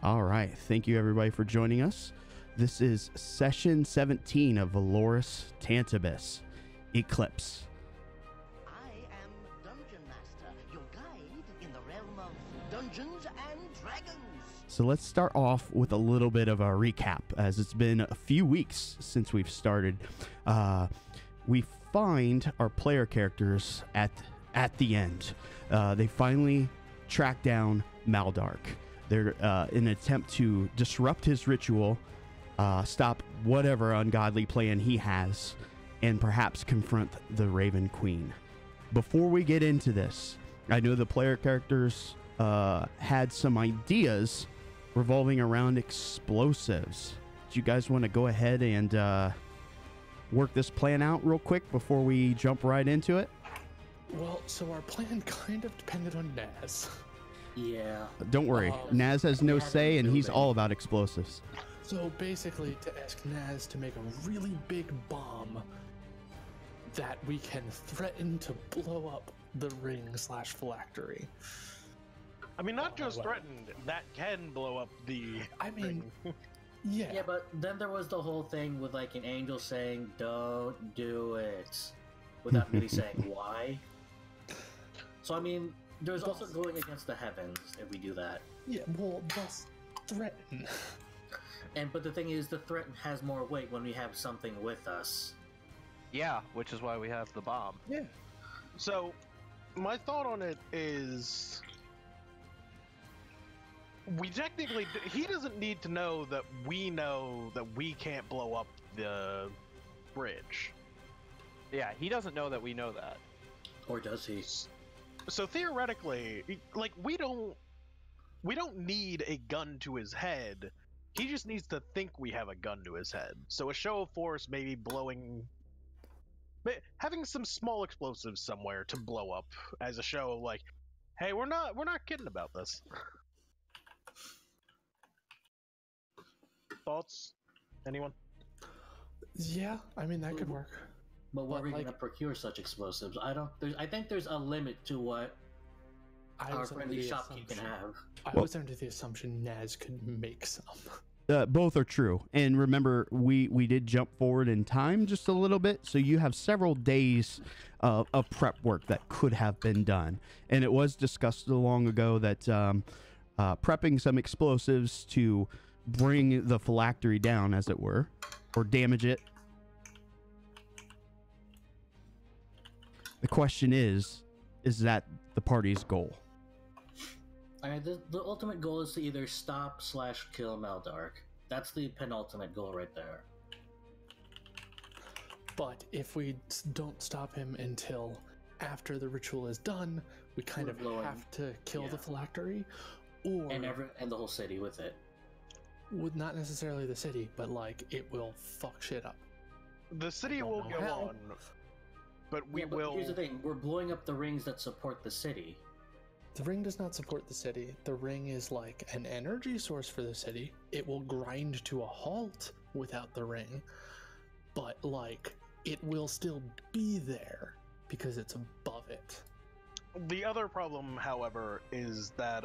All right. Thank you, everybody, for joining us. This is session 17 of Valoris Tantibus, Eclipse. I am Dungeon Master, your guide in the realm of Dungeons and Dragons. So let's start off with a little bit of a recap, as it's been a few weeks since we've started. We find our player characters at the end. They finally track down Maldark. They're in an attempt to disrupt his ritual, stop whatever ungodly plan he has, and perhaps confront the Raven Queen. Before we get into this, I know the player characters had some ideas revolving around explosives. Do you guys want to go ahead and work this plan out real quick before we jump right into it? Well, so our plan kind of depended on Naz. Yeah. Don't worry, Naz has no say, and he's all about explosives. So basically, to ask Naz to make a really big bomb that we can threaten to blow up the ring/phylactery. I mean, not just threatened, that can blow up the ring. Yeah, but then there was the whole thing with like an angel saying, "Don't do it," without really saying why. So I mean, there's also going against the heavens if we do that. Yeah, well, thus threaten. But the thing is, the threat has more weight when we have something with us. Yeah, which is why we have the bomb. Yeah. So, my thought on it is, he doesn't need to know that we can't blow up the bridge. Yeah, he doesn't know that we know that. Or does he? So theoretically, like, we don't need a gun to his head. He just needs to think we have a gun to his head. So a show of force, maybe having some small explosives somewhere to blow up as a show of like, hey, we're not kidding about this. Thoughts? Anyone? Yeah, I mean that could work. But where are we gonna procure such explosives? I think there's a limit to what our friendly shopkeep can have. I was under the assumption Naz could make some. Both are true. And remember, we did jump forward in time just a little bit, so you have several days of prep work that could have been done. And it was discussed long ago that prepping some explosives to bring the phylactery down, as it were, or damage it. The question is that the party's goal? The ultimate goal is to either stop/kill Maldark. That's the penultimate goal right there. But if we don't stop him until after the ritual is done, we kind of have to kill the phylactery, or and the whole city with it. With not necessarily the city, but like it will fuck shit up. The city will go on, but we will. Here's the thing: we're blowing up the rings that support the city. The ring does not support the city. The ring is like an energy source for the city. It will grind to a halt without the ring, but like it will still be there because it's above it. The other problem, however, is that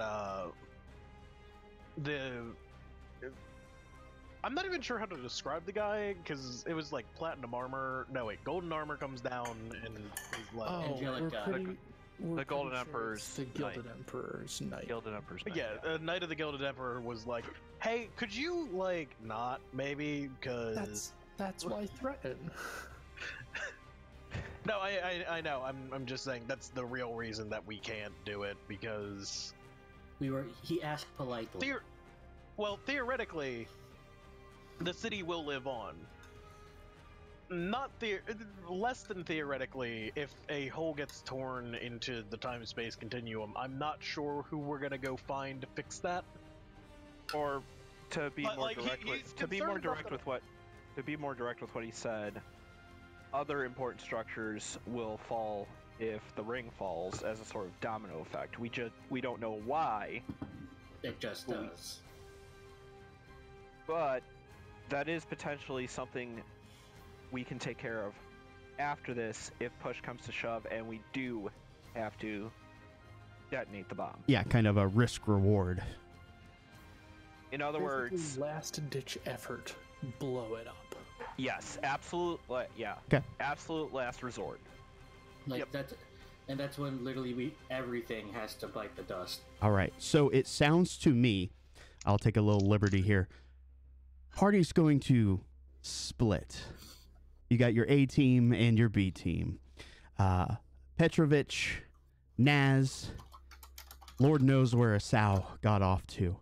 I'm not even sure how to describe the guy, because it was like platinum armor. No, wait, golden armor comes down and he's like... The Golden Emperor's the Gilded Emperor's Knight. Gilded Emperor's Knight. Yeah, Knight of the Gilded Emperor was like, hey, could you, like, not, maybe, because... That's why threaten. No, I know, I'm just saying that's the real reason that we can't do it, because... He asked politely. Theoretically, the city will live on. Less than theoretically, if a hole gets torn into the time-space continuum, I'm not sure who we're gonna go find to fix that. Or to be more direct with what he said, other important structures will fall if the ring falls as a sort of domino effect. We don't know why. It just does. But that is potentially something we can take care of after this if push comes to shove and we do have to detonate the bomb. Yeah, kind of a risk reward. In other words, last-ditch effort, blow it up. yes, absolute, yeah, Okay. absolute last resort. Like that's when literally everything has to bite the dust. All right. So it sounds to me, I'll take a little liberty here. Party's going to split. You got your A team and your B team. Petrovich, Naz, Lord knows where Asau got off to.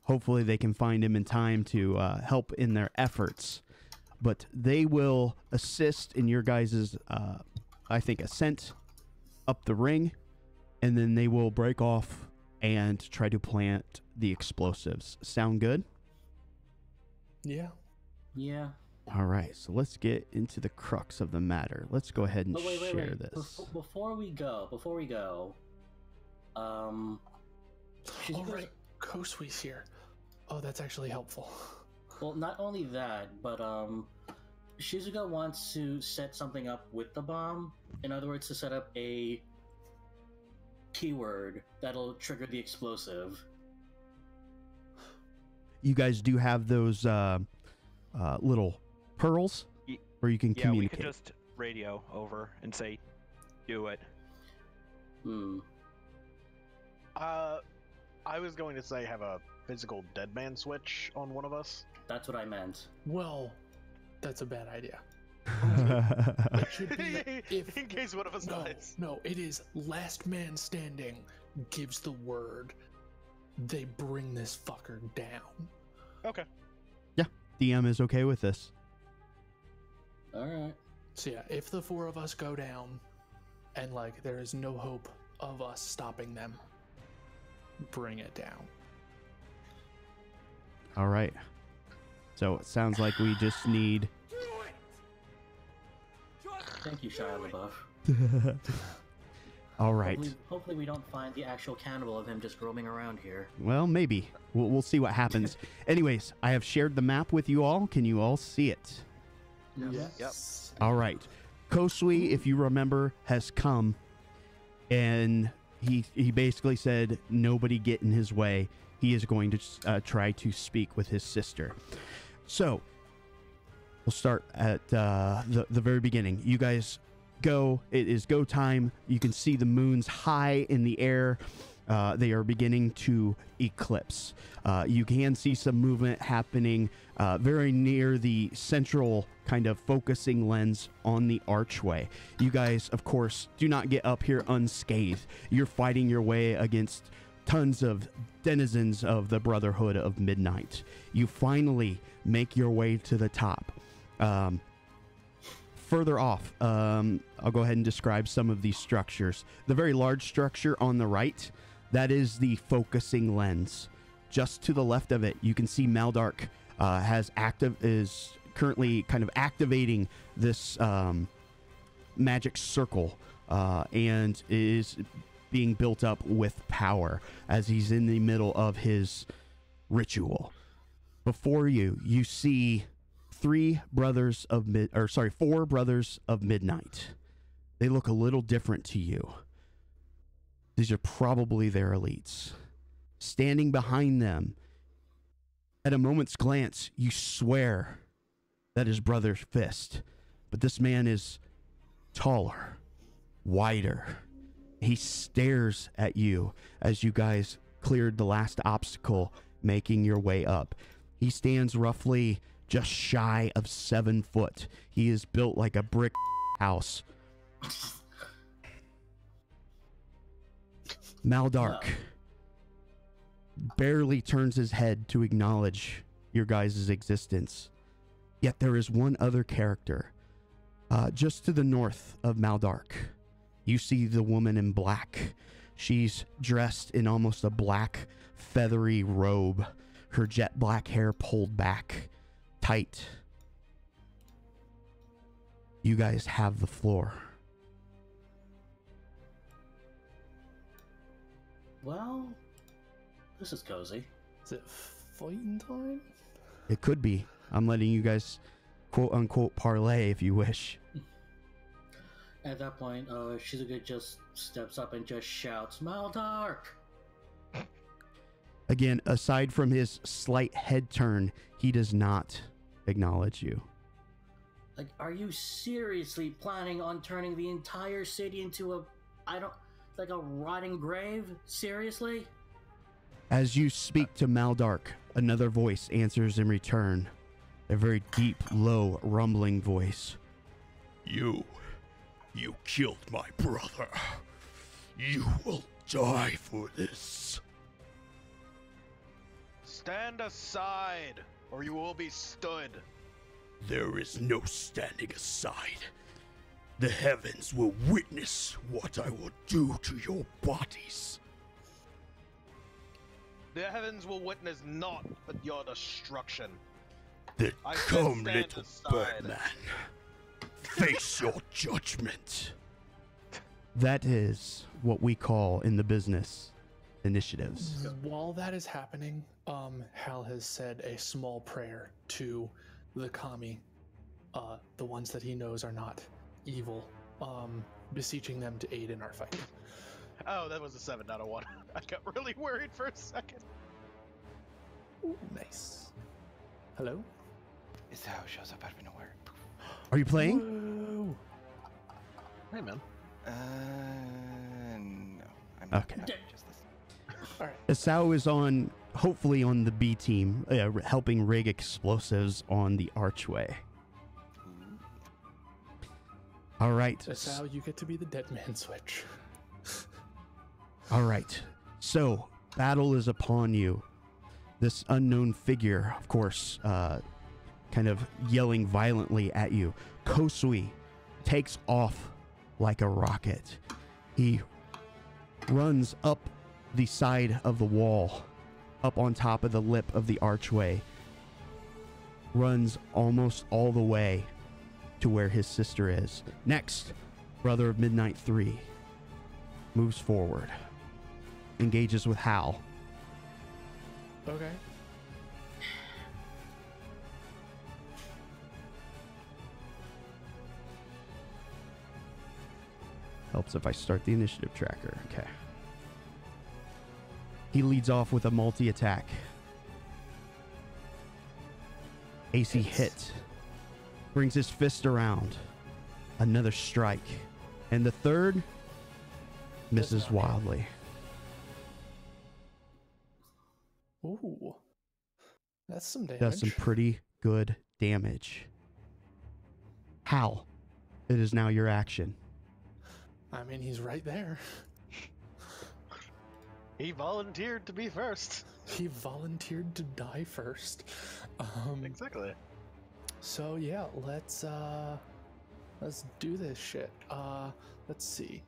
Hopefully they can find him in time to help in their efforts. But they will assist in your guys' I think, ascent up the ring, and then they will break off and try to plant the explosives. Sound good? Yeah. Yeah. All right, so let's get into the crux of the matter. Let's go ahead and Wait. share this. Before we go, All right, Kosui's here. Oh, that's actually helpful. well, not only that, but Shizuka wants to set something up with the bomb. In other words, to set up a keyword that'll trigger the explosive. You guys do have those little pearls where you can communicate. We could just radio over and say, do it. I was going to say have a physical dead man switch on one of us. That's what I meant. Well, that's a bad idea. All It should be In case one of us dies. No, it is last man standing gives the word. They bring this fucker down. Okay. Yeah, DM is okay with this. Alright. So yeah, if the four of us go down and like there is no hope of us stopping them, bring it down. All right. So it sounds like we just need... Thank you, Shia LaBeouf. All right. Hopefully we don't find the actual cannibal of him just roaming around here. Well, maybe. We'll see what happens. Anyways, I have shared the map with you all. Can you all see it? Yes. All right. Kosui, if you remember, has come, and he basically said, nobody get in his way. He is going to try to speak with his sister. So, we'll start at the very beginning. You guys go. It is go time. You can see the moons high in the air. They are beginning to eclipse. You can see some movement happening very near the central kind of focusing lens on the archway. You guys, of course, do not get up here unscathed. You're fighting your way against tons of denizens of the Brotherhood of Midnight. You finally make your way to the top. Further off, I'll go ahead and describe some of these structures. The very large structure on the right, that is the focusing lens. Just to the left of it, you can see Maldark is currently kind of activating this magic circle and is being built up with power as he's in the middle of his ritual. Before you, you see four brothers of midnight. They look a little different to you. These are probably their elites. Standing behind them, at a moment's glance, you swear that is Brother Fist. But this man is taller, wider. He stares at you as you guys cleared the last obstacle, making your way up. He stands roughly just shy of 7 foot. He is built like a brick house. Maldark barely turns his head to acknowledge your guys' existence. Yet there is one other character. Just to the north of Maldark, you see the woman in black. She's dressed in almost a black, feathery robe. Her jet black hair pulled back, tight. You guys have the floor. Well, this is cozy. Is it fighting time? It could be. I'm letting you guys quote-unquote parlay if you wish. At that point, Shizuka just steps up and just shouts, Maldark! Again, aside from his slight head turn, he does not acknowledge you. Like, are you seriously planning on turning the entire city into a rotting grave? Seriously? As you speak to Maldark, another voice answers in return. A very deep, low, rumbling voice. You killed my brother. You will die for this. Stand aside, or you will be stood. There is no standing aside. The heavens will witness what I will do to your bodies. The heavens will witness naught but your destruction. Then I said come, stand little aside. Birdman. Face your judgment. That is what we call in the business initiatives. While that is happening, Hal has said a small prayer to the kami, the ones that he knows are not evil, beseeching them to aid in our fight. Oh, that was a 7 out of 1. I got really worried for a second. Ooh, nice. Hello? It's how it shows up out of nowhere. Are you playing? Whoa. Hey, man. No. I'm not. Okay. I'm just listening. All right. Asao is hopefully on the B team, helping rig explosives on the archway. All right. Asao, you get to be the dead man switch. All right. So, battle is upon you. This unknown figure, of course, kind of yelling violently at you. Kosui takes off like a rocket. He runs up the side of the wall, up on top of the lip of the archway, runs almost all the way to where his sister is. Next, Brother of Midnight 3 moves forward, engages with Hal. Okay. Helps if I start the initiative tracker. Okay. He leads off with a multi-attack. AC hit. Brings his fist around. Another strike. And the third misses wildly. Ooh. That's some damage. Does some pretty good damage. Hal, it is now your action. I mean, he's right there. He volunteered to be first. He volunteered to die first. Exactly. So yeah, let's do this shit. Let's see.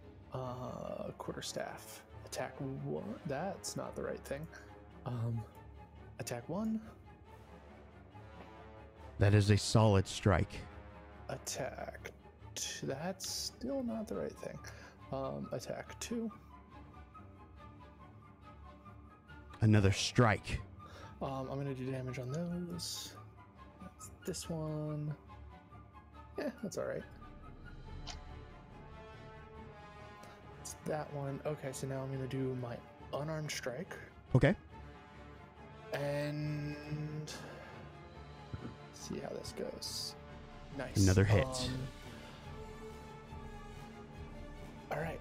Quarterstaff. Attack 1. That's not the right thing. Attack 1. That is a solid strike. Attack 2. That's still not the right thing. Attack 2. Another strike. I'm gonna do damage on those. That's this one. Yeah, that's all right. It's that one. Okay, so now I'm gonna do my unarmed strike. Okay. And see how this goes. Nice. Another hit. All right.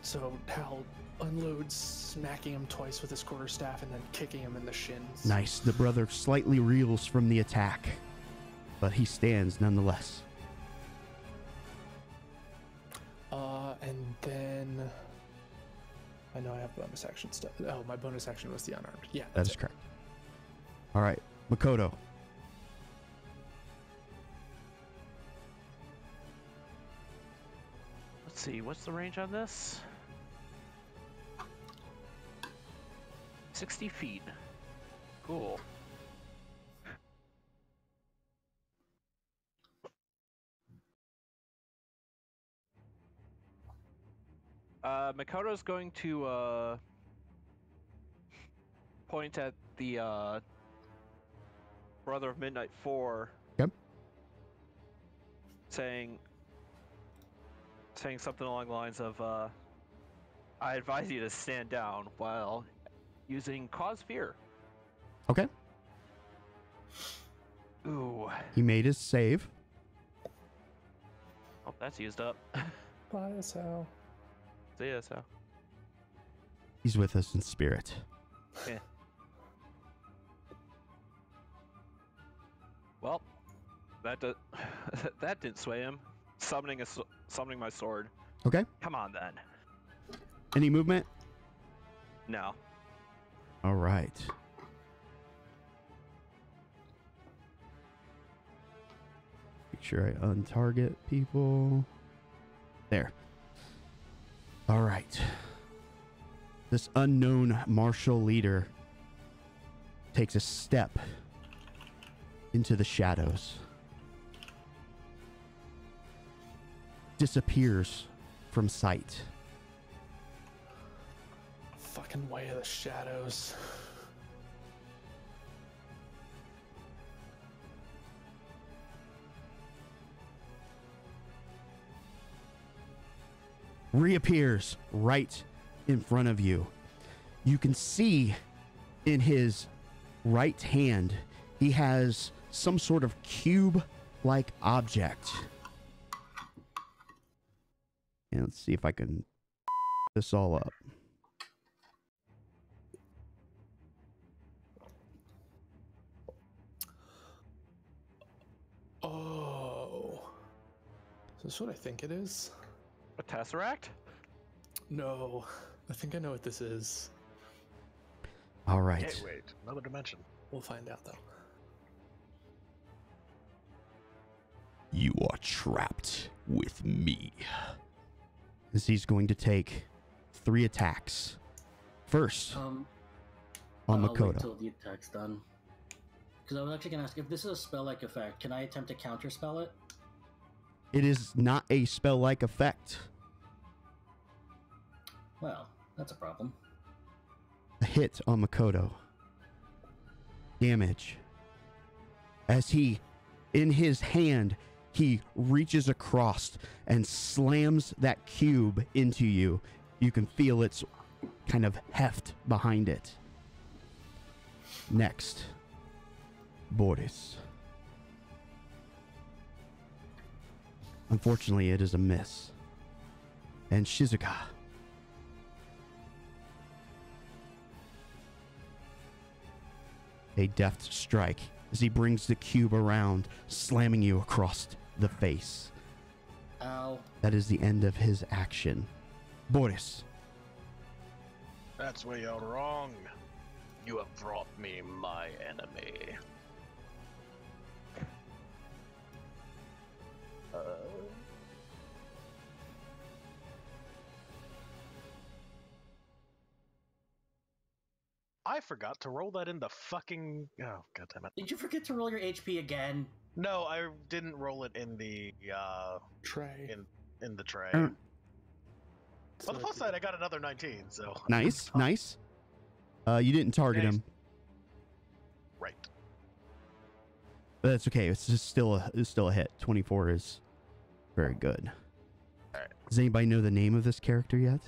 So Hal unloads, smacking him twice with his quarterstaff and then kicking him in the shins. Nice. The brother slightly reels from the attack, but he stands nonetheless. And then I know I have bonus action stuff. Oh, my bonus action was the unarmed. Yeah, That is correct. All right, Makoto. Let's see, what's the range on this? 60 feet. Cool. Makoto's going to point at the Brother of Midnight 4. Yep. Saying something along the lines of, I advise you to stand down while using Cause Fear. Okay. Ooh. He made his save. Oh, that's used up. Bye, Sal. See ya, so. He's with us in spirit. Yeah. Well, that that didn't sway him. Summoning my sword. Okay. Come on then. Any movement? No. All right. Make sure I untarget people. There. All right. This unknown martial leader takes a step into the shadows. Disappears from sight. Fucking way of the shadows. Reappears right in front of you. You can see in his right hand, he has some sort of cube-like object. And let's see if I can this all up. Oh. Is this what I think it is? A Tesseract? No. I think I know what this is. All right. Hey, wait, another dimension. We'll find out, though. You are trapped with me. As he's going to take 3 attacks. First, on I'll wait Makoto. till the attack's done. Because I was actually gonna ask, if this is a spell-like effect, can I attempt to counterspell it? It is not a spell-like effect. Well, that's a problem. A hit on Makoto. Damage. As he, in his hand, he reaches across and slams that cube into you. You can feel its kind of heft behind it. Next, Boris. Unfortunately, it is a miss. And Shizuka. A deft strike as he brings the cube around, slamming you across the face. Ow. That is the end of his action. Boris. That's where you're wrong. You have brought me my enemy. I forgot to roll that in the fucking... Oh, goddammit. Did you forget to roll your HP again? No, I didn't roll it in the, Tray. in the tray. Er. On the plus side, I got another 19, so... Nice, nice. You didn't target him. Right. But that's okay. It's just still a hit. 24 is very good. Alright. Does anybody know the name of this character yet?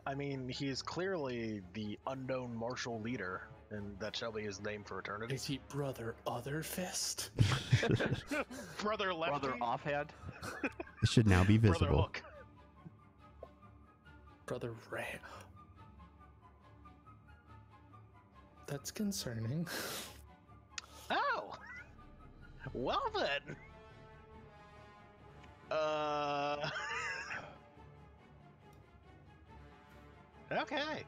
I mean, he's clearly the unknown martial leader, and that shall be his name for eternity. Is he Brother Other Fist? Brother Lefty? Brother Offhand? It should now be Brother visible. Hook. Brother Ram. That's concerning. Oh! Well then! Okay.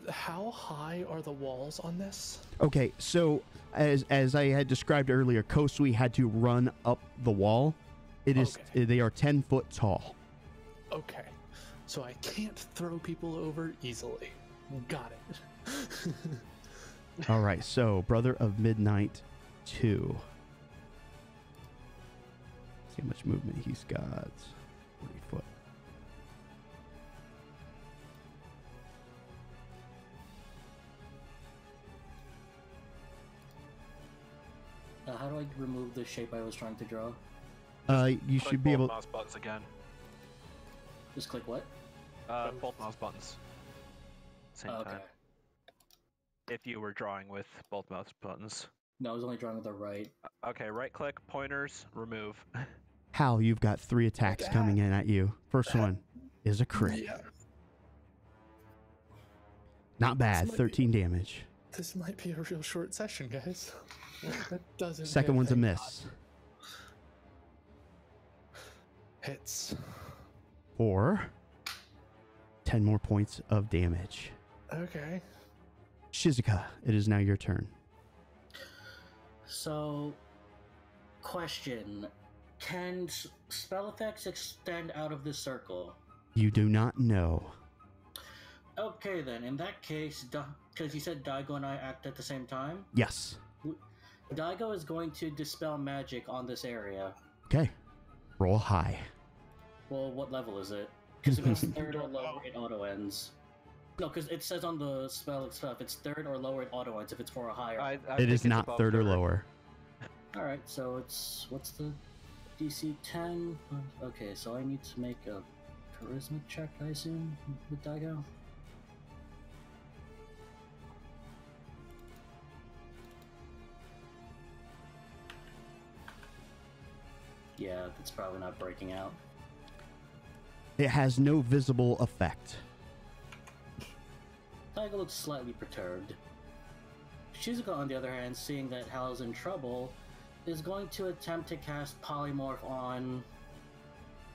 How high are the walls on this? Okay, so as I had described earlier, Kosui had to run up the wall. It is They are 10 foot tall. Okay. So I can't throw people over easily. Got it. All right, so Brother of Midnight 2. See how much movement he's got. 40 foot. How do I remove the shape I was trying to draw? You should be able. Mouse buttons again. Just click what? Both mouse buttons. Same Okay. time. If you were drawing with both mouse buttons. No, I was only drawing with the right. Okay, right click, pointers, remove. Hal, you've got 3 attacks coming in at you. First one is a crit. Yeah. Not bad, This might 13 damage. This might be a real short session, guys. That doesn't Second hit, one's a thank miss. God. Hits. For 10 more points of damage. Okay. Shizuka, it is now your turn. So, question: can spell effects extend out of this circle? You do not know. Okay, then. In that case, because you said Daigo and I act at the same time, Yes. Daigo is going to dispel magic on this area. Okay. Roll high. Well, what level is it? Because if it's third or lower, it auto ends. No, because it says on the spell itself, it's third or lower, it auto ends if it's for a higher. I It think is it's not above third or lower. Alright, so it's. What's the DC 10? Okay, so I need to make a charisma check, I assume, with Daigo? Yeah, that's probably not breaking out. It has no visible effect. Daigo looks slightly perturbed. Shizuka, on the other hand, seeing that Hal's in trouble, is going to attempt to cast Polymorph on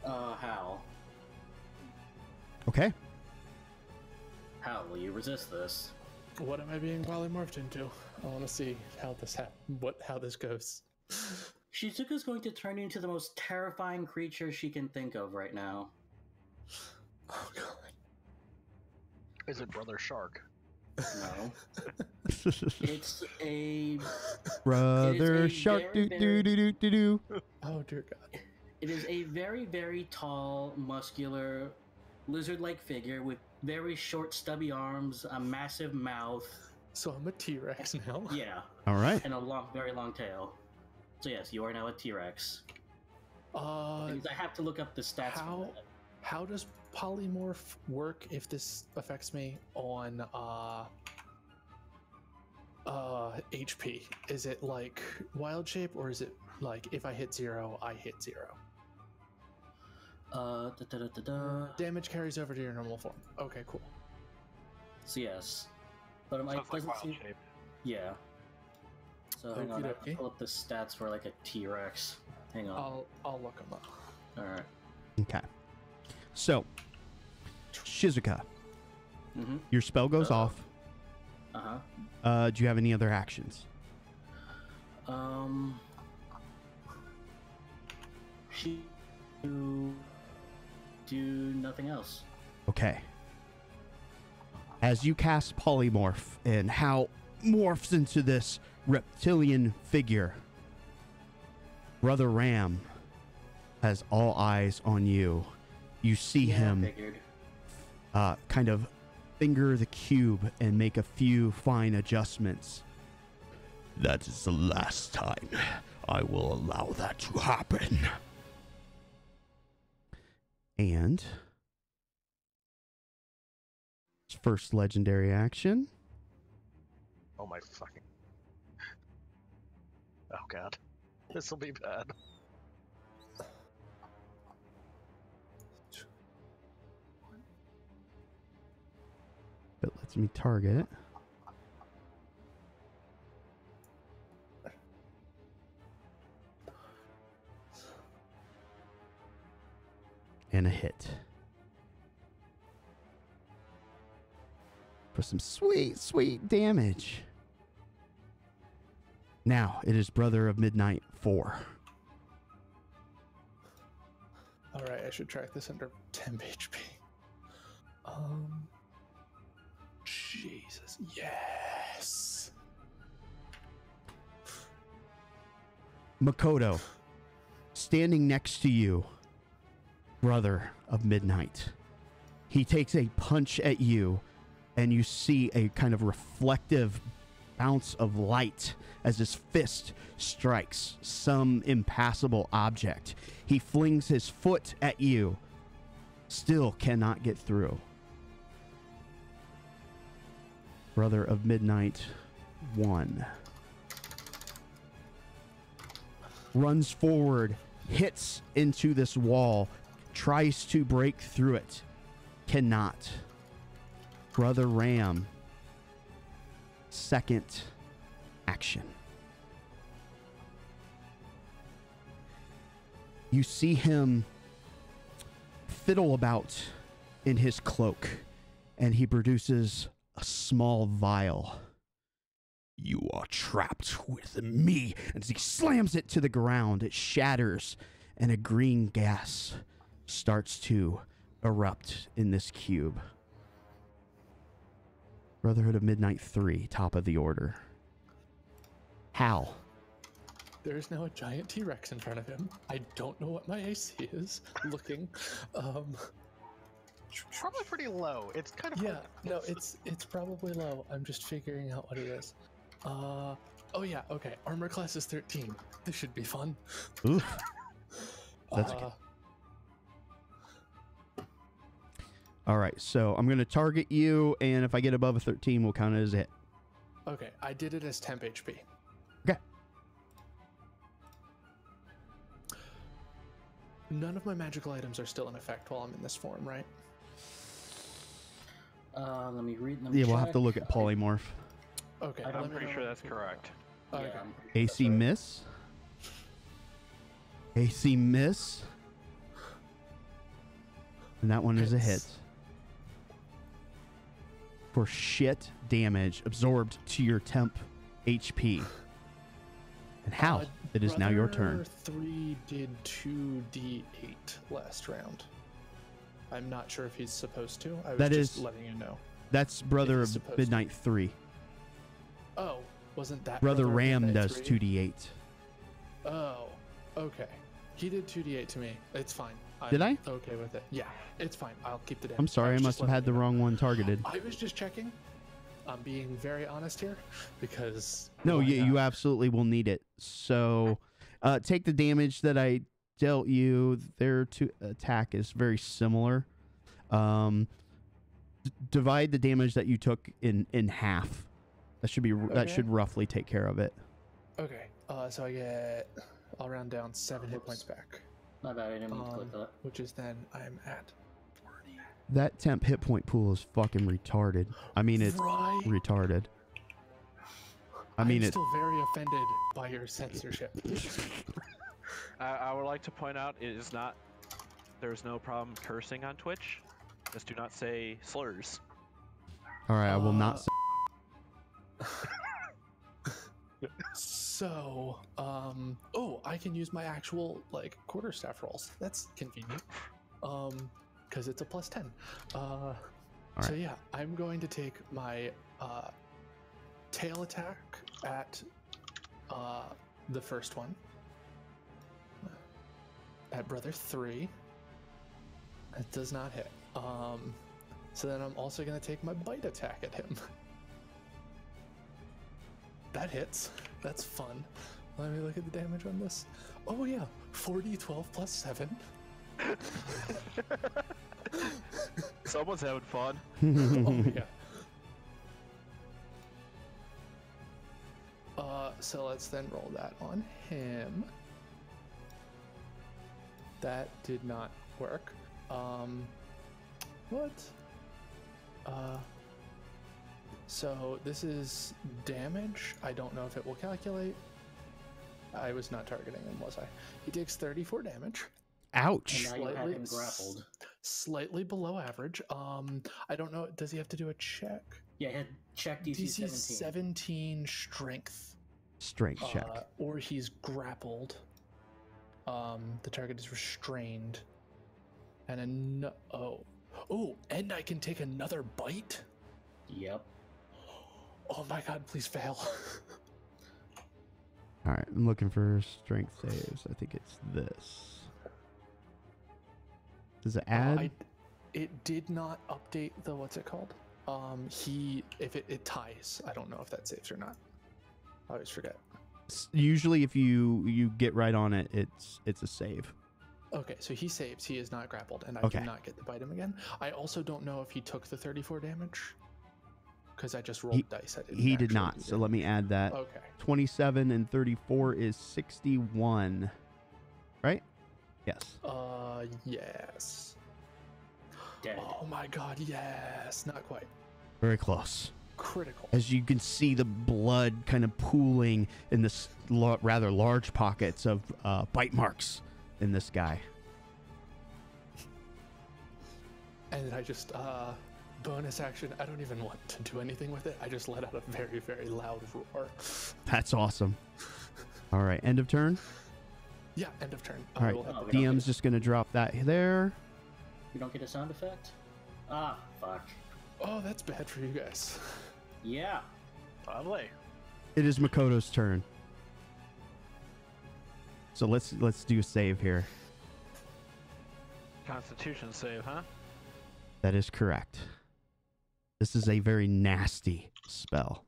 Hal. Okay. Hal, will you resist this? What am I being polymorphed into? I want to see how this how this goes. Shizuka's going to turn into the most terrifying creature she can think of right now. Oh god. Is it Brother Shark? No. It's a Brother a shark very, do do do do do do. Oh dear god. It is a very, very tall, muscular, lizard-like figure with very short, stubby arms, a massive mouth. So I'm a T-Rex now. Yeah, All right. and a long, very long tail. So yes, you are now a T-Rex. Because I have to look up the stats. For that. How does polymorph work if this affects me on HP? Is it like wild shape, or is it like if I hit 0, I hit 0? Damage carries over to your normal form. Okay, cool. So yes, but it Sounds like doesn't wild seem. shape. Yeah. So hang on, I have to Okey-dokey. pull up the stats for like a T-Rex. Hang on. I'll look them up. All right. Okay. So, Shizuka, Mm-hmm. your spell goes off. Uh-huh. Do you have any other actions? She do nothing else. Okay. As you cast polymorph and Hal morphs into this reptilian figure, Brother Ram has all eyes on you. You see him Figured. kind of finger the cube and make a few fine adjustments. That is the last time I will allow that to happen. And his first legendary action. Oh my fucking. Oh god. This will be bad. It lets me target it. And a hit. For some sweet, sweet damage. Now, it is Brother of Midnight 4. Alright, I should track this under temp HP. Jesus. Yes. Makoto, standing next to you, Brother of Midnight. He takes a punch at you, and you see a kind of reflective bounce of light as his fist strikes some impassable object. He flings his foot at you, Still cannot get through. Brother of Midnight 1 runs forward, hits into this wall, tries to break through it, cannot. Brother Ram, second action. You see him fiddle about in his cloak, and he produces a small vial. You are trapped with me. And as he slams it to the ground, it shatters, and a green gas starts to erupt in this cube. Brotherhood of Midnight 3, top of the order. Hal. There is now a giant T-Rex in front of him. I don't know what my AC is. Looking. Probably pretty low. It's kind of Yeah, no, it's probably low. I'm just figuring out what it is. Oh yeah, okay. Armor class is 13. This should be fun. Oof. That's good. All right, so I'm going to target you, and if I get above a 13, we'll count it as a hit. Okay, I did it as temp HP. Okay. None of my magical items are still in effect while I'm in this form, right? Let me read them. Yeah, we'll have to look at polymorph. Okay. I'm pretty sure that's correct. Okay. Yeah, AC miss. AC miss. And that one is a hit. For shit damage absorbed to your temp HP. And Hal, it is now your turn. Brother 3 did 2d8 last round. I'm not sure if he's supposed to. I was That just is- letting you know. That's Brother he's of supposed Midnight 3. Oh, wasn't that Brother of Ram Midnight does 3? 2d8. Oh, okay. He did 2d8 to me. It's fine. I'm Did I? Okay with it. Yeah, it's fine. I'll keep the damage. I'm sorry, I was must just have had the letting you know. wrong one targeted. I was just checking. I'm being very honest here because No, why you not? absolutely will need it. So, take the damage that I dealt you. Their attack is very similar. Divide the damage that you took in half. That should be that Okay. should roughly take care of it. Okay. So I get. I'll round down 7 hit points back, My bad, I didn't mean to click that. which is then I'm at. That temp hit point pool is fucking retarded. I mean, it's Right. retarded. I mean, I'm it. still very offended by your censorship. I would like to point out it is not. There's no problem cursing on Twitch. Just do not say slurs. All right, I will not. So, oh, I can use my actual like quarterstaff rolls. That's convenient. Because it's a +10. So right. yeah, I'm going to take my tail attack at the first one. At Brother 3. That does not hit. So then I'm also going to take my bite attack at him. That hits. That's fun. Let me look at the damage on this. Oh yeah, 4d12 plus 7. Someone's having fun. Oh yeah. So let's then roll that on him. That did not work. What? So this is damage. I don't know if it will calculate. I was not targeting him, was I? He takes 34 damage. Ouch. And now you have him Slightly- grappled. Slightly below average. I don't know. Does he have to do a check? Yeah, hit check DC, DC 17. 17 strength. Strength check. Or he's grappled. The target is restrained. And and I can take another bite? Yep. Oh my god, please fail. All right, I'm looking for strength saves. I think it's this. Does it add? It did not update the what's it called? If it ties. I don't know if that saves or not. I always forget. Usually, if you get right on it, it's a save. Okay, so he saves. He is not grappled, and I Okay. do not get to bite him again. I also don't know if he took the 34 damage because I just rolled dice. I didn't He did actually not. do So let me add that. Okay. 27 and 34 is 61. Right? Yes. Yes. Dead. Oh my god, yes. Not quite. Very close. Critical. As you can see the blood kind of pooling in this rather large pockets of bite marks in this guy. And I just, bonus action, I don't even want to do anything with it. I just let out a very, very loud roar. That's awesome. All right, end of turn. Yeah, end of turn. All right, We'll have Oh, the- we don't DM's just going to drop that there. You don't get a sound effect? Ah, fuck. Oh, that's bad for you guys. Yeah. Probably. It is Makoto's turn. So let's do a save here. Constitution save, huh? That is correct. This is a very nasty spell.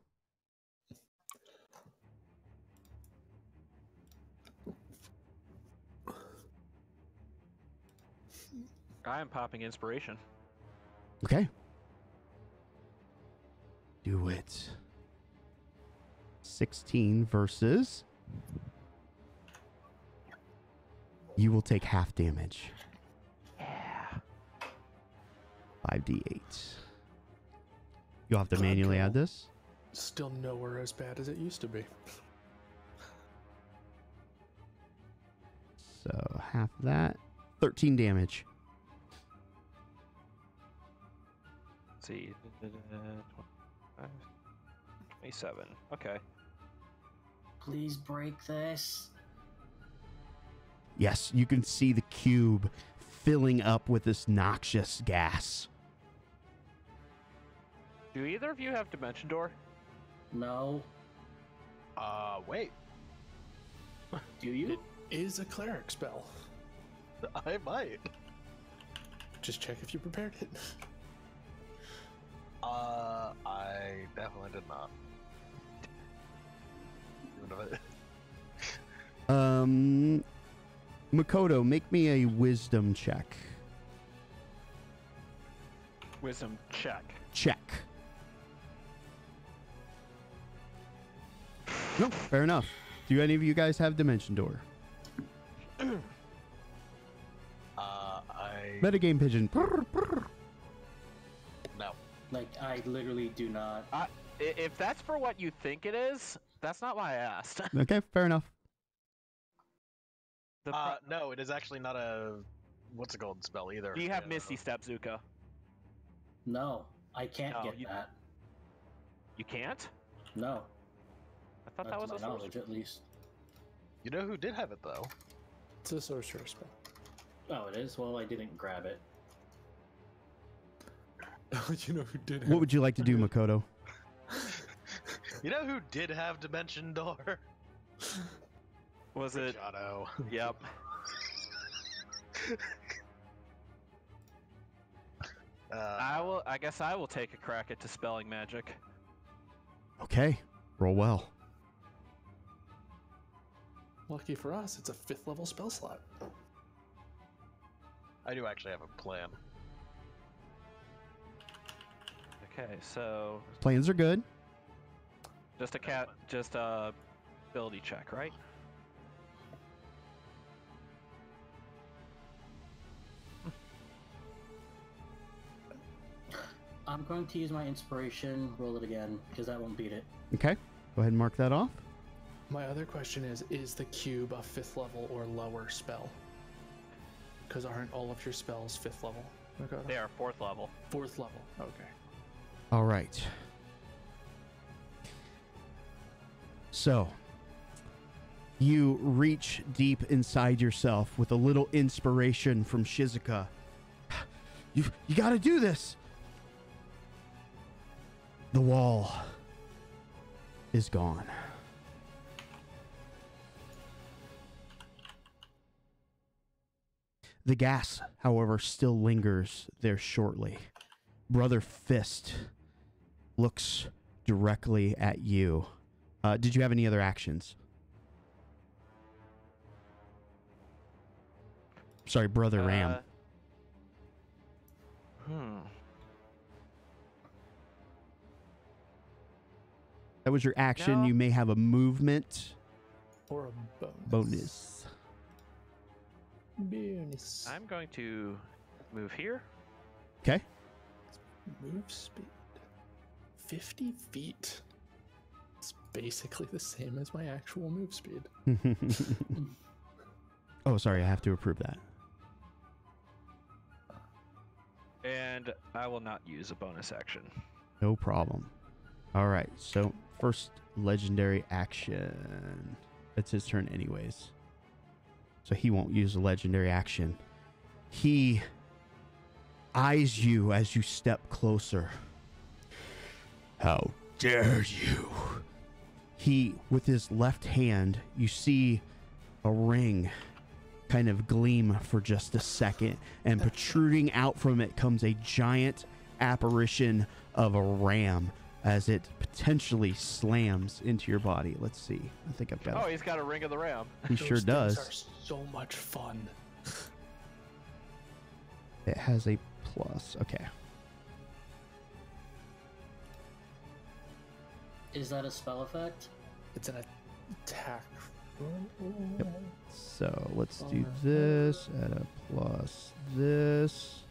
I am popping inspiration. Okay. Do it. 16 versus. You will take half damage. Yeah. 5d8. You'll have to God, manually add Joel. this. Still nowhere as bad as it used to be. So half that. 13 damage. Let's see. 27. Okay. Please break this. Yes, you can see the cube filling up with this noxious gas. Do either of you have Dimension Door? No. Wait. Do you? It is a cleric spell. I might. Just check if you prepared it. I definitely did not. Makoto, make me a wisdom check. Wisdom check. Check. No, fair enough. Do any of you guys have Dimension Door? I Metagame pigeon. no. Like, I literally do not. If that's for what you think it is, that's not why I asked. Okay, fair enough. No, it is actually not a what's it called spell either. Do you have Misty Step, Zuko? No. I can't No, get you- that. You can't? No. I thought Not that to was my a knowledge, sorcerer. at least. You know who did have it though? It's a sorcerer spell. Oh, it is? Well, I didn't grab it. You know who did What would you like to do, Makoto? You know who did have Dimension Door? Was it? Machado. Yep. I guess I will take a crack at dispelling magic. Okay, roll well. Lucky for us, it's a 5th level spell slot. I do actually have a plan. Okay, so Plans are good. just a ability check, right? I'm going to use my inspiration, roll it again, because that won't beat it. Okay, go ahead and mark that off. My other question is the cube a 5th level or lower spell? Because aren't all of your spells 5th level? Makoto? They are 4th level. 4th level, okay. All right. So, you reach deep inside yourself with a little inspiration from Shizuka. You got to do this. The wall is gone. The gas, however, still lingers there shortly. Brother Fist looks directly at you. Did you have any other actions? Sorry, Brother Ram. That was your action. No. You may have a movement Or a bonus. Bonus. I'm going to move here. Okay. Move speed. 50 feet. It's basically the same as my actual move speed. Oh, sorry. I have to approve that. And I will not use a bonus action. No problem. All right. So first legendary action. It's his turn anyways. So he won't use a legendary action. He eyes you as you step closer. How dare you? He, with his left hand, you see a ring kind of gleam for just a second, and protruding out from it comes a giant apparition of a ram as it potentially slams into your body. Let's see. I think I've got Oh, it. he's got a ring of the ram. He Those sure things does. are so much fun. It has a plus. Okay. Is that a spell effect? It's an attack. Yep. So let's do this at a plus this.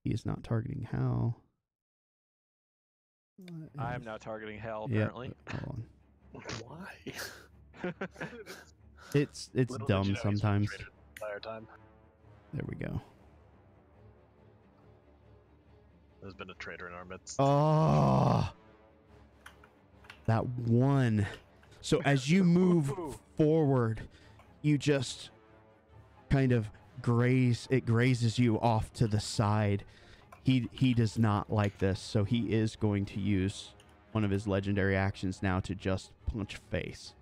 He is not targeting Hal. I'm not targeting hell, Yeah, apparently. hold on. Why? It's Little did dumb you know he's been sometimes. traded the entire time. There we go. There's been a traitor in our midst. Oh, that one. So as you move forward, you just kind of grazes you off to the side. He does not like this, so he is going to use one of his legendary actions now to just punch face.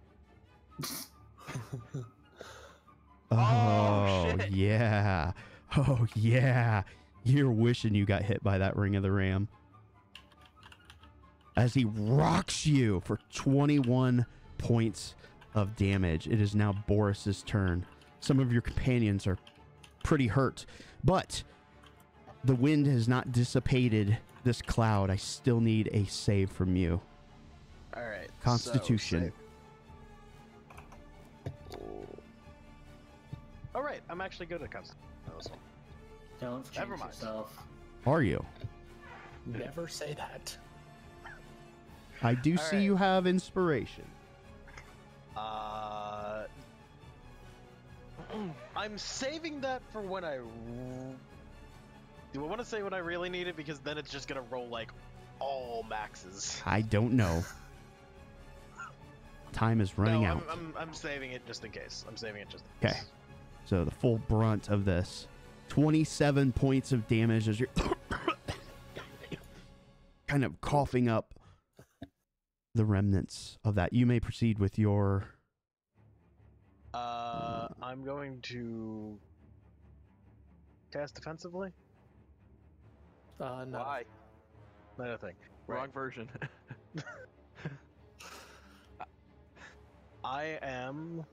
Oh, shit. yeah. Oh, yeah. You're wishing you got hit by that ring of the ram. As he rocks you for 21 points of damage. It is now Boris's turn. Some of your companions are pretty hurt, but the wind has not dissipated this cloud. I still need a save from you. All right. Constitution. All right. I'm actually good at Constitution. Don't jinx Never mind. yourself. Are you? Never say that. I do All see right. you have inspiration. I'm saving that for when I. Do I want to say when I really need it? Because then it's just gonna roll like all maxes. I don't know. Time is running No, out. I'm saving it just in case. I'm saving it just in Okay. case. So the full brunt of this. 27 points of damage as you're kind of coughing up the remnants of that. You may proceed with your... I'm going to cast defensively. No. Why? Another thing. Wrong version. I am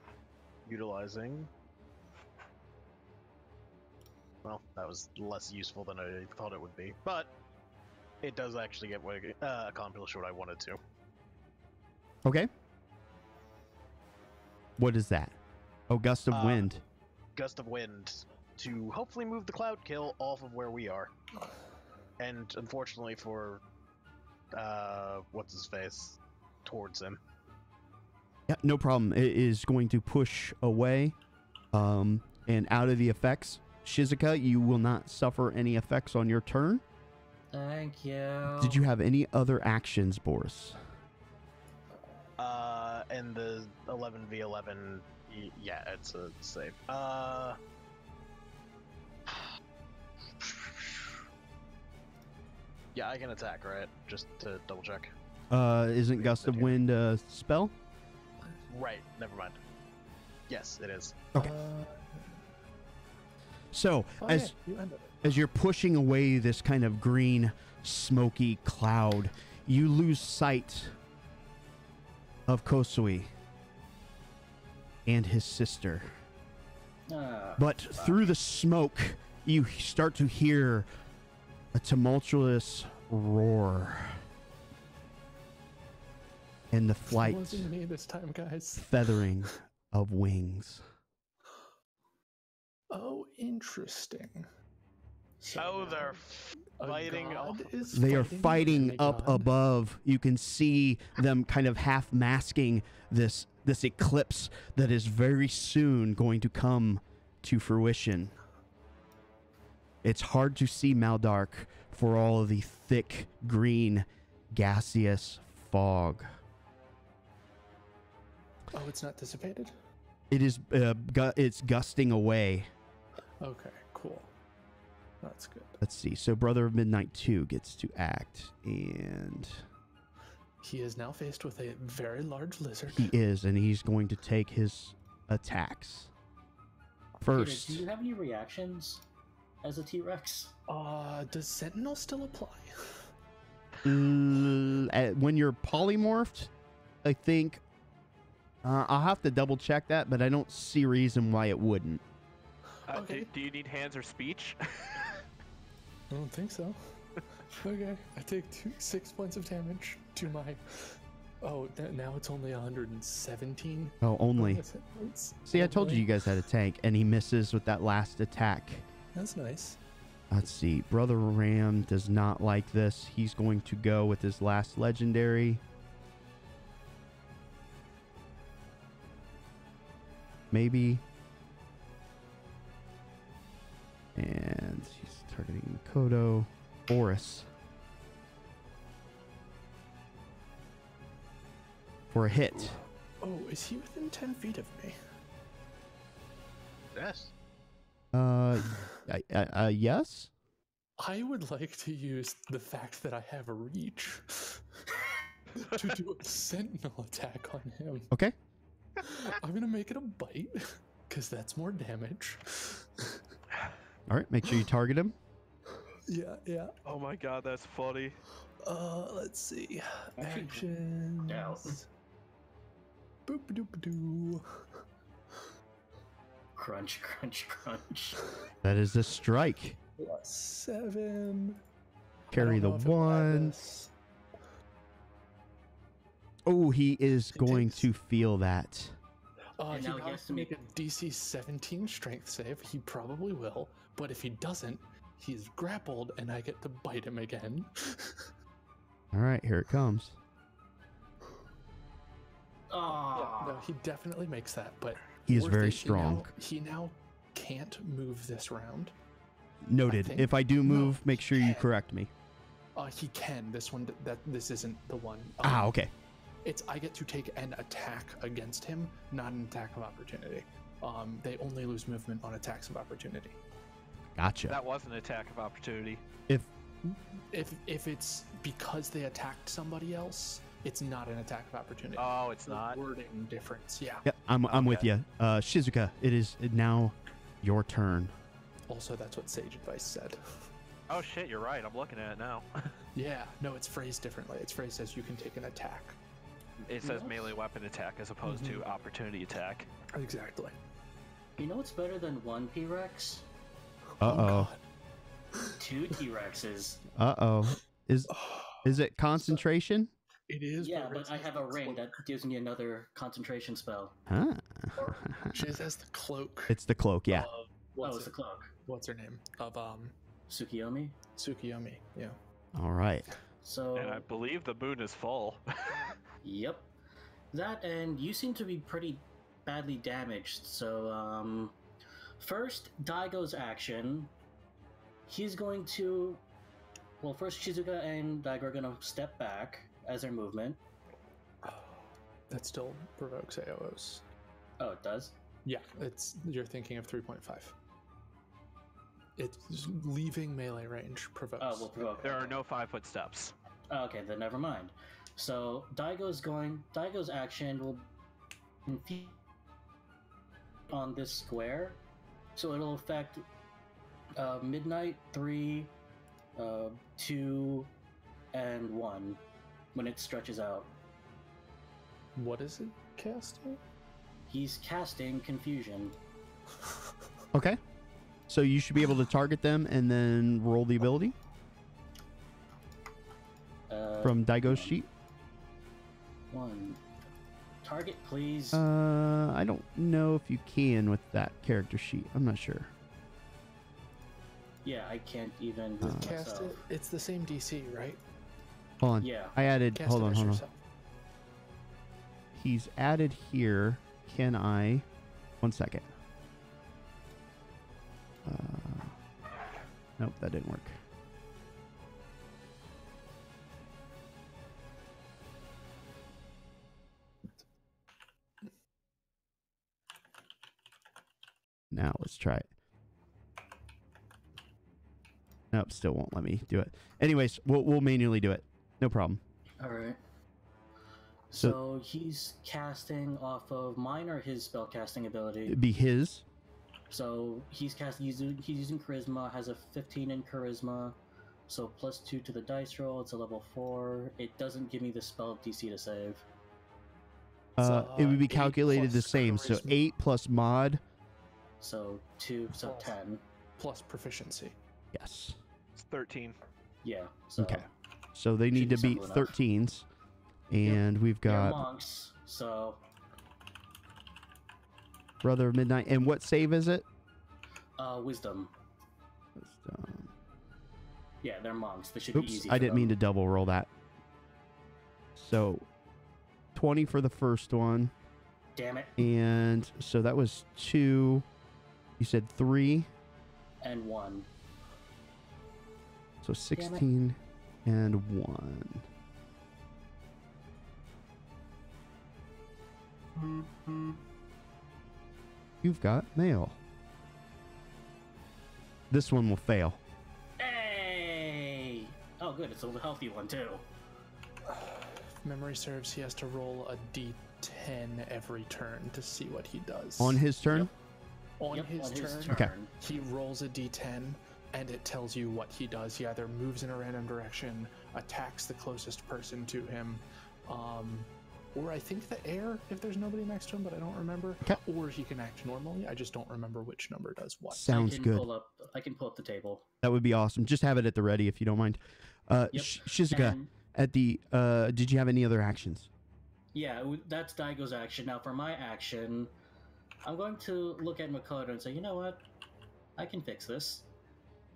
utilizing. Well, that was less useful than I thought it would be, but it does actually get accomplish what I wanted to. Okay. What is that? Oh, gust of wind. Gust of wind to hopefully move the cloud kill off of where we are. And unfortunately for what's his face towards him. Yeah, no problem. It is going to push away and out of the effects. Shizuka, you will not suffer any effects on your turn. Thank you. Did you have any other actions, Boris? And the 11v11, yeah, it's a save. Yeah, I can attack, right? Just to double check. Isn't gust of wind a spell? Right, never mind. Yes, it is. Okay. So, Oh, as yeah, you ended it. as you're pushing away this kind of green, smoky cloud, you lose sight of Kosui and his sister. But through the smoke, you start to hear a tumultuous roar. And the flight, It wasn't me this time, guys. feathering of wings. Oh, interesting. So Oh, now they're a fighting god off. is They are fighting fighting a up demigod? above. You can see them kind of half masking this eclipse that is very soon going to come to fruition. It's hard to see Maldark for all of the thick green gaseous fog. Oh, it's not dissipated? It is it's gusting away. Okay, cool. That's good. Let's see. So Brother of Midnight 2 gets to act, and He is now faced with a very large lizard. he is, and he's going to take his attacks. First, Peter, do you have any reactions as a T-Rex? Does Sentinel still apply? when you're polymorphed, I think I'll have to double check that, but I don't see a reason why it wouldn't. Okay. Do you need hands or speech? I don't think so. Okay, I take 6 points of damage to my... Oh, now it's only 117. Oh, only. bonus hit points. See, I told you Only. you guys had a tank, and he misses with that last attack. That's nice. Let's see. Brother Ram does not like this. He's going to go with his last legendary. Maybe. And he's targeting Kodo. Boris. For a hit. Oh, is he within 10 feet of me? Yes. Yes? I would like to use the fact that I have a reach to do a sentinel attack on him. Okay. I'm gonna make it a bite, because that's more damage. All right, make sure you target him. Yeah. Oh my god, that's funny. Let's see. Actually, Actions. doubt. Boop doop doo. Crunch, crunch, crunch. That is a strike. +7. Carry I the don't know if it'll add 1. this. Oh, he is It going takes- to feel that. And He now now he has has to make a DC 17 strength save. He probably will, but if he doesn't, he's grappled, and I get to bite him again. All right, here it comes. Oh, No, he definitely makes that, but He is worth very it, strong. He now can't move this round. Noted. think- If I do no, move, make sure you can. correct me. He can. This one, this isn't the one. Okay. It's I get to take an attack against him, not an attack of opportunity. They only lose movement on attacks of opportunity. Gotcha. That was an attack of opportunity. If If it's because they attacked somebody else, it's not an attack of opportunity. Oh, it's The not. wording difference. Yeah. yeah, I'm with Okay. you. Shizuka, it is now your turn. Also, that's what Sage Advice said. Oh shit, you're right. I'm looking at it now. Yeah. No, it's phrased differently. It's phrased as you can take an attack. It says melee weapon attack as opposed to opportunity attack. Exactly. you know what's better than one T-Rex? Uh-oh. Two T-Rexes. Uh-oh. Is it concentration? It is. Yeah, but Riz I has have a the ring cloak. that gives me another concentration spell. Huh. Shiz has the cloak. It's the cloak, yeah. Of, Oh, what's, it's a cloak. what's her name? Of Tsukiyomi. Tsukiyomi. Yeah. All right. So, And I believe the moon is full. yep. That, and you seem to be pretty badly damaged. So, first, Daigo's action. He's going to. Well, first, Shizuka and Daigo are going to step back as their movement. That still provokes AOs. Oh, it does? Yeah, you're thinking of 3.5. It's leaving melee range provokes. Oh, will provoke. There are no 5-foot steps. Oh, okay, then never mind. So Daigo's action will infuse on this square, so it'll affect Midnight, 3, 2, and 1 when it stretches out. What is it casting? He's casting Confusion. Okay. So you should be able to target them and then roll the ability from Daigo's sheet. One. Target, please. I don't know if you can with that character sheet. I'm not sure. Yeah, I can't even do it Cast myself. it. It's the same DC, right? Hold on. Yeah. I added. Cast Hold it on. as Hold on. yourself. He's added here. Can I? 1 second. Nope, that didn't work. Now let's try it. Nope, still won't let me do it. Anyways, we'll manually do it. No problem. All right. So- So he's casting off of mine or his spell casting ability. It'd be his. So he's using charisma, has a 15 in charisma, so +2 to the dice roll. It's a level 4. It doesn't give me the spell DC to save. It would be 8 calculated the plus same. So charisma. 8 plus mod. So 2, so 10. Plus proficiency. Yes. It's 13. Yeah. So Okay. So they need to Should be beat simple enough. 13s. And we've they're got monks, so Brother of Midnight. And what save is it? wisdom. Wisdom. Yeah, they're monks. They should be Oops, easy. I didn't mean to double roll that. So 20 for the first one. Damn it. And so that was 2. You said 3. And 1. So 16 and 1. You've got mail. This one will fail. Hey! Oh, good. It's a healthy one too. If memory serves, he has to roll a d10 every turn to see what he does. On his turn? Yep. On Yep, his on his turn, turn. Okay. he rolls a d10 and it tells you what he does. He either moves in a random direction, attacks the closest person to him, or I think the air if there's nobody next to him, but I don't remember. Okay. Or he can act normally. I just don't remember which number does what. Sounds good. I can pull up the table. That would be awesome. Just have it at the ready if you don't mind. Yep. Shizuka, And- at the did you have any other actions? Yeah, that's Daigo's action. Now for my action, I'm going to look at Makoto and say, you know what? I can fix this.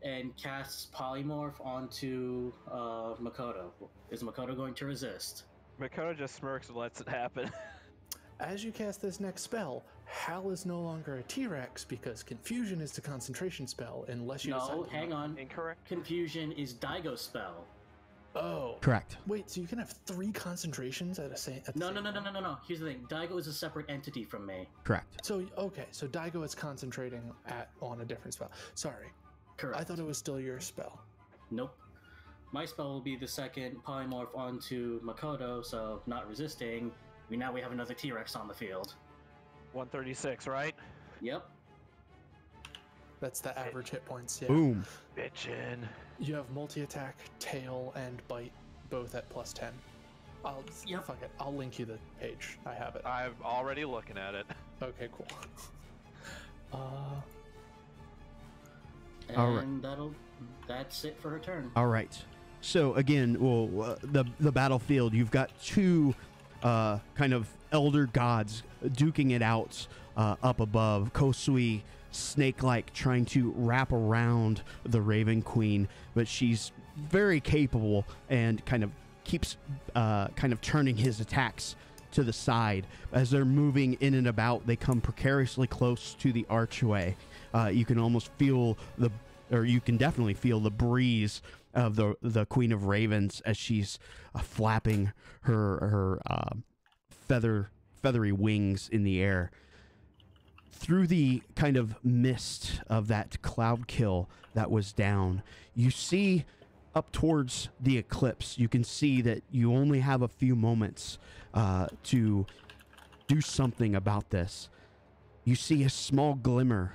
And cast Polymorph onto Makoto. Is Makoto going to resist? Makoto just smirks and lets it happen. As you cast this next spell, Hal is no longer a T-Rex because Confusion is the concentration spell unless you decide No, to hang on. Incorrect. Confusion is Daigo's spell. Oh. Correct. Wait, so you can have 3 concentrations at the same No. time? Here's the thing. Daigo is a separate entity from me. Correct. So, okay, so Daigo is concentrating on a different spell. Sorry. Correct. I thought it was still your spell. Nope. My spell will be the second Polymorph onto Makoto, so not resisting. Now we have another T-Rex on the field. 136, right? Yep. That's the average hit points, yeah. Boom. Bitchin'. You have multi-attack, tail, and bite, both at +10. Yep. Fuck it. I'll link you the page. I have it. I'm already looking at it. Okay, cool. And All right. that's it for her turn. All right. So again, well, the battlefield. You've got 2 kind of elder gods duking it out up above. Kosui, snake-like, trying to wrap around the Raven Queen, but she's very capable and kind of keeps kind of turning his attacks to the side. As they're moving in and about, they come precariously close to the archway. You can almost feel you can definitely feel the breeze of the Queen of Ravens as she's flapping her feathery wings in the air. Through the kind of mist of that cloud kill that was down, you see up towards the Eclipse. You can see that you only have a few moments to do something about this. You see a small glimmer.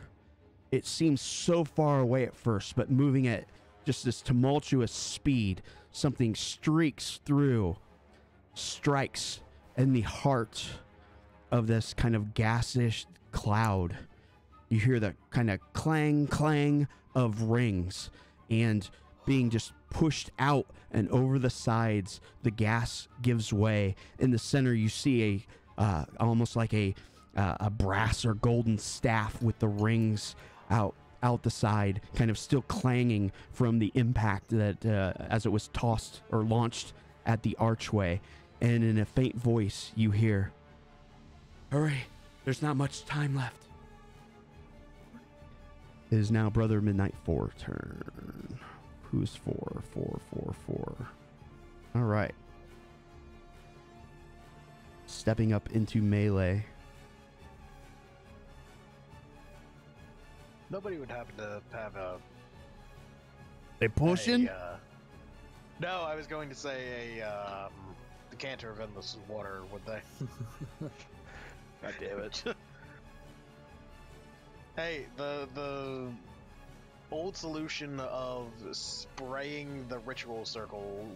It seems so far away at first, but moving at just this tumultuous speed, something streaks through, strikes in the heart of this kind of gassish cloud, You hear the kind of clang, clang of rings and being just pushed out and over the sides. The gas gives way. In the center, you see almost like a brass or golden staff with the rings out the side, kind of still clanging from the impact that as it was tossed or launched at the archway. And in a faint voice, you hear, "Hurry, there's not much time left." It is now Brother Midnight 4 turn. Who's 4? 4, 4, 4. All right. Stepping up into melee. Nobody would happen to have a. They pushing? No, I was going to say a decanter of endless water, would they? God damn it. Hey, the old solution of spraying the ritual circle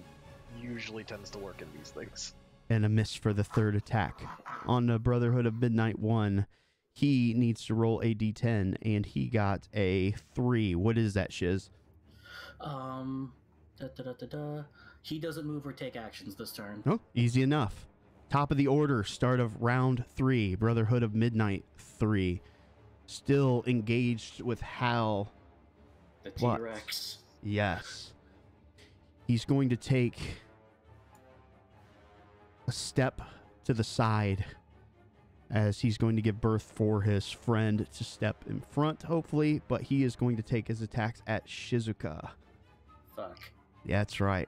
usually tends to work in these things. And a miss for the third attack. On the Brotherhood of Midnight 1, he needs to roll a d10, and he got a 3. What is that, Shiz? He doesn't move or take actions this turn. Oh, easy enough. Top of the order, start of round 3, Brotherhood of Midnight 3. Still engaged with Hal. The T-Rex. Yes. He's going to take a step to the side as he's going to give birth for his friend to step in front, hopefully, but he is going to take his attacks at Shizuka. Fuck. Yeah, that's right.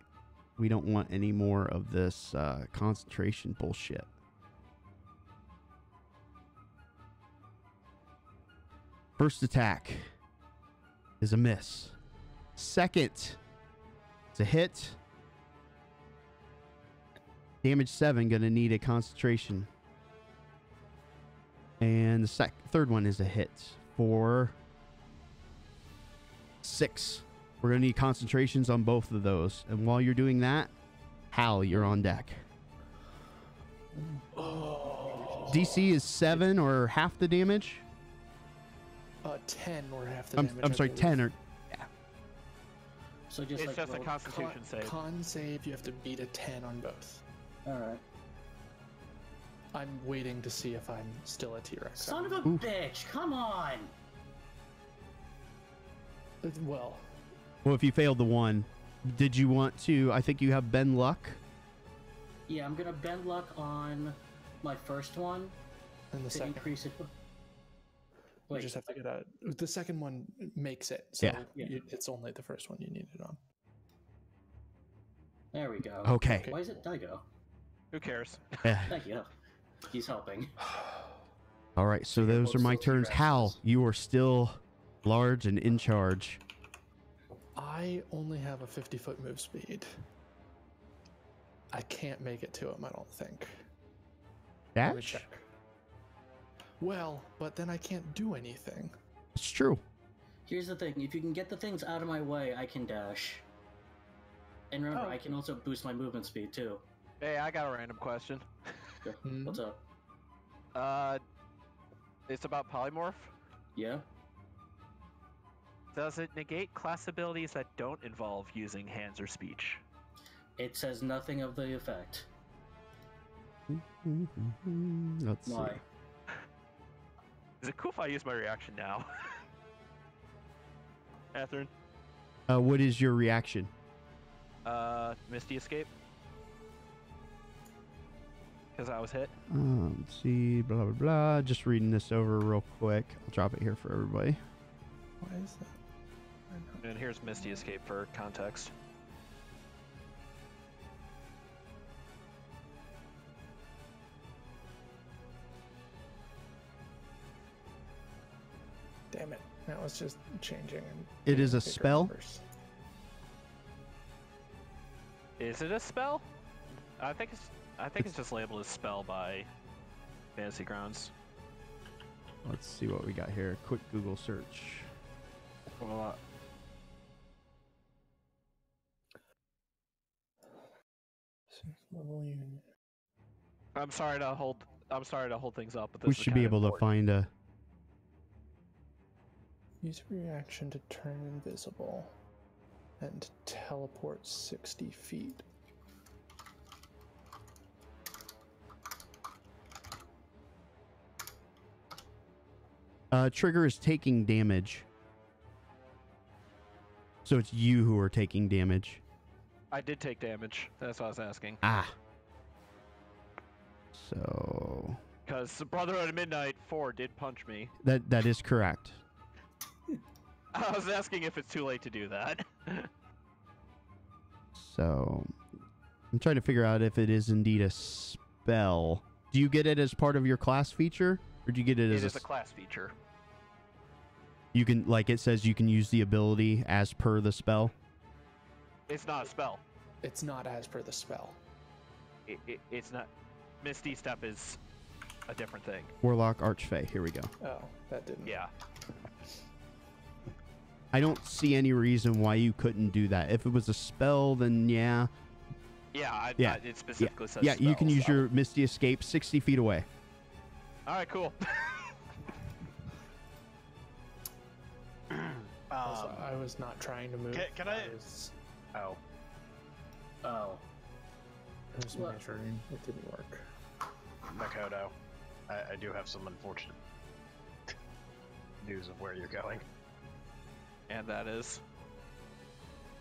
We don't want any more of this concentration bullshit. First attack is a miss. Second, it's a hit. Damage 7, gonna need a concentration. And the third one is a hit for 6. We're gonna need concentrations on both of those. And while you're doing that, Hal, you're on deck. DC is 7 or half the damage. 10 or half the I'm damage. sorry, 10 or So just It's like just a roll- Constitution save. Con save, you have to beat a 10 on both. Alright. I'm waiting to see if I'm still a T-Rex. Son of a bitch, come on! Well, well, if you failed the one, did you want to? I think you have Ben Luck. Yeah, I'm gonna bend luck on my first one and the to second, increase it. you Wait, just have to get a. The second one makes it, so Yeah. it's only the first one you need it on. there we go. Okay. Why is it Daigo? Who cares? Yeah. Thank you. He's helping. All right, so those are my turns. Hal, you are still large and in charge. I only have a 50-foot move speed. I can't make it to him, I don't think. Let me Dash? check. Well, but then I can't do anything. It's true. Here's the thing: if you can get the things out of my way, I can dash. And remember, I can also boost my movement speed too. Hey, I got a random question. Mhm. What's up? It's about polymorph. Yeah. Does it negate class abilities that don't involve using hands or speech? It says nothing of the effect. Let's see. Why? Is it cool if I use my reaction now? Catherine? What is your reaction? Misty Escape? Because I was hit. Let's see, blah, blah, blah. Just reading this over real quick. I'll drop it here for everybody. Why is that? And here's Misty Escape for context. Damn it. That was just changing. And It is a bigger spell? numbers. Is it a spell? I think it's just labeled as spell by Fantasy Grounds. Let's see what we got here. Quick Google search. Level unit. I'm sorry to hold things up, but this We is should be kind of able to important. find a. Use a reaction to turn invisible and teleport 60 feet. Trigger is taking damage. So it's you who are taking damage. I did take damage. That's what I was asking. Ah. So... Because Brotherhood of Midnight 4 did punch me. That is correct. I was asking if it's too late to do that. So... I'm trying to figure out if it is indeed a spell. Do you get it as part of your class feature? Or do you get it as It is a class feature. You can, like it says, you can use the ability as per the spell? It's not a spell. It's not as per the spell. It's not. Misty Step is a different thing. Warlock Archfey. Here we go. Oh, that didn't. Yeah. I don't see any reason why you couldn't do that. If it was a spell, then yeah. Yeah, it specifically says Yeah, you spell, can use so. your Misty Escape 60 feet away. Alright, cool. I was not trying to move. Can I? Was, Oh. Oh. it was my turn. It didn't work. Makoto, I do have some unfortunate news of where you're going. And that is.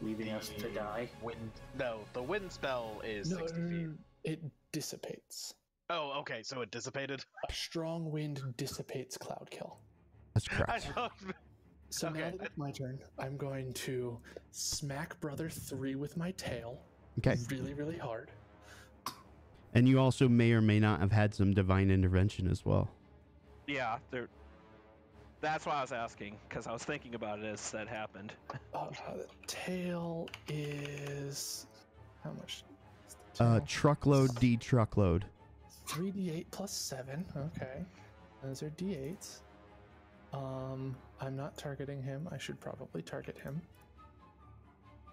Leaving us to die. The wind spell is No, 60 feet. it dissipates. Oh, okay, so it dissipated? A strong wind dissipates cloud kill. That's I correct. thought... So now Okay. that it's my turn, I'm going to smack Brother 3 with my tail. Okay. Really, really hard. And you also may or may not have had some divine intervention as well. Yeah, that's why I was asking, because I was thinking about it as that happened. The tail is... How much? is the tail? Truckload, D-truckload. 3d8 plus 7. Okay. Those are d8s. I'm not targeting him. I should probably target him.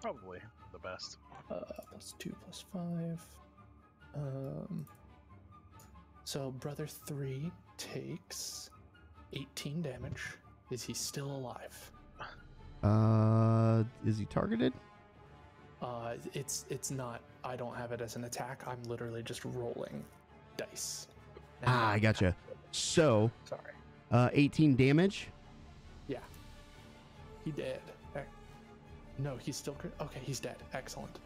Probably the best. Plus 2 plus 5. So Brother 3 takes 18 damage. Is he still alive? Is he targeted? It's not. I don't have it as an attack. I'm literally just rolling dice. I gotcha. So, Sorry. 18 damage. Yeah. He dead. No, he's still... Okay, he's dead. Excellent.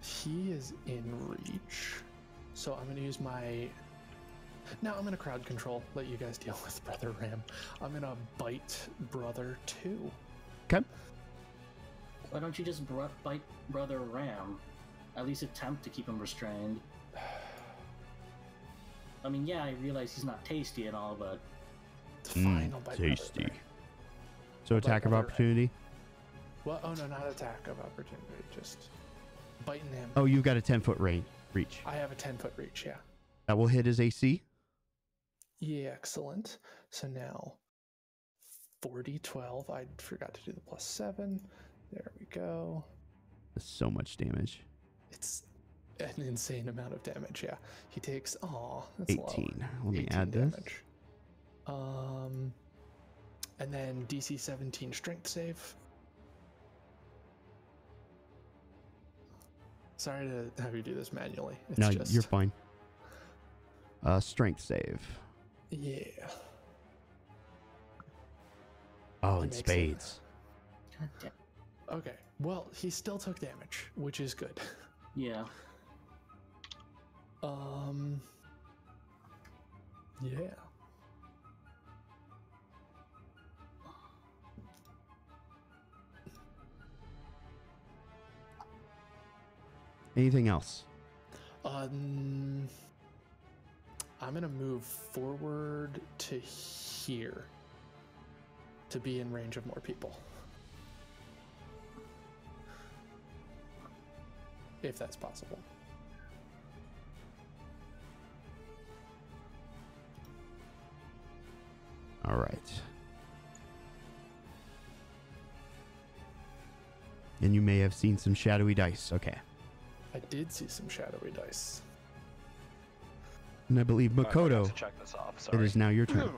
He is in reach. So I'm going to use my... Now I'm going to crowd control. Let you guys deal with Brother Ram. I'm going to bite Brother 2. Okay. Why don't you just bite Brother Ram? At least attempt to keep him restrained. I mean, yeah, I realize he's not tasty and all, but... Fine, I'll bite Brother tasty. Ram. So attack of Brother Ram. opportunity. Well, oh no, not attack of opportunity. Just biting him. Oh, you've got a 10-foot reach. I have a 10-foot reach, yeah. That will hit his AC. Yeah, excellent. So now 40, 12. I forgot to do the plus 7. There we go. That's so much damage. It's an insane amount of damage, yeah. He takes, that's 18. low. Let me 18 add this. damage. And then DC 17 strength save. Sorry to have you do this manually. It's No, just, you're fine. Strength save. Yeah. Oh, He and makes it. spades. God damn. Okay. Well, he still took damage, which is good. Yeah. Yeah. Anything else? I'm gonna move forward to here to be in range of more people. If that's possible. All right. And you may have seen some shadowy dice. Okay. I did see some shadowy dice. And I believe I forgot Makoto, to check this off. it Sorry. is now your turn.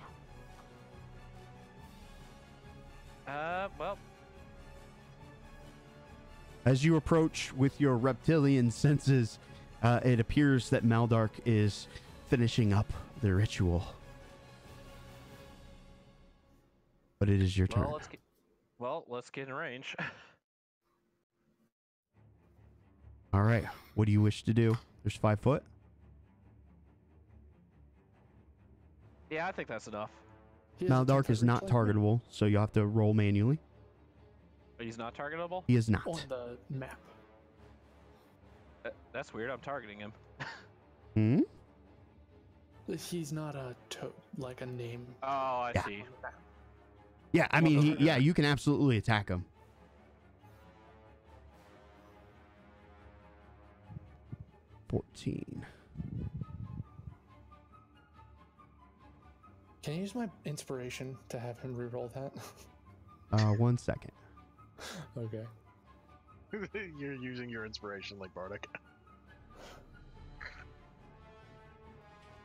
As you approach with your reptilian senses, it appears that Maldark is finishing up the ritual. But it is your turn. Let's get in range. All right. What do you wish to do? There's 5 foot. Yeah, I think that's enough. Maldark is not targetable, so you have to roll manually. But he's not targetable? He is not. On the map. That's weird. I'm targeting him. Hmm? He's not a like a name. Oh, I Yeah. see. Yeah, I mean, yeah, you can absolutely attack him. $14. Can I use my inspiration to have him reroll that? 1 second. Okay. You're using your inspiration like Bardic.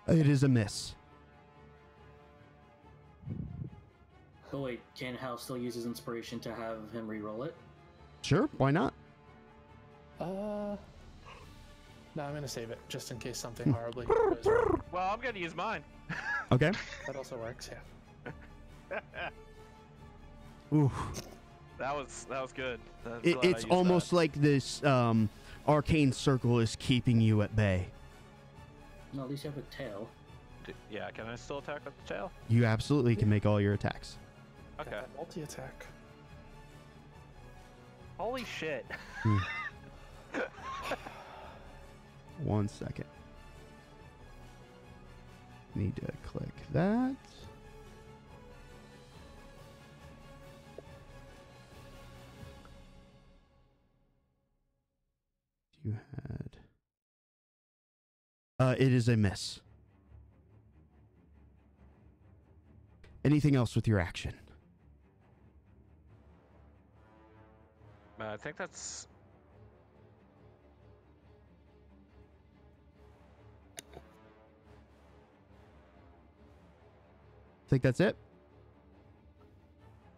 It is a miss. Oh wait, can Hal still use his inspiration to have him re-roll it? Sure, why not? No, I'm gonna save it just in case something horribly goes wrong. Well, I'm gonna use mine. Okay. That also works, yeah. Ooh. That was good. I'm glad I It's used almost that. like this arcane circle is keeping you at bay. No, at least you have a tail. Yeah, can I still attack with the tail? You absolutely can make all your attacks. Okay. Multi-attack. Holy shit. 1 second. Need to click that. You had. It is a miss. Anything else with your action? I think that's. Think that's it?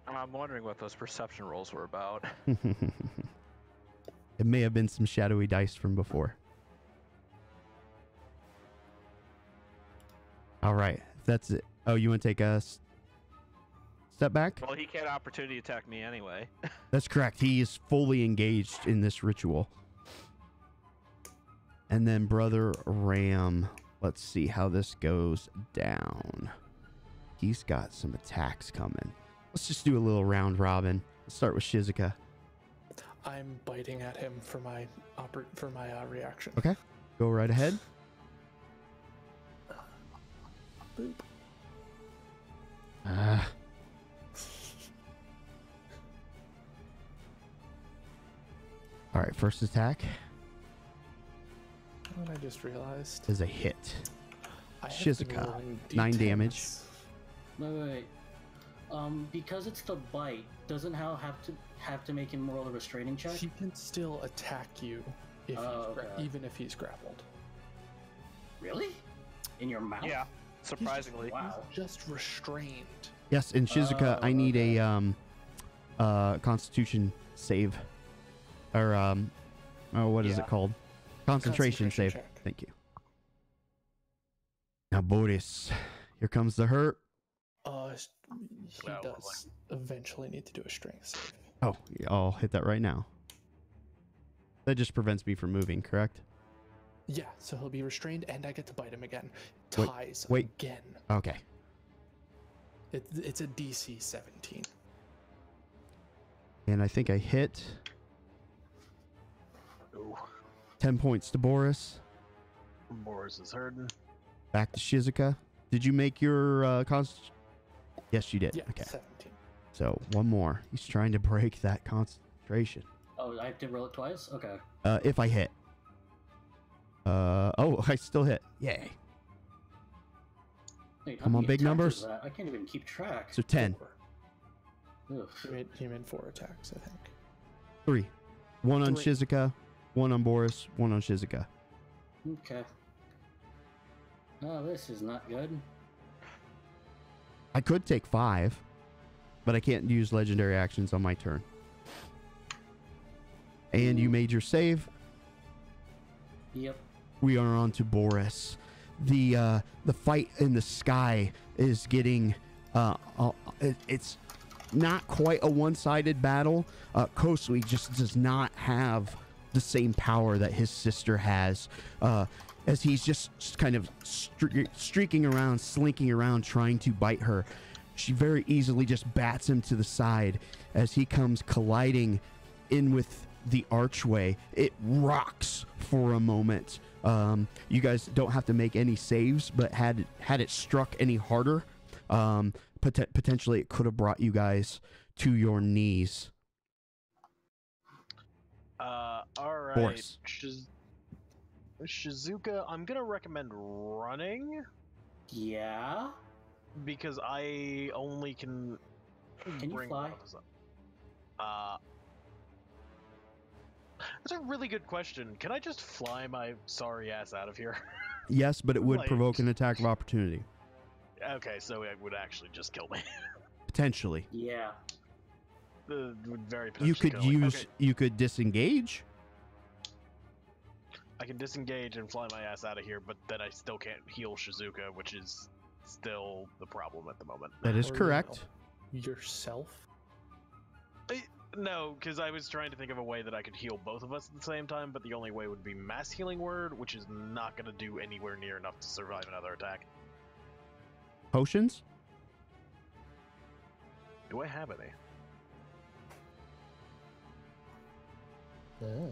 I'm wondering what those perception rolls were about. It may have been some shadowy dice from before. All right, that's it. Oh, you want to take a step back? Well, he can't opportunity attack me anyway. That's correct. He is fully engaged in this ritual. And then Brother Ram, let's see how this goes down. He's got some attacks coming. Let's just do a little round robin. Let's start with Shizuka. I'm biting at him for my reaction. Okay, go right ahead. Boop. All right, first attack What I just realized. is a hit. I have been Shizuka, rolling 9 D10s. damage. Wait. Because it's the bite, doesn't Hal have to make him roll a restraining check? He can still attack you if Okay. even if he's grappled. Really? In your mouth? Yeah, surprisingly. Wow. Just restrained. Yes, and Shizuka, I need a Constitution save, or what is Yeah. it called? Concentration save. check. Thank you. Now, Boris, here comes the hurt. He Well, does eventually need to do a strength save. Oh, yeah, I'll hit that right now. That just prevents me from moving, correct? Yeah, so he'll be restrained, and I get to bite him again. Wait, Ties wait. again. Okay. It's a DC 17. And I think I hit. Ooh, 10 points to Boris. Boris is hurting. Back to Shizuka. Did you make your Yes, you did. Yeah, Okay. 17. So, one more. He's trying to break that concentration. Oh, I have to roll it twice? Okay. If I hit. Oh, I still hit. Yay. Wait, how Come on, many big attacks numbers. is that? I can't even keep track. So 10. Oof. He made 4 attacks, I think. 3. 1 on 3. Shizuka, 1 on Boris, 1 on Shizuka. Okay. Oh, this is not good. I could take 5, but I can't use legendary actions on my turn. And you made your save. Yep. We are on to Boris. The fight in the sky is getting it's not quite a one-sided battle. Kosui just does not have the same power that his sister has, as he's just kind of streaking around, slinking around, trying to bite her. She very easily just bats him to the side as he comes colliding in with the archway. It rocks for a moment. You guys don't have to make any saves, but had it struck any harder, potentially it could have brought you guys to your knees. All right. Boris. Shizuka, I'm gonna recommend running Yeah. because I only can. Can you fly? That's a really good question. Can I just fly my sorry ass out of here? Yes, but it would Like- provoke an attack of opportunity. Okay, so it would actually just kill me. Potentially. Yeah. Would very You potentially could kill me. use, Okay, you could disengage. I can disengage and fly my ass out of here, but then I still can't heal Shizuka, which is still the problem at the moment. That is Or, correct. Yourself? No, because I was trying to think of a way that I could heal both of us at the same time, but the only way would be mass healing word, which is not going to do anywhere near enough to survive another attack. Potions? Do I have any? Oh.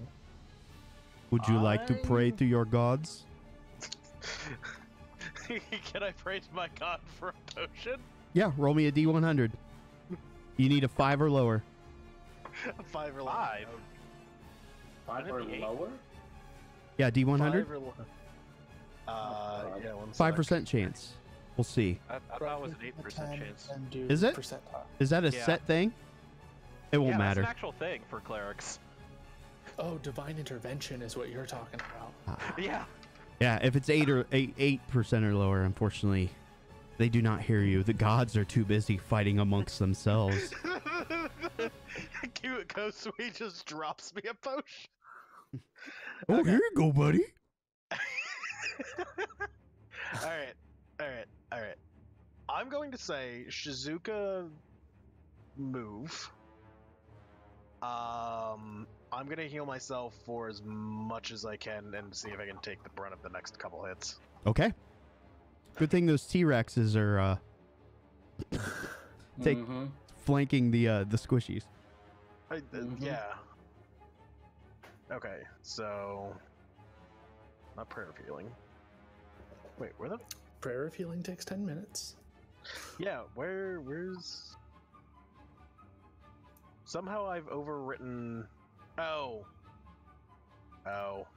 Would you like to pray to your gods? Can I pray to my god for a potion? Yeah, roll me a D100. You need a 5 or lower. 5 or lower. 5. 5 or Wouldn't it be lower? Yeah, D100. 5 or lower. Yeah, 1 sec. 5% chance. We'll see. I thought it was an 8% chance. And do Is it? percentile. Is that a Yeah. set thing? It won't Yeah, matter. that's an actual thing for clerics. Oh, divine intervention is what you're talking about. Yeah. Yeah, if it's 8% or lower, unfortunately, they do not hear you. The gods are too busy fighting amongst themselves. Cute Kosui just drops me a potion. Oh, here you go, buddy. Alright. I'm going to say Shizuka move. I'm gonna heal myself for as much as I can and see if I can take the brunt of the next couple hits. Okay. Good thing those T-Rexes are take Mhm. flanking the squishies. Mhm. Yeah. Okay, so not prayer of healing. Wait, where the? Prayer of healing takes 10 minutes. Yeah, where's? Somehow I've overwritten. Oh, no,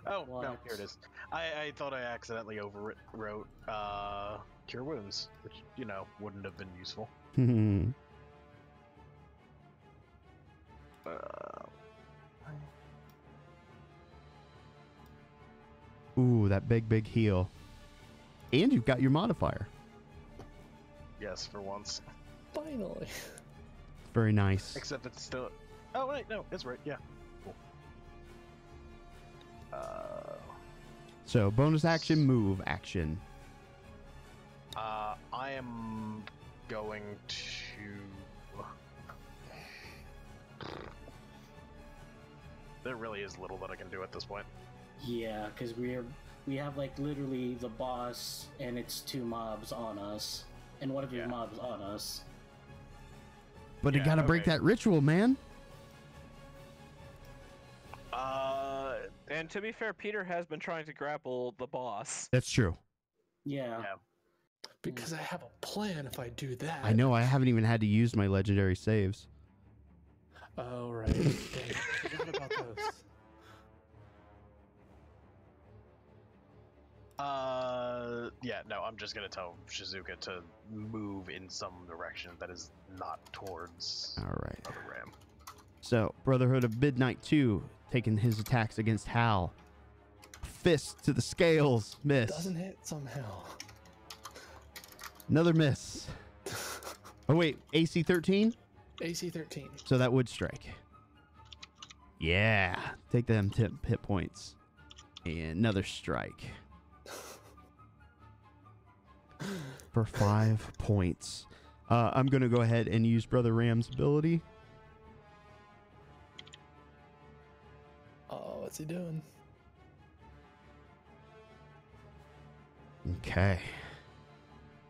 What? here it is. I thought I accidentally overwrote Cure Wounds, which, you know, wouldn't have been useful. Ooh, that big heal. And you've got your modifier. Yes, for once. Finally. Very nice. Except it's still... Oh, wait, no, it's right, yeah. Cool. So, bonus action, move action. I am going to... There really is little that I can do at this point. Yeah, because we have like literally the boss and it's 2 mobs on us, and one of your Yeah. mobs on us. But you Yeah, gotta break okay. that ritual, man. And to be fair, Peter has been trying to grapple the boss. That's true. Yeah. Yeah. Because I have a plan if I do that. I know, I haven't even had to use my legendary saves. Oh, right. Dang, I forgot about those. Yeah, no, I'm just gonna tell Shizuka to move in some direction that is not towards Alright. the ram. So, Brotherhood of Midnight 2, taking his attacks against Hal. Fist to the scales. Miss. Doesn't hit somehow. Another miss. Oh, wait. AC 13? AC 13. So that would strike. Yeah. Take them 10 hit points. And another strike. For 5 points. I'm going to go ahead and use Brother Ram's ability. Oh, what's he doing? Okay.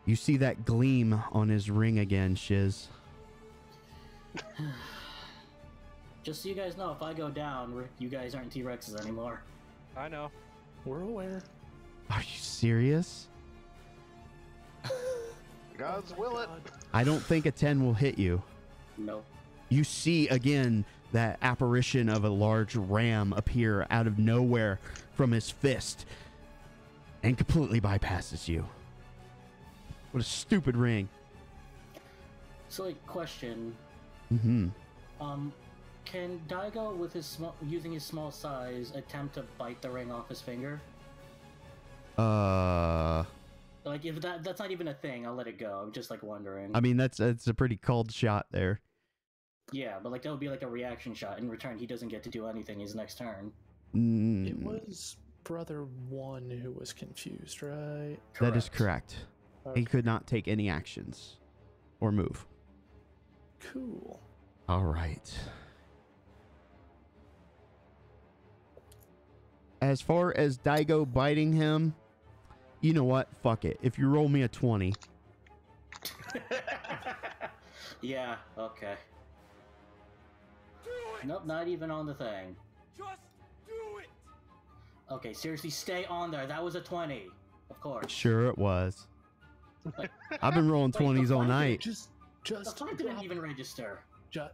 You see that gleam on his ring again, Shiz. Just so you guys know, if I go down, you guys aren't T-Rexes anymore. I know. We're aware. Are you serious? God's will it. I don't think a 10 will hit you. Nope. You see again that apparition of a large ram appear out of nowhere from his fist and completely bypasses you. What a stupid ring. So, like, question. Mm-hmm. Can Daigo, with his using his small size, attempt to bite the ring off his finger? Like, if that's not even a thing, I'll let it go. I'm just, like, wondering. I mean, that's a pretty called shot there. Yeah, but, like, that would be, like, a reaction shot. In return, he doesn't get to do anything his next turn. It was Brother 1 who was confused, right? That is correct. Okay. He could not take any actions or move. Cool. All right. As far as Daigo biting him, you know what? Fuck it. If you roll me a 20. Yeah, okay. Nope, not even on the thing. Just do it! Okay, seriously, stay on there. That was a 20. Of course. Sure it was. Like, I've been rolling Wait, 20s all the night. Just the flag didn't drop, even register.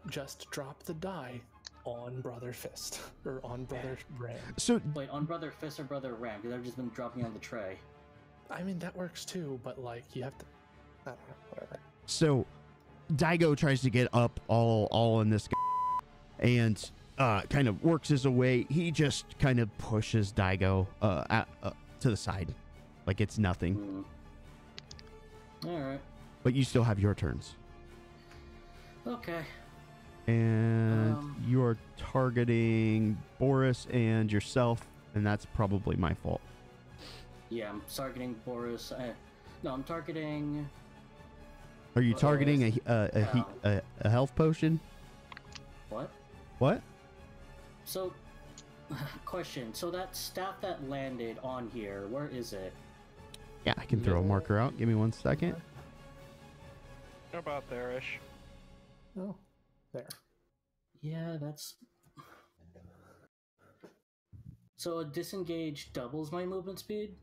just drop the die on Brother Fist or on Brother Ram. So Wait, on Brother Fist or Brother Ram? Because I've just been dropping on the tray. I mean that works too, but like you have to. I don't know. Whatever. So Daigo tries to get up all in this and kind of works his way. He just kind of pushes Daigo to the side like it's nothing. Alright. But you still have your turns. Okay. And you are targeting Boris and yourself, and that's probably my fault. Yeah, I'm targeting Boris. No, I'm targeting... Are you Boris. targeting a health potion? What? What? So, question. So that staff that landed on here, where is it? Yeah, I can throw a marker out. Give me 1 second. About there-ish. Oh, there. Yeah, that's... So a disengage doubles my movement speed?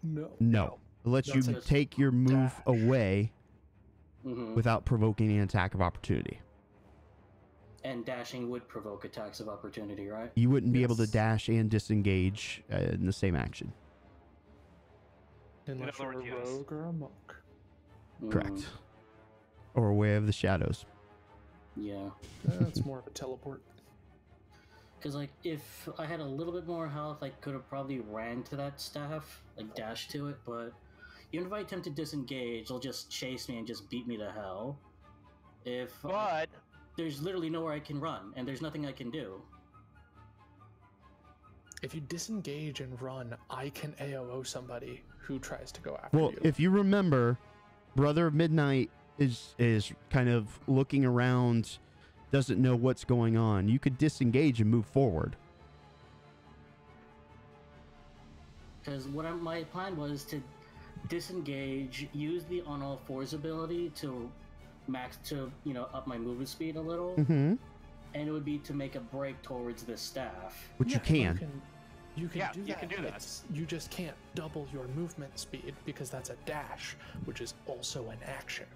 No. No. It lets you That's a take your move dash. away Mm-hmm. without provoking an attack of opportunity. And dashing would provoke attacks of opportunity, right? You wouldn't be able to Yes. dash and disengage in the same action. Unless other you're a words, yes. rogue or a monk. Correct. Or a way of the shadows. Yeah. That's more of a teleport. Because, like, if I had a little bit more health, I could have probably ran to that staff, like, dashed to it, but even if I attempt to disengage, they'll just chase me and just beat me to hell. But There's literally nowhere I can run, and there's nothing I can do. If you disengage and run, I can AOO somebody who tries to go after Well, you. if you remember, Brother of Midnight is kind of looking around, doesn't know what's going on. You could disengage and move forward. Because my plan was to disengage, use the on all fours ability to up my movement speed a little, Mm-hmm. and it would be to make a break towards this staff. Which you can. You can Yeah, do you that. can do that. You just can't double your movement speed because that's a dash, which is also an action.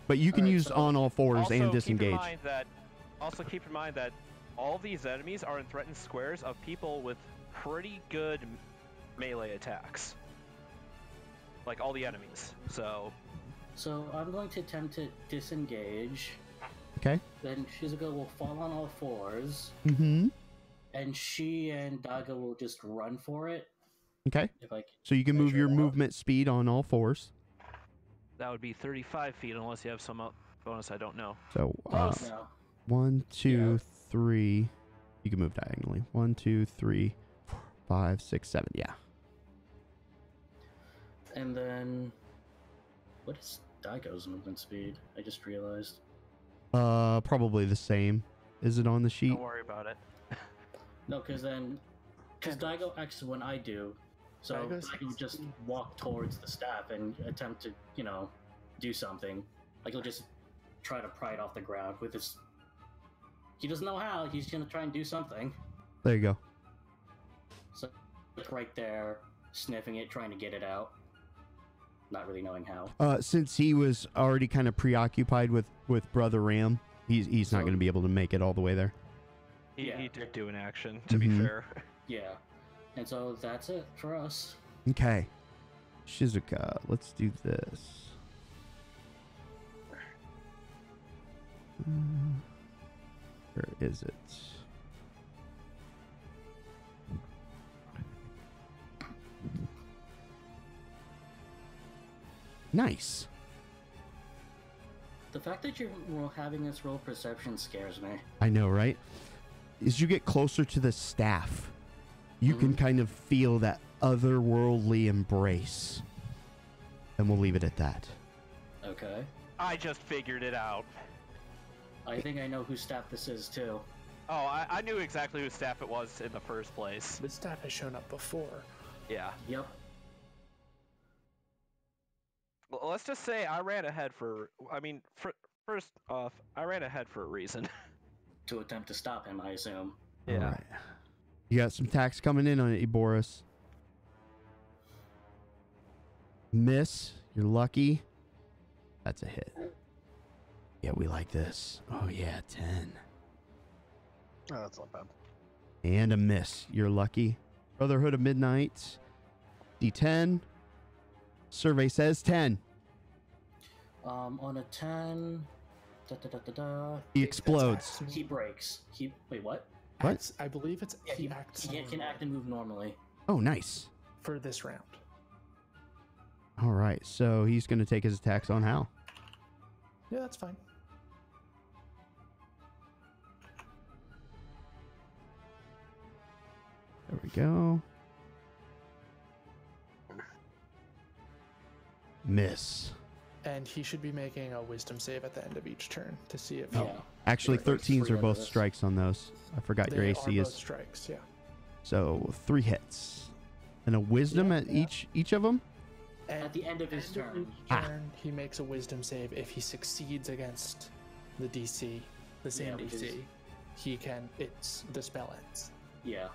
But you can Alright, use so- on all fours also and disengage. keep in mind that all these enemies are in threatened squares of people with pretty good melee attacks. Like all the enemies. So So I'm going to attempt to disengage. Okay. Then Shizuka will fall on all fours, Mm-hmm. and she and Daga will just run for it. Okay. If I So you can move measure your it out. movement speed on all fours. that would be 35 feet unless you have some bonus I don't know. So Close. No. 1, 2, Yeah. 3, You can move diagonally. 1, 2, 3, 4, 5, 6, 7. Yeah. And then, what is Daigo's movement speed? I just realized. Probably the same. Is it on the sheet? Don't worry about it. No, because Daigo acts when I do, so Daigo's Daigo would just walk towards the staff and attempt to, do something. Like he'll just try to pry it off the ground with his. He doesn't know how. He's gonna try and do something. There you go. So, like right there, sniffing it, trying to get it out. Not really knowing how. Since he was already kind of preoccupied with Brother Ram, he's not going to be able to make it all the way there. He did do an action, to be fair. Yeah. And so that's it for us. Okay. Shizuka, let's do this. Where is it? Nice. The fact that you're having us roll perception scares me. I know, right? As you get closer to the staff, you can kind of feel that otherworldly embrace. And we'll leave it at that. Okay. I just figured it out. I think I know whose staff this is, too. Oh, I knew exactly whose staff it was in the first place. This staff has shown up before. Yeah. Yep. Well, let's just say I ran ahead first off, I ran ahead for a reason. To attempt to stop him, I assume. Yeah. All right. You got some tax coming in on it, Boris. Miss. You're lucky. That's a hit. Yeah, we like this. Oh, yeah, 10. Oh, that's not bad. And a miss. You're lucky. Brotherhood of Midnight. D10. Survey says 10. On a 10... He explodes. He breaks. Wait, what? What? I believe it's Yeah, he acts he can act and move normally. Oh, nice. for this round. All right, so he's going to take his attacks on Hal. Yeah, that's fine. There we go. Miss. And he should be making a wisdom save at the end of each turn to see if Yeah. Actually, Yeah, there's 13s three are both under this. strikes on those. I forgot your they AC are both is. strikes. Yeah. So 3 hits. And a wisdom Yeah, at yeah. each of them? At the end of his turn. Turn, he makes a wisdom save. If he succeeds against the DC, the same Yeah, which DC, is- he can. It's the spell ends. Yeah.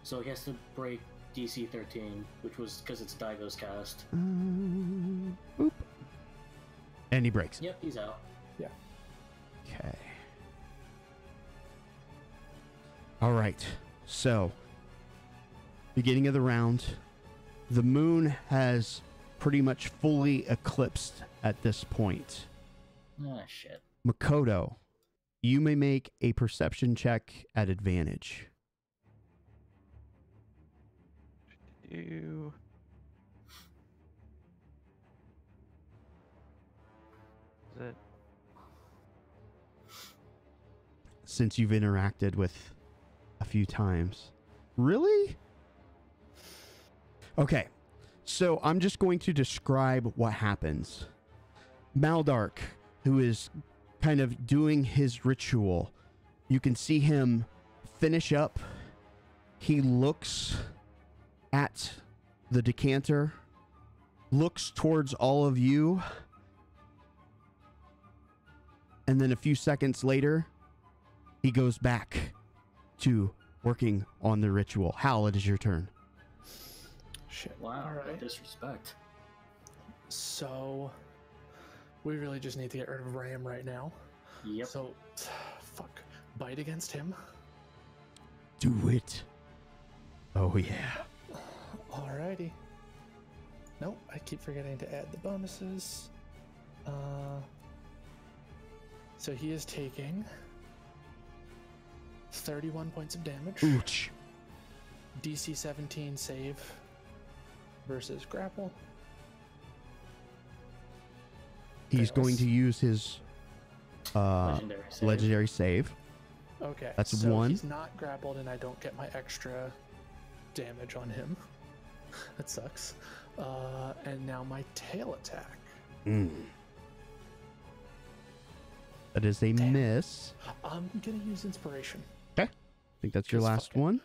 So he has to break DC 13, which was because it's Daigo's cast. Boop. And he breaks. Yep, he's out. Okay. All right. So, beginning of the round, the moon has pretty much fully eclipsed at this point. Ah, shit. Makoto, you may make a perception check at advantage. You. Is it? Since you've interacted with a few times. Really? Okay. So I'm just going to describe what happens. Maldark, who is kind of doing his ritual, you can see him finish up. He looks at the decanter, looks towards all of you, and then a few seconds later, he goes back to working on the ritual. Hal, it is your turn. Shit. Wow, All what right. disrespect. So, we really just need to get rid of Ram right now. Yep. So, fuck. Bite against him. Do it. Oh, yeah. Alrighty. Nope, I keep forgetting to add the bonuses. So he is taking 31 points of damage. Ouch. DC 17 save versus grapple. He's Fails. going to use his Legendary save. legendary save. Okay. That's so one. He's not grappled, and I don't get my extra damage on him. That sucks. And now my tail attack. That is a miss. I'm gonna use inspiration. Okay. I think that's your Just last fuck it. one.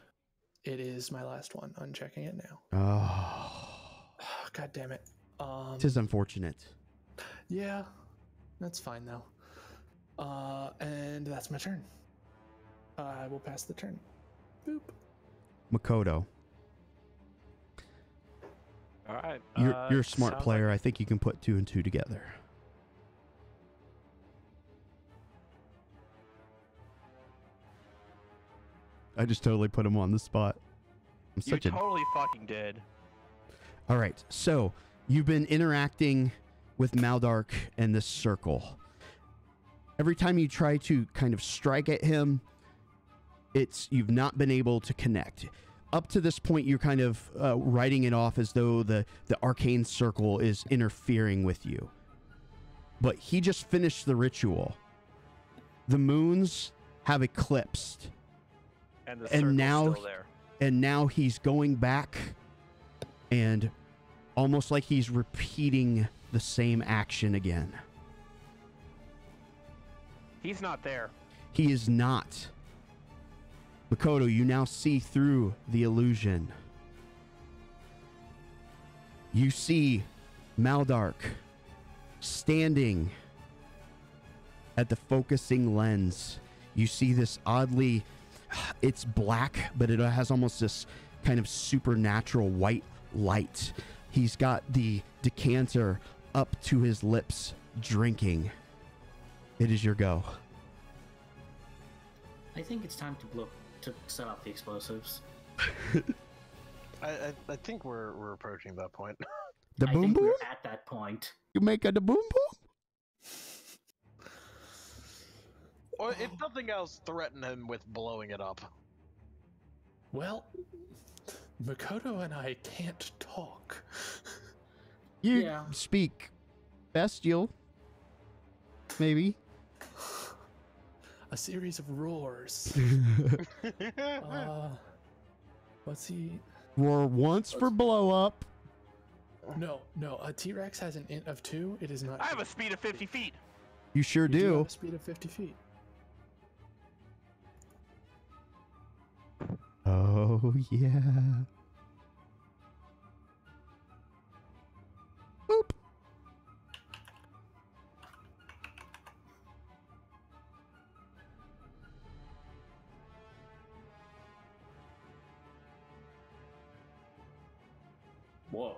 It is my last one. Unchecking it now. Oh, God damn it. it is unfortunate. Yeah, that's fine though. And that's my turn. I will pass the turn. Boop. Makoto, All right. you're a smart sounds player. I think you can put 2 and 2 together. I just totally put him on the spot. I'm You such a totally fucking did. All right, so you've been interacting with Maldark and this circle. Every time you try to kind of strike at him, you've not been able to connect. Up to this point, you're kind of writing it off as though the arcane circle is interfering with you. But he just finished the ritual. The moons have eclipsed. And the And circle's now- still there. And now he's going back and almost like he's repeating the same action again. He's not there. He is not. Makoto, you now see through the illusion. You see Maldark standing at the focusing lens. You see this oddly, it's black, but it has almost this kind of supernatural white light. He's got the decanter up to his lips, drinking. It is your go. I think it's time to set off the explosives. I think we're approaching that point. The I boom think boom? we're at that point. You make a the boom boom? Or if nothing else, threaten him with blowing it up. Well, Makoto and I can't talk. You Yeah. speak bestial. Maybe. A series of roars. Let's see. Roar once for blow up. No, a T-Rex has an int of 2. It is not. I have a speed of 50 feet. You sure You do do. have a speed of 50 feet. Oh, yeah. Boop. Whoa.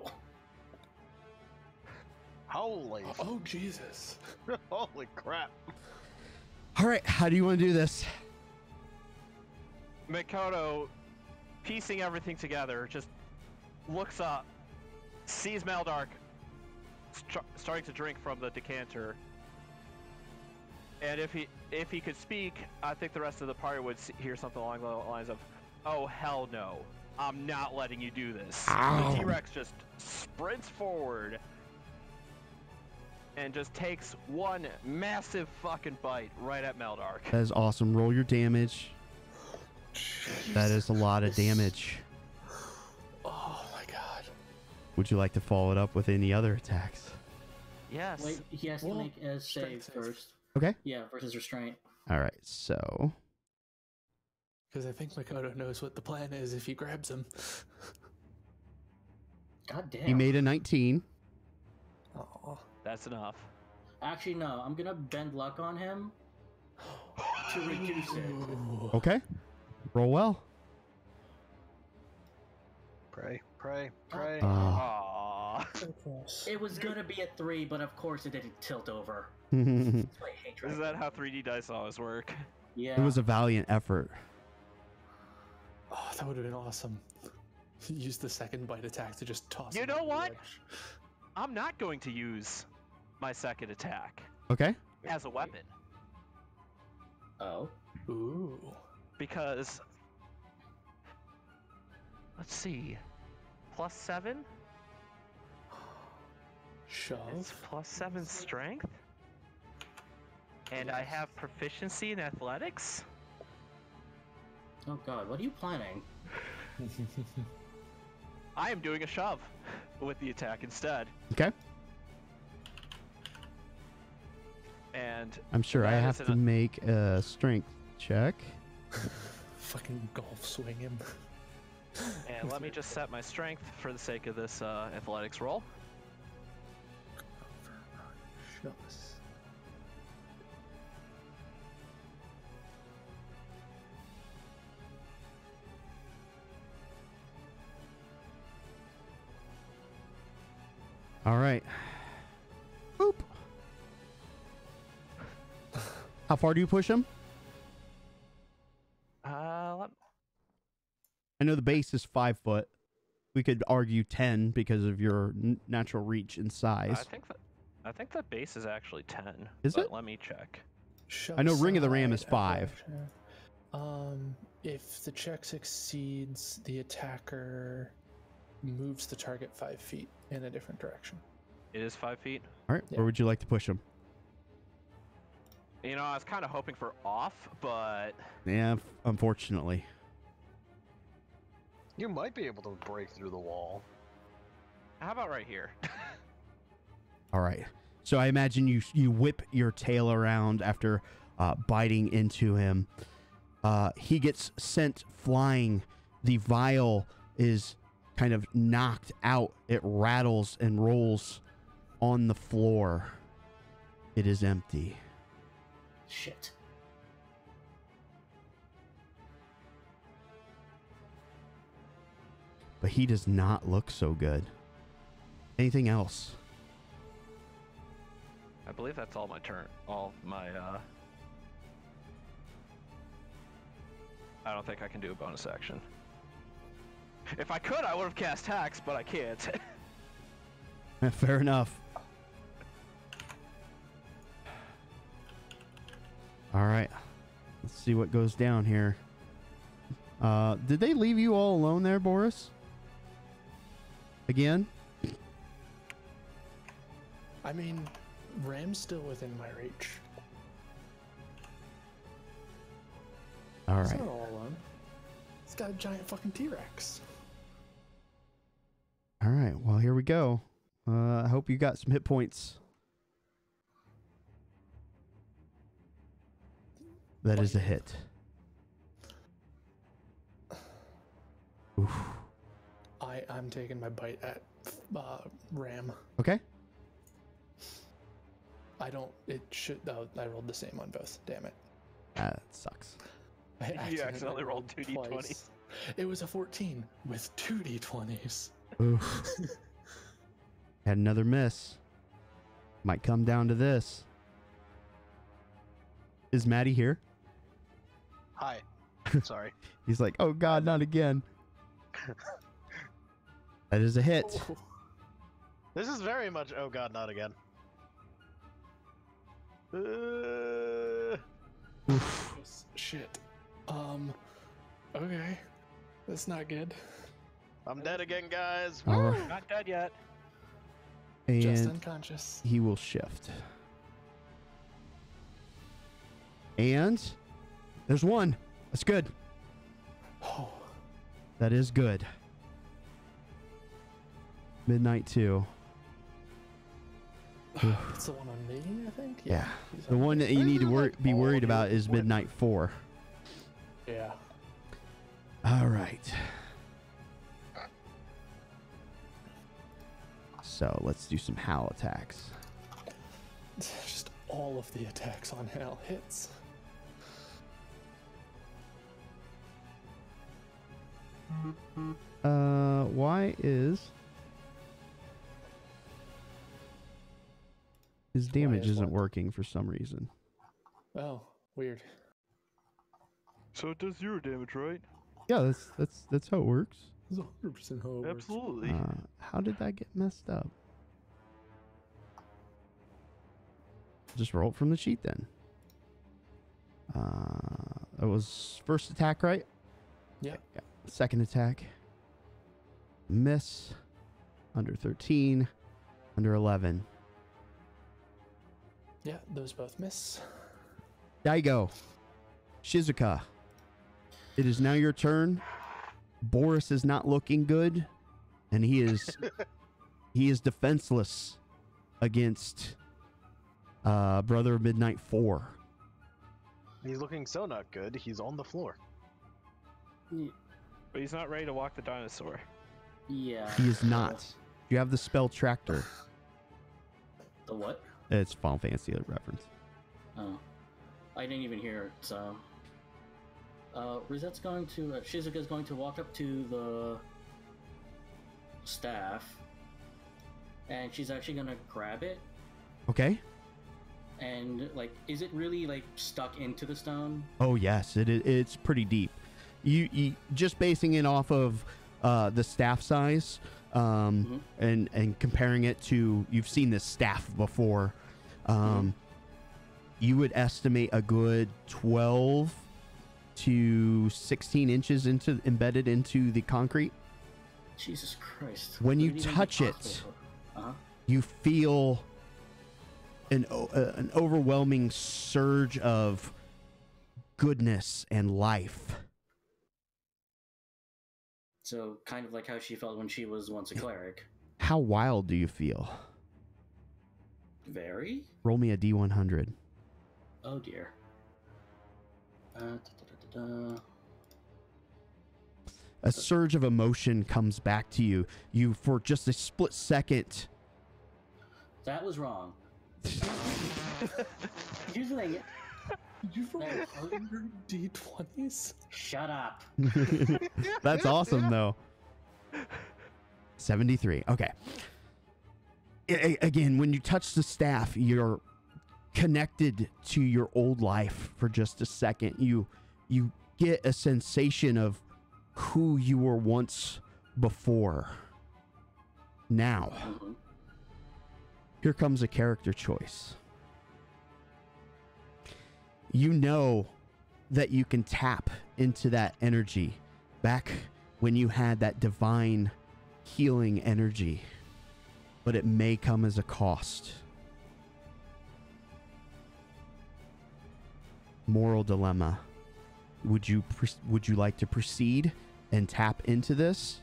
Holy, Oh, Jesus. holy crap! All right, how do you want to do this? Makoto, piecing everything together, just looks up, sees Maldark starting to drink from the decanter, and if he could speak, I think the rest of the party would hear something along the lines of, "Oh hell no, I'm not letting you do this." Ow. The T-Rex just sprints forward and just takes one massive fucking bite right at Maldark. That is awesome. Roll your damage. That is a lot of damage. Oh my god. Would you like to follow it up with any other attacks? Yes. Wait, he has to Well, make a save strength save. first. Okay. Yeah, versus restraint. All right, so Because I think Makoto knows what the plan is if he grabs him. God damn. he made a 19. Oh. That's enough. Actually, no. I'm gonna bend luck on him to reduce it. Okay. Roll well. Pray, pray, pray. Aww. It was gonna be a 3, but of course it didn't tilt over. That's why I hate Is Dragon. that how 3D dice always work? Yeah. It was a valiant effort. Oh, that would have been awesome. Use the second bite attack to just toss You him know over the what? edge. I'm not going to use my second attack Okay. as a weapon Oh. Ooh. because let's see, +7. It's Shove. +7 strength, and I have proficiency in athletics. Oh god, what are you planning? I am doing a shove with the attack instead. Okay. And I'm sure I that have is to make a strength check. Fucking golf swing him. And let me just set my strength for the sake of this athletics roll. Shucks. All right. Boop. How far do you push him? I know the base is 5 foot. We could argue 10 because of your natural reach and size. I think the base is actually 10. Is it? Let me check. I know Ring of the Ram Side is 5. If the check succeeds, the attacker moves the target 5 feet in a different direction. It is 5 feet. All right. Yeah. Where would you like to push him? You know, I was kind of hoping for off, but Yeah, unfortunately. You might be able to break through the wall. how about right here? All right. So I imagine you whip your tail around after biting into him. He gets sent flying. The vial is kind of knocked out. It rattles and rolls on the floor. It is empty. Shit. But he does not look so good. Anything else? I believe that's all my turn. All my, I don't think I can do a bonus action. If I could, I would have cast Hex, but I can't. Fair enough. All right. Let's see what goes down here. Did they leave you all alone there, Boris? Again? I mean, Ram's still within my reach. All He's right. not all alone. He's got a giant fucking T-Rex. All right. Well, here we go. I hope you got some hit points. That is a hit. Oof. I'm taking my bite at Ram. Okay. It should, oh, I rolled the same on both. Damn it. That sucks. I You accidentally rolled 2d20s. twice. It was a 14 with 2 d20s. Oof. Had another miss. Might come down to this. Is Maddie here? Hi. Sorry. He's like, oh God, not again. That is a hit. Oh, This is very much, oh god, not again. shit. Okay. That's not good. I'm dead again, guys. All right. Not dead yet. Just And unconscious. he will shift. And there's one. That's good. Oh, That is good. Midnight 2. it's the one on me, I think? Yeah. he's The on one me. that you need to Isn't it like be all worried of about you is when- Midnight 4. Yeah. All right. So let's do some howl attacks. Just all of the attacks on Hal hits. Why is his damage is isn't what? working for some reason? Oh, weird. So it does 0 damage, right? Yeah, that's how it works. It's 100% how it works. Absolutely. How did that get messed up? Just roll it from the sheet then. That was first attack, right? Yeah. Second attack. Miss. Under 13. Under 11. Yeah, those both miss. Daigo. Shizuka. It is now your turn. Boris is not looking good, and he is defenseless against Brother of Midnight 4. He's looking so not good. He's on the floor. But he's not ready to walk the dinosaur. Yeah. He is not. You have the spell Tractor. The what? It's Final Fantasy reference. Oh. I didn't even hear it, so... Rosette's going to... Shizuka's going to walk up to the... staff. And she's actually gonna grab it. Okay. And, like, is it really, like, stuck into the stone? Oh, yes. It's pretty deep. You just basing it off of the staff size and comparing it to... You've seen this staff before. You would estimate a good 12 to 16 inches embedded into the concrete. Jesus Christ. When you touch it, you feel an overwhelming surge of goodness and life. So, kind of like how she felt when she was once a cleric. How wild do you feel? Very? Roll me a D100. Oh dear. A surge of emotion comes back to you. You, for just a split second... That was wrong. Here's the thing. Did you roll 100 D20s? Shut up. That's awesome, though. 73. Okay. Again, when you touch the staff, you're connected to your old life for just a second. You get a sensation of who you were once before. Now, here comes a character choice. You know that you can tap into that energy back when you had that divine healing energy, but it may come as a cost. Moral dilemma. Would you like to proceed and tap into this?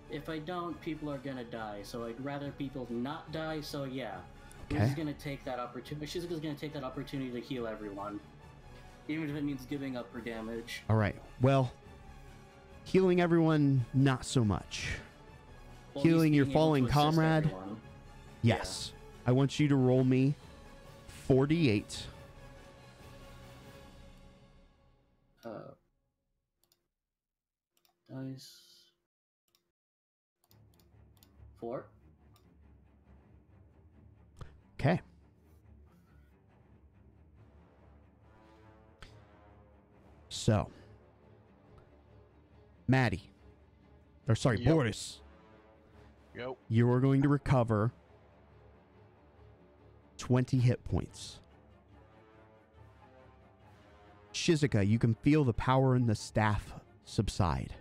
If I don't, people are gonna die, so I'd rather people not die, so yeah. Okay. She's gonna take that opportunity. Shizuka's gonna take that opportunity to heal everyone. Even if it means giving up her damage. Alright, well, healing everyone, not so much. Well, Healing your being able fallen to assist comrade, everyone. yes. I want you to roll me 48. Dice. 4. Okay. So, Maddie, or sorry, Yep. Boris, Yep. you are going to recover 20 hit points. Shizuka, you can feel the power in the staff subside.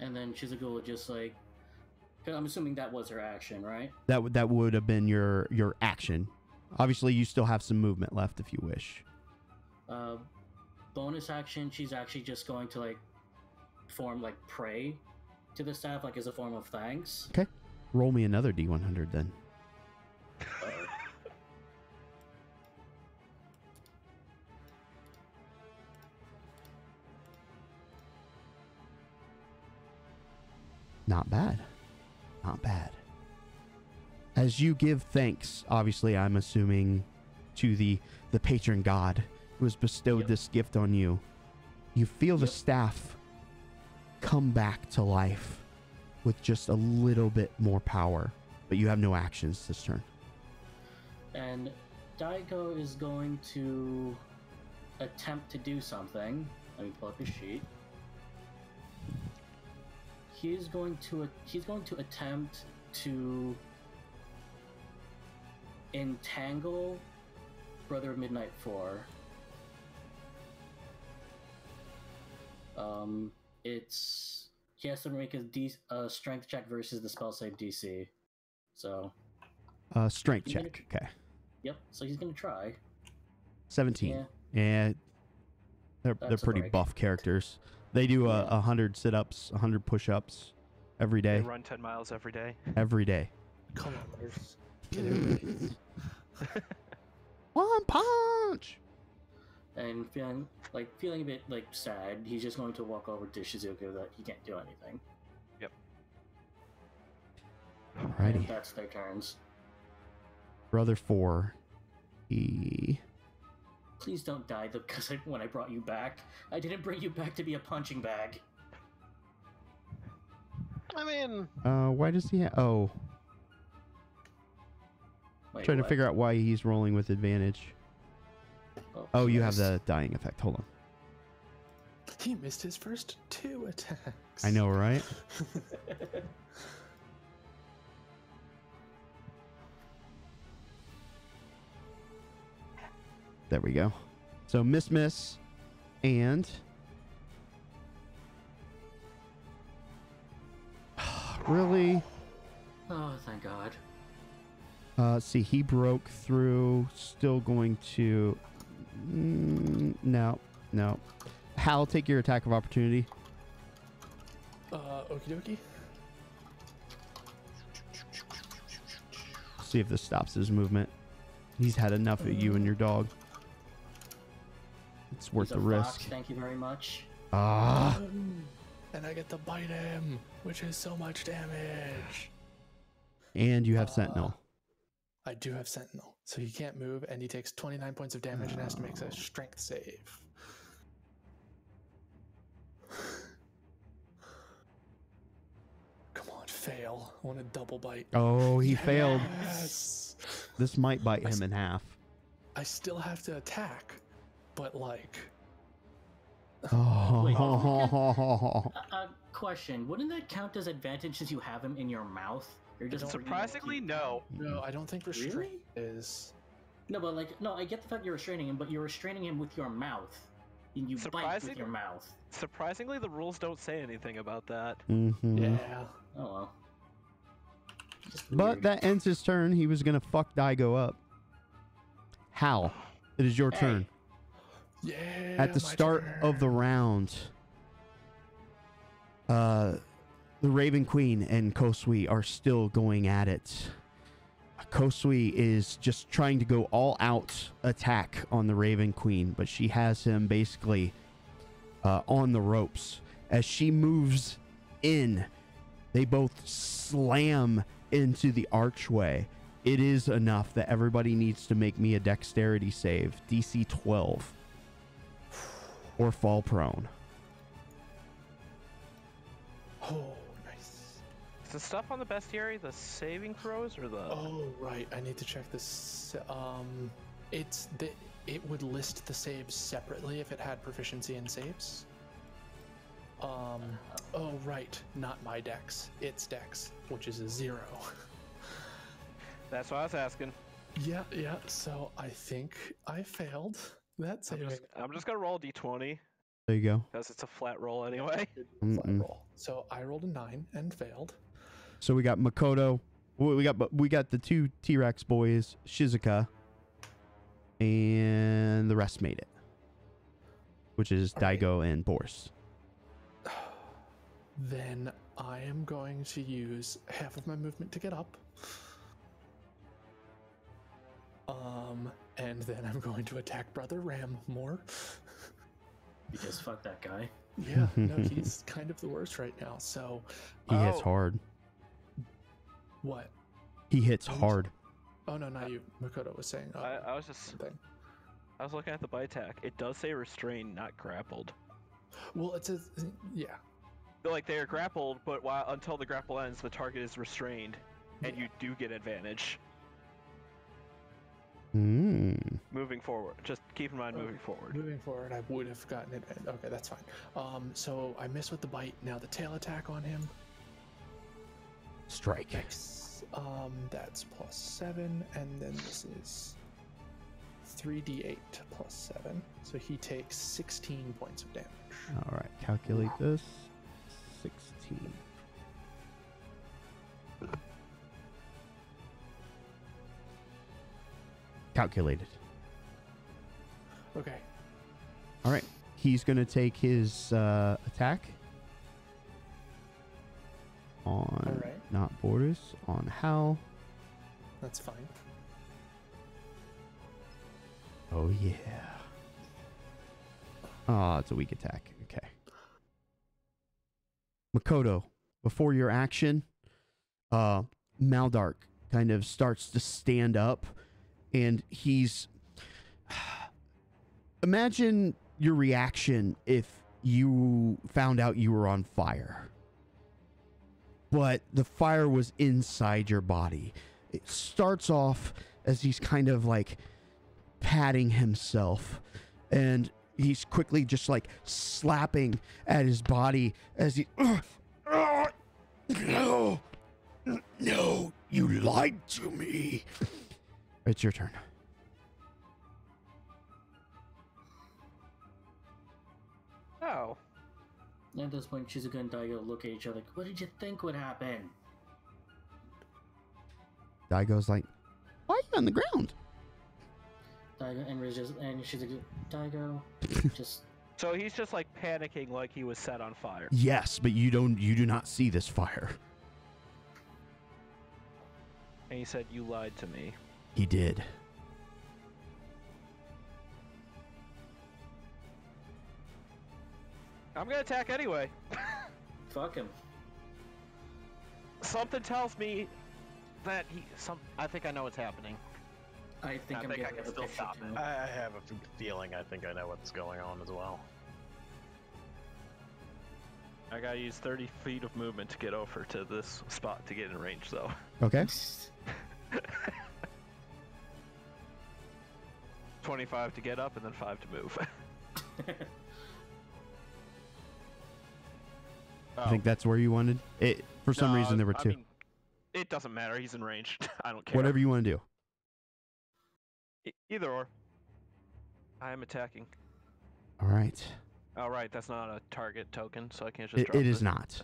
And then Shizuka will just like... 'cause I'm assuming that was her action, right? That would have been your action. Obviously, you still have some movement left if you wish. Bonus action, she's actually just going to like form like pray to the staff, like as a form of thanks. Okay. Roll me another D100 then. Not bad. Not bad. As you give thanks, obviously I'm assuming to the patron god who has bestowed this gift on you, you feel the staff come back to life with just a little bit more power, but you have no actions this turn. And Daiko is going to attempt to do something. Let me pull up his sheet. He's going to attempt to entangle Brother of Midnight 4. He has to make a strength check versus the spell save DC. So Strength check. Okay. Yep. So he's gonna try. 17. Yeah. And they're That's a pretty break. buff characters. They do Yeah. 100 sit-ups, 100 push-ups every They day. run 10 miles every day. Every day. Kilometers. Get it right. One punch. And feeling a bit like sad, he's just going to walk over to Shizuku that he can't do anything. Yep. And Alrighty. that's their turns. Brother 4. He... Please don't die because when I brought you back, I didn't bring you back to be a punching bag. I mean, why does he have... Oh. Wait, Trying to what? figure out why he's rolling with advantage. Oh, you have yes. the dying effect. Hold on. He missed his first 2 attacks. I know, right? There we go. So miss, and really? Oh, thank God. See, he broke through. Still going to. No. Hal, take your attack of opportunity. Okie dokie. See if this stops his movement. He's had enough of you and your dog. It's worth He's a the risk. fox, thank you very much. Ah. And I get to bite him, which is so much damage. And you have Sentinel. I do have Sentinel, so he can't move, and he takes 29 points of damage and has to make a strength save. Come on, fail. I want a double bite. Oh, he failed. Yes! This might bite him in half. I still have to attack, but like... Oh. Question: wouldn't that count as advantage since you have him in your mouth? You're just Surprisingly, no. No, I don't think restraint Really? is... No, but I get the fact you're restraining him, but you're restraining him with your mouth. And you bite with your mouth. Surprisingly, the rules don't say anything about that. Mhm. Yeah. Oh well. Just But weird. that ends his turn. He was gonna fuck Daigo up. Hal, it is your Hey. turn. Yeah. At the my start of the turn. round, the Raven Queen and Kosui are still going at it. Kosui is just trying to go all out attack on the Raven Queen, but she has him basically on the ropes. As she moves in, they both slam into the archway. It is enough that everybody needs to make me a dexterity save, DC 12, or fall prone. Oh, nice. Is the stuff on the bestiary the saving throws or the? Oh, right. I need to check this. It would list the saves separately if it had proficiency in saves. Oh, right. Not my dex. It's dex, which is a 0. That's what I was asking. Yeah. So I think I failed that saving. I'm just gonna roll a d20 There you go. because it's a flat roll anyway. Flat roll. So I rolled a 9 and failed. So we got Makoto. We got the 2 T-Rex boys, Shizuka, and the rest made it, which is All right. Daigo and Boris. Then I am going to use half of my movement to get up. And then I'm going to attack Brother Ram more. Because fuck that guy. Yeah, no, he's kind of the worst right now. So, He hits Oh. hard. what? He hits What? hard. Oh no, not you. Makoto was saying. I was just something. I was looking at the bite attack. It does say restrained, not grappled. Well, it says, yeah. Like they are grappled, but until the grapple ends, the target is restrained, and you do get advantage. Moving forward, just keep in mind moving forward. Moving forward, I would have gotten it. Okay, that's fine. So I miss with the bite. Now the tail attack on him. Strike. That's +7, and then this is 3d8 +7. So he takes 16 points of damage. All right, calculate this. 16. calculated. Okay. All right. He's going to take his attack on All right. not Borders, on Hal. That's fine. Oh, yeah. Oh, it's a weak attack. Okay. Makoto, before your action, Maldark kind of starts to stand up, and he's... Imagine your reaction if you found out you were on fire, but the fire was inside your body. It starts off as he's kind of like patting himself, and he's quickly just like slapping at his body as he... No! No, you lied to me. It's your turn. Oh. At this point, Shizuka and Daigo look at each other like, what did you think would happen? Daigo's like, why are you on the ground? Daigo and Shizuka, Daigo, just... So he's just like panicking like he was set on fire. Yes, but you do not see this fire. And he said, you lied to me. He did. I'm gonna attack anyway. Fuck him. Something tells me that I think I know what's happening. I think I'm I getting can a still picture stop too. it. I have a feeling I think I know what's going on as well. I gotta use 30 feet of movement to get over to this spot to get in range, though. Okay. 25 to get up and then 5 to move. I think that's where you wanted it. For some reason, there were two. I mean, it doesn't matter. He's in range. I don't care. Whatever you want to do. Either or. I am attacking. All right. Oh, right. That's not a target token, so I can't just drop It is not.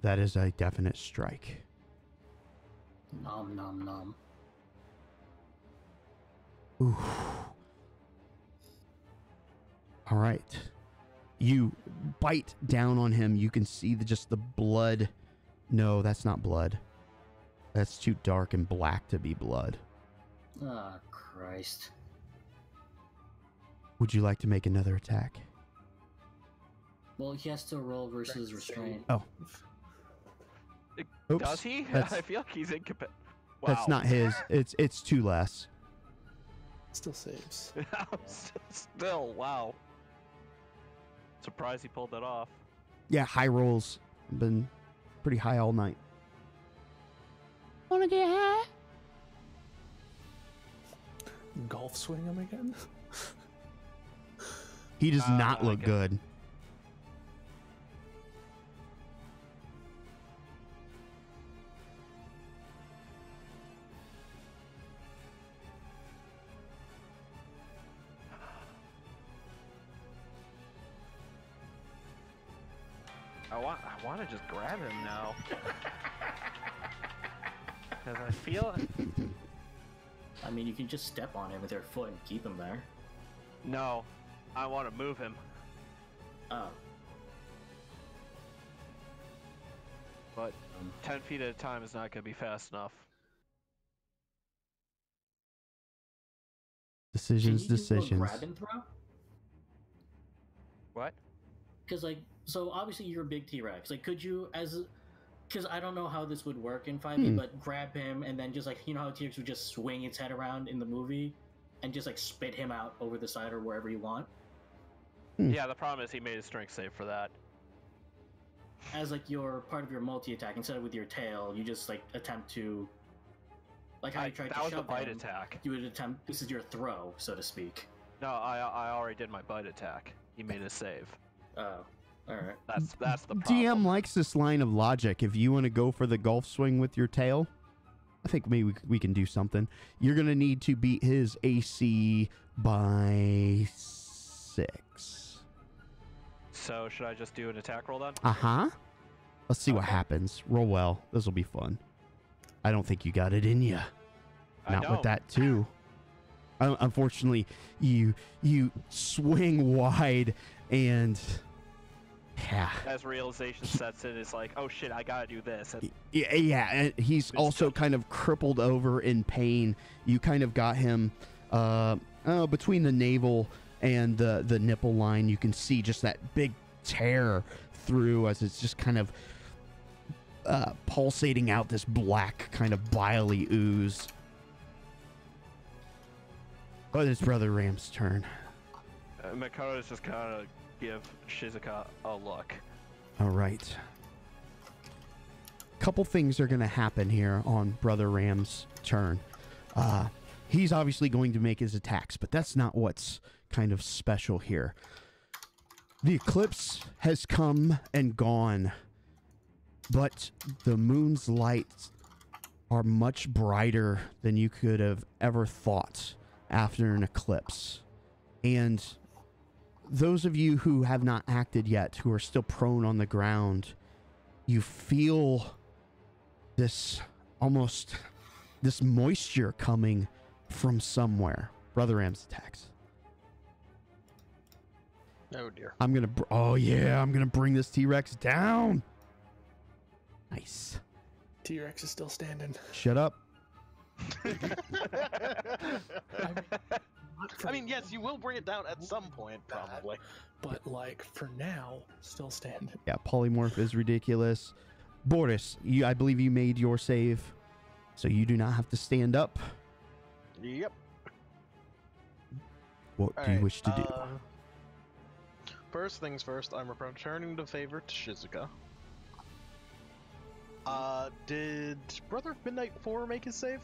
That is a definite strike. Nom nom nom. Ooh. All right. You bite down on him. You can see just the blood. No, that's not blood. That's too dark and black to be blood. Ah, Christ. Would you like to make another attack? Well, he has to roll versus restraint. Oh. Oops. Does he? That's- I feel like he's incapacitated. Wow. That's not his. It's two less. Still saves. Still, wow. Surprised he pulled that off. Yeah, high rolls. Been pretty high all night. Wanna get high? Golf swing him again? He does not look good. I want to just grab him now. Because I feel it. I mean, you can just step on him with your foot and keep him there. No, I want to move him. Oh. But 10 feet at a time is not going to be fast enough. Decisions, Can you do a decisions. grab and throw? What? Because, like, so obviously you're a big T-Rex. Like, could you, because I don't know how this would work in 5e, but grab him and then just, like, you know how T-Rex would just swing its head around in the movie and just, like, spit him out over the side or wherever you want? Yeah, the problem is he made a strength save for that. As, like, your part of your multi-attack, instead of with your tail, you just, like, attempt to, like how you tried that to was a shove bite him, attack. you would attempt, this is your throw, so to speak. No, I already did my bite attack. He made a save. Oh, alright. That's the problem. DM likes this line of logic. If you want to go for the golf swing with your tail, I think maybe we can do something. You're going to need to beat his AC by 6. So should I just do an attack roll then? Uh-huh. Let's see what happens. Roll well. This will be fun. I don't think you got it in you. Not with that too. Unfortunately, you swing wide, and yeah. As realization sets in, it's like, oh shit, I gotta do this. And Yeah, and he's also kind of crippled over in pain. You kind of got him between the navel and the nipple line. You can see just that big tear through as it's just kind of pulsating out this black kind of biley ooze. But it's Brother Ram's turn. Makoto is just gonna give Shizuka a look. All right. Couple things are going to happen here on Brother Ram's turn. He's obviously going to make his attacks, but that's not what's kind of special here. The eclipse has come and gone, but the moon's lights are much brighter than you could have ever thought after an eclipse. And those of you who have not acted yet, who are still prone on the ground, you feel this moisture coming from somewhere. Brother Ram's attacks. Oh dear. I'm gonna bring this T-Rex down. Nice. T-Rex is still standing. Shut up. I mean, yes, you will bring it down at some point, probably. But, like, for now, still standing. Yeah, polymorph is ridiculous. Boris, I believe you made your save, so you do not have to stand up. Yep. What do you wish to do? First things first, I'm returning the favor to Shizuka. Did Brother of Midnight 4 make his save?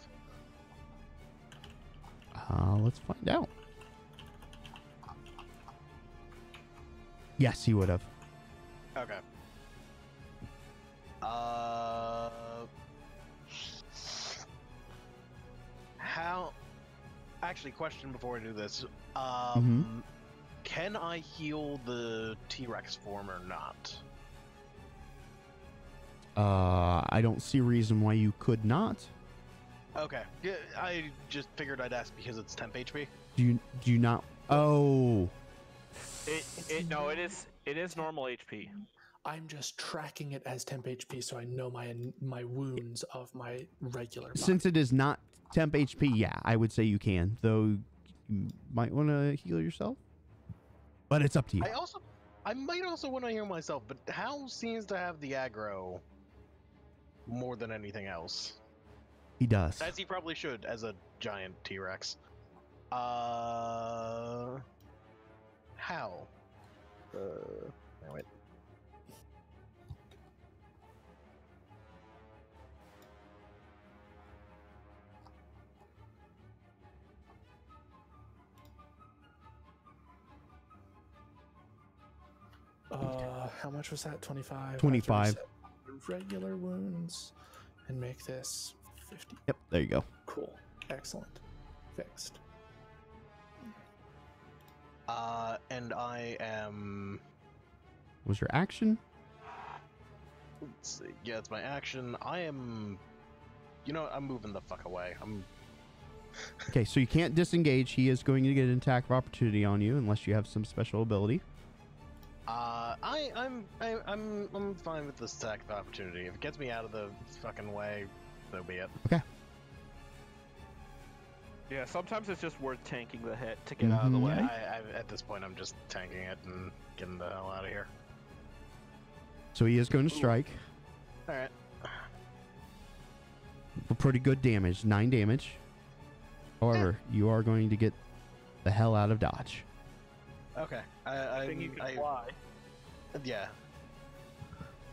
Let's find out. Yes, he would have. Okay. How? Actually, question before I do this. Can I heal the T-Rex form or not? I don't see a reason why you could not. Okay. Yeah, I just figured I'd ask because it's temp HP. Do you not? Oh. No, it is normal HP. I'm just tracking it as temp HP so I know my wounds of my regular body. Since it is not temp HP, yeah, I would say you can. Though you might want to heal yourself. But it's up to you. I might also want to heal myself, but Hal seems to have the aggro more than anything else. He does. As he probably should, as a giant T-Rex. How? Wait. How much was that? 25? 25. Regular wounds. And make this 50. Yep, there you go. Cool. Excellent. Fixed. And I am... Was your action? Let's see. Yeah, it's my action. I am... You know what? I'm moving the fuck away. Okay, so you can't disengage. He is going to get an attack of opportunity on you unless you have some special ability. I'm fine with this attack of opportunity. If it gets me out of the fucking way, so be it. Okay. Yeah, sometimes it's just worth tanking the hit to get out of the way. At this point, I'm just tanking it and getting the hell out of here. So he is going to strike. Alright. For pretty good damage. 9 damage. However, you are going to get the hell out of dodge. Okay. I think you can fly. Yeah.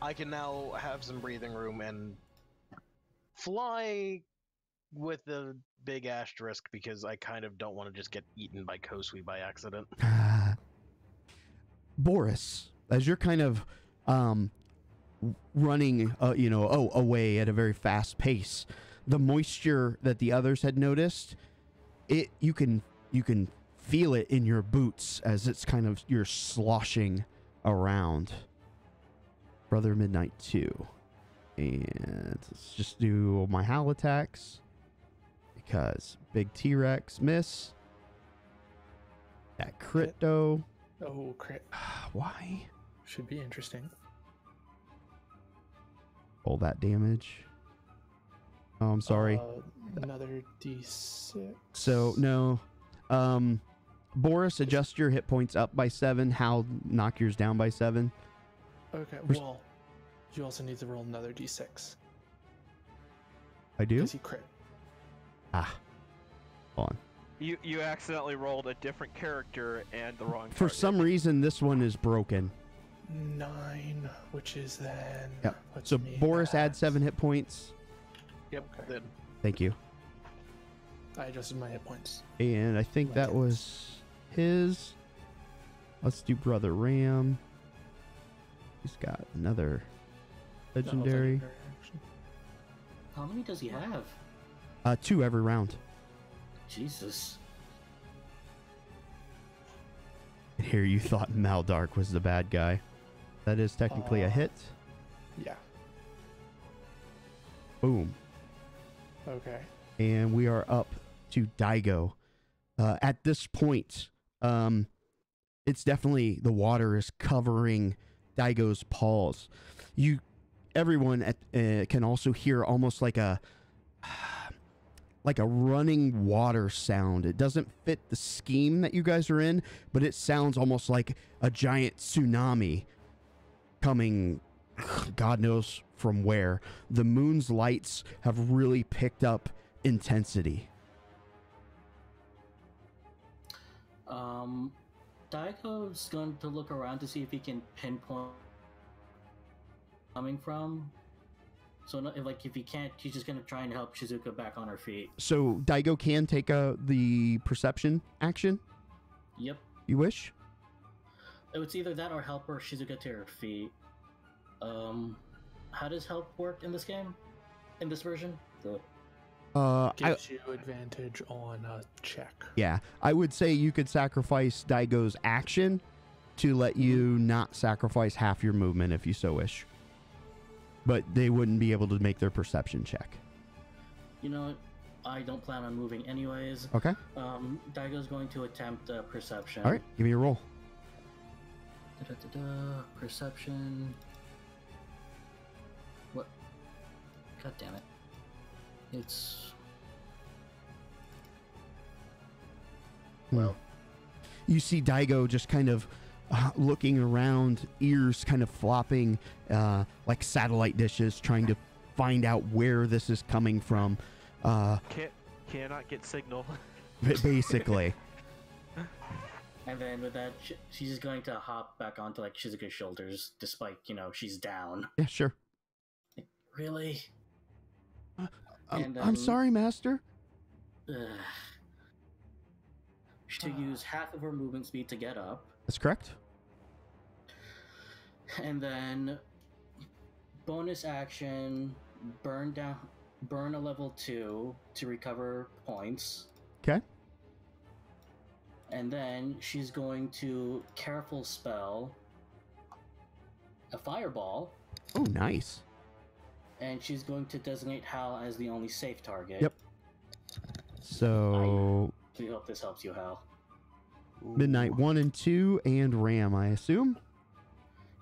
I can now have some breathing room and fly with a big asterisk because I kind of don't want to just get eaten by Kosui by accident. Boris, as you're kind of running, away at a very fast pace, the moisture that the others had noticed, you can feel it in your boots as it's kind of you're sloshing around. Brother Midnight 2. And let's just do my howl attacks. Because big T-Rex miss. That crit though. Oh, crit. Why? Should be interesting. All that damage. Oh, I'm sorry. Another D6. So, no. Boris, adjust your hit points up by 7. Hal, knock yours down by 7. Okay, well, you also need to roll another D6. I do? Because he crit. Ah. Hold on. You accidentally rolled a different character and the wrong For target. some reason, this one is broken. 9, which is then... Yep. puts So me Boris at- adds 7 hit points. Yep. Okay. Then Thank you. I adjusted my hit points. And I think that was his. Let's do Brother Ram. He's got another legendary. How many does he have? 2 every round. Jesus. And here you thought Maldark was the bad guy. That is technically a hit. Yeah. Boom. Okay. And we are up to Daigo. At this point, it's definitely the water is covering Daigo's paws. Everyone can also hear almost like a running water sound. It doesn't fit the scheme that you guys are in, but it sounds almost like a giant tsunami coming, God knows from where. The moon's lights have really picked up intensity. Daigo's going to look around to see if he can pinpoint coming from. So, if he can't, he's just gonna try and help Shizuka back on her feet. So Daigo can take the perception action. Yep. You wish? It's either that or help her Shizuka to her feet. How does help work in this game? In this version? Gives you advantage on a check. Yeah, I would say you could sacrifice Daigo's action to let you not sacrifice half your movement if you so wish. But they wouldn't be able to make their perception check. You know what? I don't plan on moving anyways. Okay. Daigo's going to attempt perception. All right, give me a roll. Perception. What? God damn it. It's... Well, you see Daigo just kind of looking around, ears kind of flopping like satellite dishes, trying to find out where this is coming from. Cannot get signal. Basically. And then with that, she's just going to hop back onto like Shizuka's shoulders, despite, she's down. Yeah, sure. Really? I'm sorry, Master. To use half of her movement speed to get up. That's correct. And then bonus action, burn a level 2 to recover points. Okay. And then she's going to careful spell a fireball. Oh, nice. And she's going to designate Hal as the only safe target. Yep. So We hope this helps you, Hal. Midnight 1 and 2 and Ram, I assume.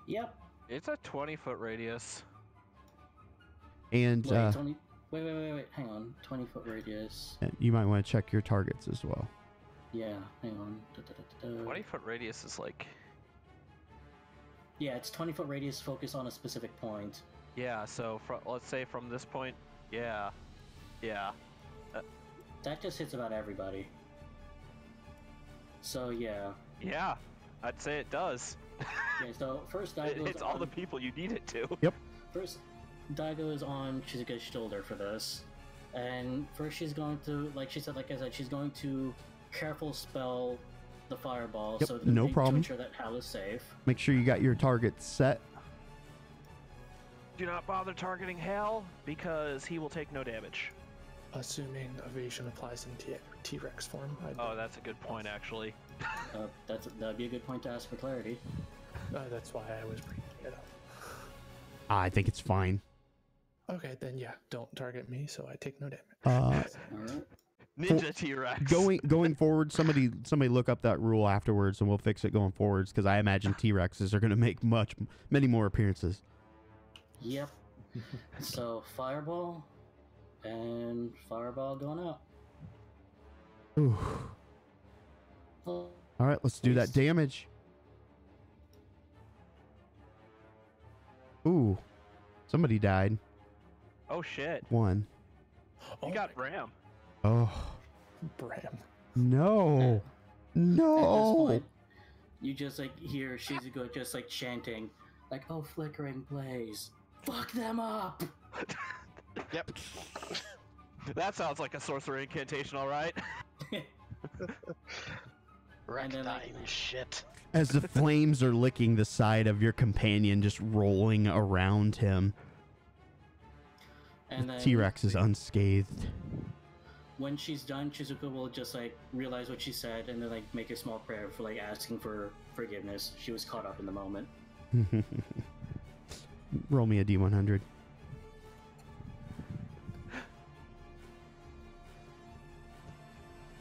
Yep. It's a 20-foot radius. And Wait, wait. Hang on. 20-foot radius. you might want to check your targets as well. Yeah, hang on. 20-foot radius is like... Yeah, it's 20-foot radius focus on a specific point. Yeah, so let's say from this point, yeah. That just hits about everybody. So yeah. Yeah, I'd say it does. Okay, so first It Daigo hits all the people you need it to. Yep. First, Daigo is on Shizuka's shoulder for this, and first she's going to, like I said, she's going to careful spell the fireball, Yep, so no to problem. ensure that Hal is safe. Make sure you got your targets set. Do not bother targeting Hal, because he will take no damage. Assuming evasion applies in T-Rex form. Oh, that's a good point, actually. That'd be a good point to ask for clarity. That's why I was bringing it up. I think it's fine. Okay, then yeah, don't target me, so I take no damage. All right. Ninja T-Rex. Going forward, somebody look up that rule afterwards, and we'll fix it going forwards. Because I imagine T-Rexes are going to make many more appearances. Yep. So fireball and fireball going out. Ooh. Oh, All right, let's do that damage. Ooh, somebody died. Oh shit! One. You got Bram. Oh. Bram. No. At this No. point, you just like hear Shizuko just like chanting, like, "Oh, flickering blaze, fuck them up." Yep. That sounds like a sorcerer incantation, all right. Rectine shit. As the flames are licking the side of your companion, just rolling around him. And then T-Rex is unscathed. when she's done, Shizuko will just like realize what she said and then like make a small prayer for like asking for forgiveness. She was caught up in the moment. Roll me a D100.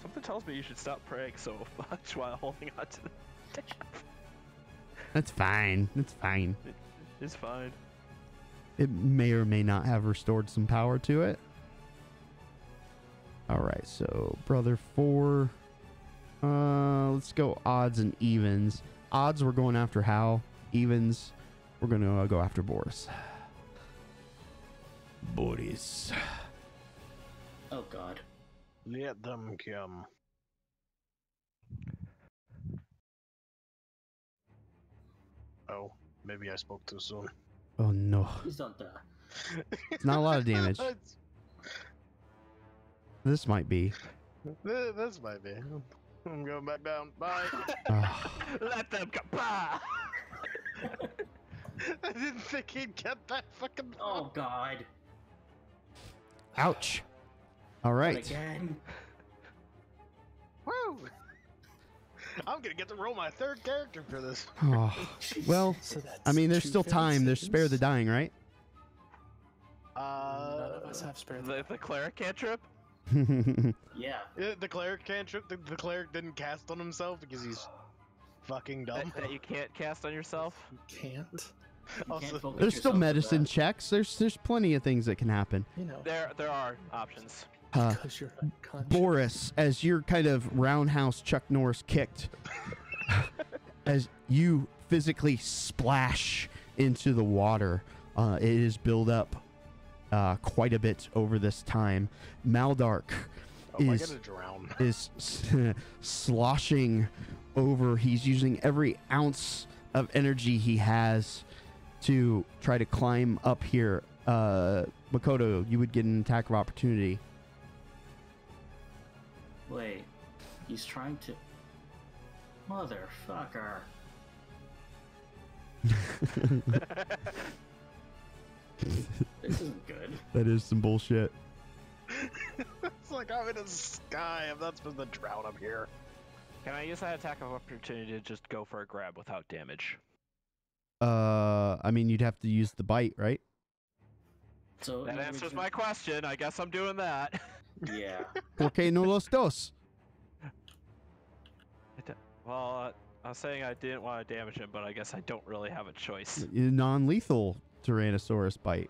Something tells me you should stop praying so much while holding on to the staff. That's fine. That's fine. It's fine. It may or may not have restored some power to it. All right, so brother 4. Let's go odds and evens. Odds, we're going after Hal. Evens, we're going to go after Boris. Boris. Oh God. Let them come. Oh, maybe I spoke too soon. Oh no. Please don't die. It's not a lot of damage. This might be. This might be. I'm going back down. Bye. Let them come. Bah! I didn't think he'd get that fucking. Oh God. Ouch. All Not right. again. Woo! I'm gonna get to roll my third character for this. Oh. Well, So that's I mean, there's two still time. There's failed spare the saves. dying, right? None of us have spare the The cleric cantrip? Yeah. The cleric cantrip. The cleric didn't cast on himself because he's fucking dumb. That you can't cast on yourself? can't. You Also, can't focus There's still yourself with medicine that. checks. There's plenty of things that can happen. You know, There are options. because you're unconscious. Boris, as you're kind of roundhouse Chuck Norris kicked, as you physically splash into the water, it is built up quite a bit over this time. Maldark I'm is gonna drown. sloshing over. He's using every ounce of energy he has to try to climb up here. Makoto, you would get an attack of opportunity. Wait. He's trying to. Motherfucker. This isn't good. That is some bullshit. It's like I'm in the sky. I'm not supposed to drown up here. Can I use that attack of opportunity to just go for a grab without damage? I mean, you'd have to use the bite, right? So That answers my question. I guess I'm doing that. Yeah. ¿Por qué no los dos? Well, I was saying I didn't want to damage him, but I guess I don't really have a choice. Non-lethal Tyrannosaurus bite.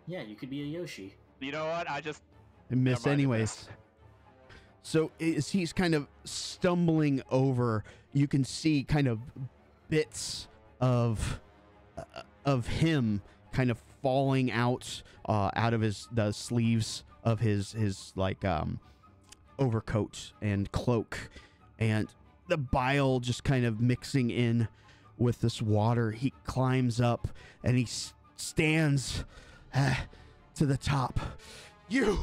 Yeah, you could be a Yoshi. You know what? I just And miss Never mind, I anyways. missed. So as he's kind of stumbling over, you can see kind of bits of him kind of falling out of the sleeves of his like overcoat and cloak, and the bile just kind of mixing in with this water. He climbs up and he stands to the top. You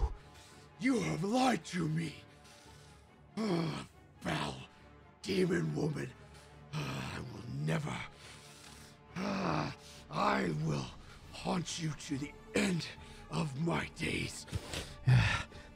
have lied to me. Foul demon woman. I will never. I will haunt you to the end of my days.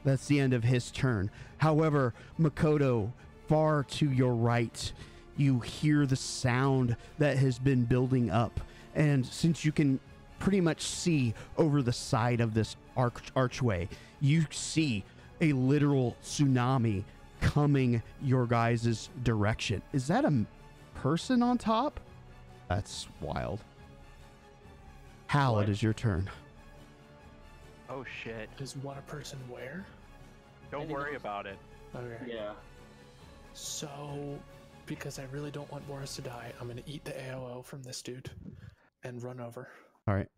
That's the end of his turn. However, Makoto, far to your right, you hear the sound that has been building up And since you can pretty much see over the side of this archway, you see a literal tsunami coming your guys' direction. Is that a person on top? That's wild. Hal, it is your turn. Oh shit. Is one a person where? Don't worry about it. Okay. Yeah. So, because I really don't want Boris to die, I'm gonna eat the AOO from this dude and run over. All right.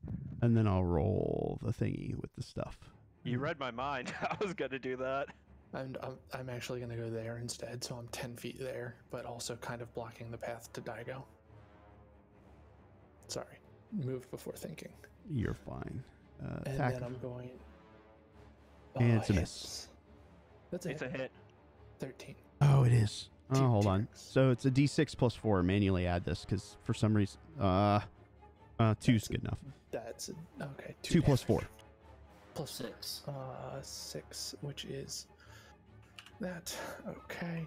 And then I'll roll the thingy with the stuff. You read my mind. I was gonna do that. And I'm actually gonna go there instead, so I'm 10 feet there, but also kind of blocking the path to Daigo. Sorry. Moved before thinking. You're fine. And Attack. then I'm going... And it's a hits. miss. That's It's a hit. 13. Oh, it is. Oh, Two hold on. T-Rex. So it's a D6 plus 4. Manually add this because for some reason... 2's good enough. That's... Okay. 2 plus damage. 4. Plus 6. 6, which is that. Okay.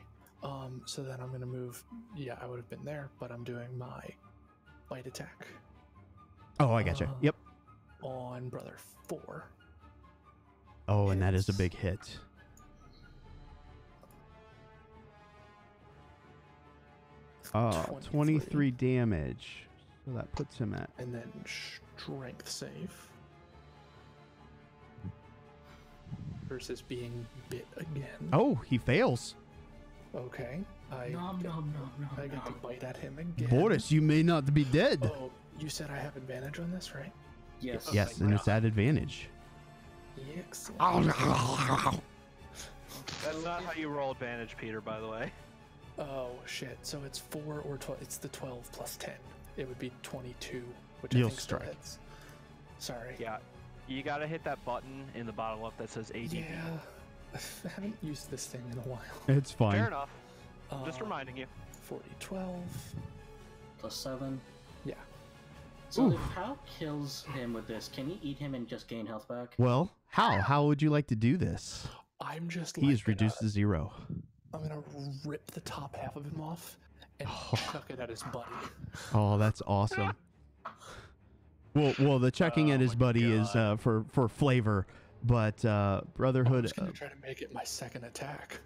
So then I'm gonna move. Yeah, I would have been there, but I'm doing my bite attack Oh, I gotcha. Yep. on brother 4. Oh, and that is a hits. big hit. Oh, 23 damage. So that puts him at... And then strength save versus being bit again. Oh, he fails. Okay. I Nom get, nom nom nom I get to nom. bite at him again. Boris, you may not be dead. Oh, you said I have advantage on this, right? Yes. Yes, and it's at advantage. Excellent. That's not how you roll advantage, Peter, by the way. Oh shit! So it's 4 or 12. It's the 12 plus 10. It would be 22, which You'll I think still strike. hits. Sorry. Yeah. You gotta hit that button in the bottom left that says ADB. Yeah. I haven't used this thing in a while. It's fine. Fair enough. Just Uh, reminding you. 40, 12. Plus 7. Yeah. So Oof. if Hal kills him with this, can he eat him and just gain health back? Well, how would you like to do this? I'm just. He is reduced to 0. I'm gonna rip the top half of him off and chuck it at his buddy. Oh, that's awesome. Well, the chucking at his buddy is for flavor, but I'm Brotherhood. just gonna try to make it my second attack.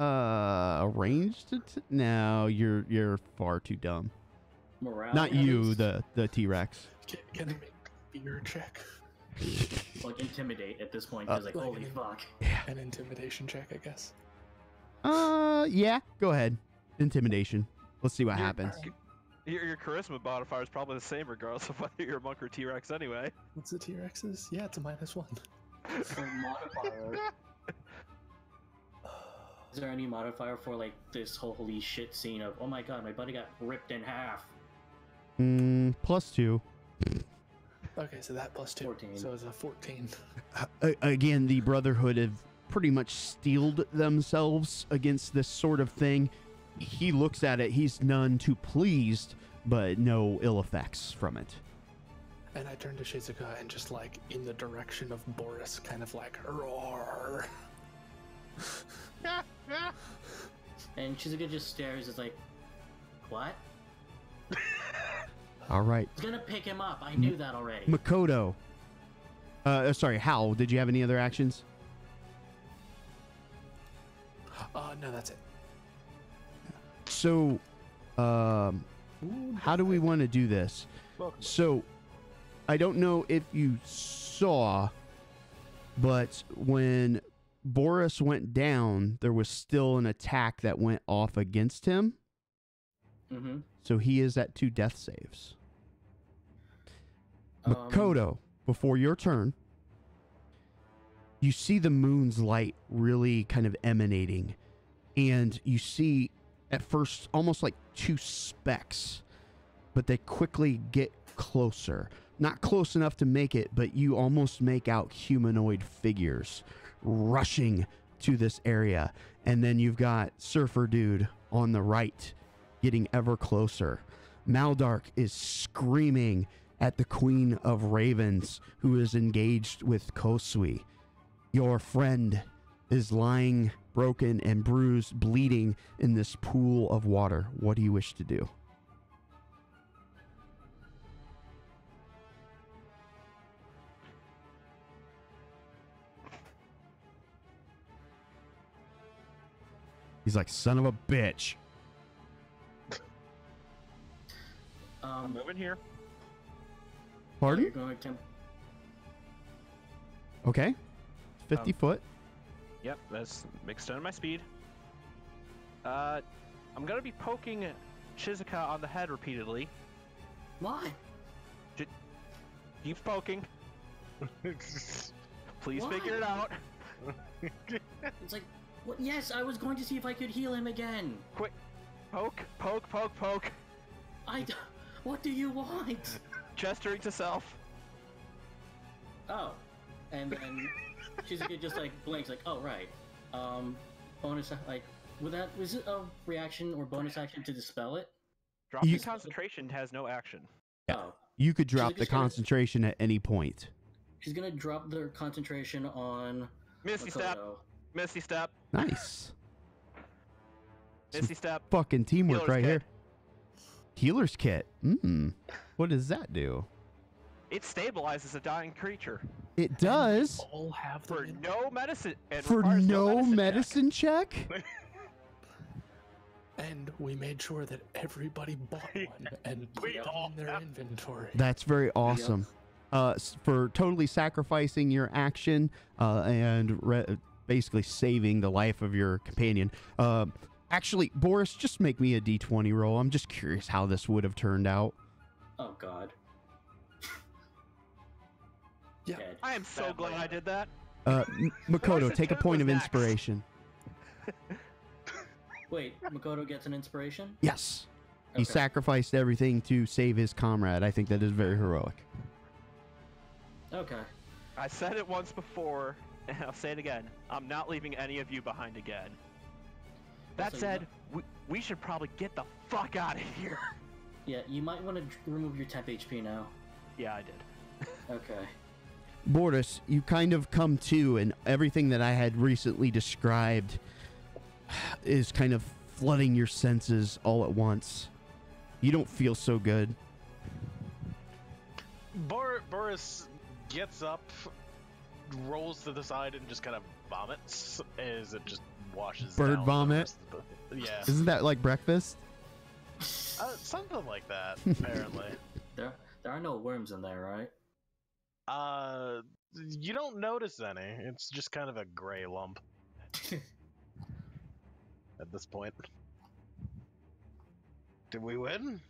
Ranged? No, you're far too dumb. Morale. Not at you, least? the T-Rex. Can I make a fear check? Like intimidate at this point, because like, like holy an- fuck. An intimidation check, I guess. Yeah, go ahead. Intimidation. Let's see what happens. Your charisma modifier is probably the same regardless of whether you're a monk or T-Rex anyway. What's the T-Rex's? Yeah, it's a -1. For modifier. Is there any modifier for like this holy shit scene of, oh my god, my buddy got ripped in half? +2. Okay, so that +2. 14. So it's a 14. Again, the Brotherhood have pretty much steeled themselves against this sort of thing. He looks at it, he's none too pleased, but no ill effects from it. And I turn to Shizuka and just like in the direction of Boris, kind of like roar. And Shizuka just stares, is like, what? All right. He's gonna pick him up, I knew that already. Makoto. Sorry, Hal, did you have any other actions? No, that's it. So, how do we want to do this? So, I don't know if you saw, but when Boris went down, there was still an attack that went off against him. Mm-hmm. So he is at 2 death saves. Makoto, before your turn, you see the moon's light really kind of emanating, and you see at first almost like 2 specks, but they quickly get closer. Not close enough to make it, but you almost make out humanoid figures rushing to this area. And then you've got Surfer Dude on the right getting ever closer. Maldark is screaming at the Queen of Ravens, who is engaged with Kosui. Your friend is lying broken and bruised, bleeding in this pool of water. What do you wish to do? He's like, son of a bitch. I'm moving here. Pardon? You're going to... Okay. 50 foot. Yep, that's extending my speed. I'm gonna be poking Shizuka on the head repeatedly. Why? Keep poking. Please Why? figure it out. It's like, what? Yes, I was going to see if I could heal him again. Quick. Poke, poke, poke, poke. What do you want? Gesturing to self. Oh. And then Shizuka just like blinks like, oh right. Bonus like was it a reaction or bonus action to dispel it? Dropping concentration has no action. Yeah. Oh. You could drop She's the just gonna- concentration at any point. She's gonna drop their concentration on Misty step. Makoto. Misty step. Nice. Misty step. Fucking teamwork Healer's right kit. here. Healer's kit. What does that do? It stabilizes a dying creature It does. All have for them in- no medicine. And For requires no check. medicine check? And we made sure that everybody bought one and put We them all in their have- inventory. That's very awesome. For totally sacrificing your action and basically saving the life of your companion. Actually, Boris, just make me a d20 roll. I'm just curious how this would have turned out. Oh god. Yeah. Dead. I am so glad I did that. Makoto, Boris' take a turn point of was next. inspiration. Wait, Makoto gets an inspiration? Yes. He Okay. sacrificed everything to save his comrade. I think that is very heroic. Okay. I said it once before, and I'll say it again. I'm not leaving any of you behind again. That Also, said, we should probably get the fuck out of here. Yeah, you might want to remove your temp HP now. Yeah, I did. Okay. Boris, you kind of come to, and everything that I had recently described is kind of flooding your senses all at once. You don't feel so good. Boris gets up, rolls to the side, and just kind of vomits as it just washes Bird down the vomit? rest of the- Yeah. Isn't that like breakfast? Something like that, apparently. There are no worms in there, right? You don't notice any. It's just kind of a gray lump at this point. Did we win?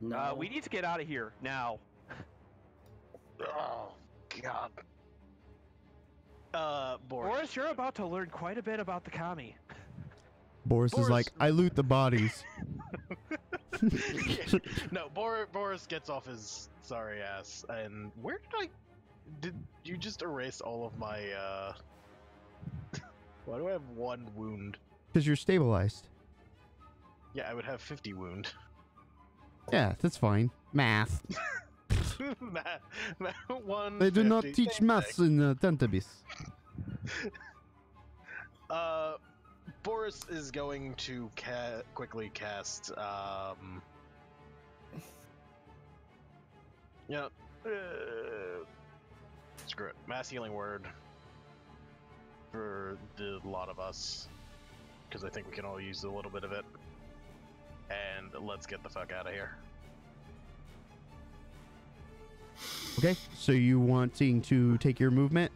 No. We need to get out of here now. Oh, God. Boris. Boris, you're about to learn quite a bit about the kami. Boris is like, I loot the bodies. No, Boris gets off his sorry ass, and where did you just erase all of my, why do I have 1 wound? Because you're stabilized. Yeah, I would have 50 wound. Yeah, that's fine. Math. Math, 150. They do not teach Same maths thing. in Tantibus. Boris is going to quickly cast, screw it. Mass Healing Word for the lot of us, because I think we can all use a little bit of it. And let's get the fuck out of here. Okay, so you wanting to take your movement?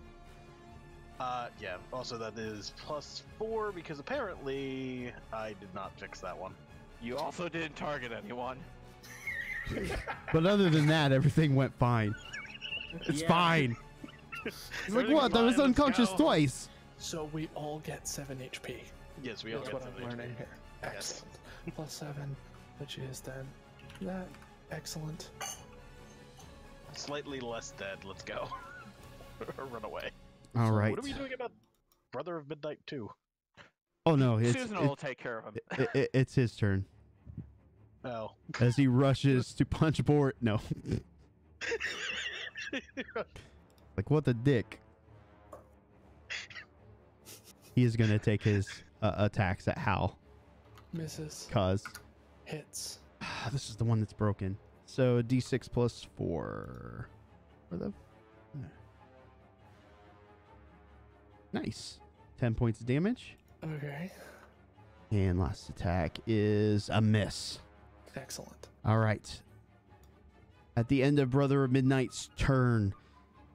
Yeah. Also, that is +4 because apparently I did not fix that one. You also didn't target anyone. But other than that, everything went fine. It's Yeah. fine. He's like, Everything's what? I was fine, let's unconscious go." twice. So we all get 7 HP. Yes, we all That's get what I'm 7 HP. learning here. Yes. Excellent. +7, which is then that. Excellent. Slightly less dead. Let's go. Or run away. All right. What are we doing about Brother of Midnight 2? Oh no, Susan will take care of him. it's his turn Oh. as he rushes to punch Boris. No, like what the dick. He is gonna take his attacks at Hal. Misses. Cause Hits. this is the one that's broken. So D6 +4. For the nice 10 points of damage. Okay. And last attack is a miss. Excellent. All right. At the end of Brother of Midnight's turn,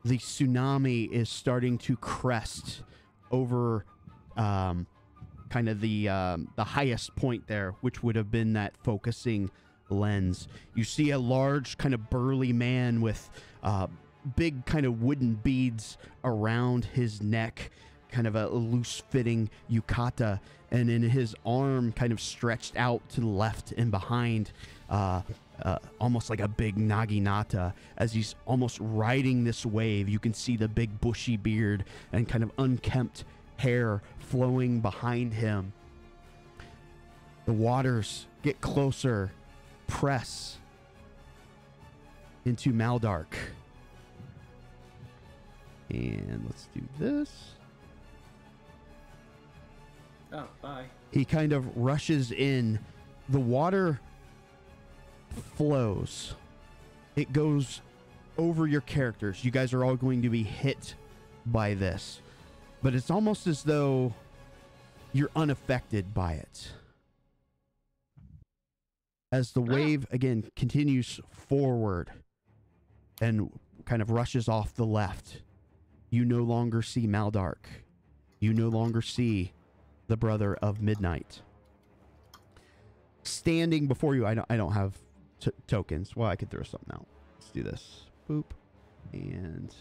the tsunami is starting to crest over kind of the highest point there, which would have been that focusing lens. You see a large kind of burly man with big kind of wooden beads around his neck, kind of a loose-fitting yukata, and in his arm kind of stretched out to the left and behind, almost like a big naginata. As he's almost riding this wave, you can see the big bushy beard and kind of unkempt hair flowing behind him. The waters get closer, press into Maldark. And let's do this. Oh, bye. He kind of rushes in. The water flows. It goes over your characters. You guys are all going to be hit by this. But it's almost as though you're unaffected by it. As the wave, again, continues forward and kind of rushes off the left, you no longer see Maldark. You no longer see the Brother of Midnight. Standing before you, I don't have tokens. Well, I could throw something out. Let's do this. Boop. And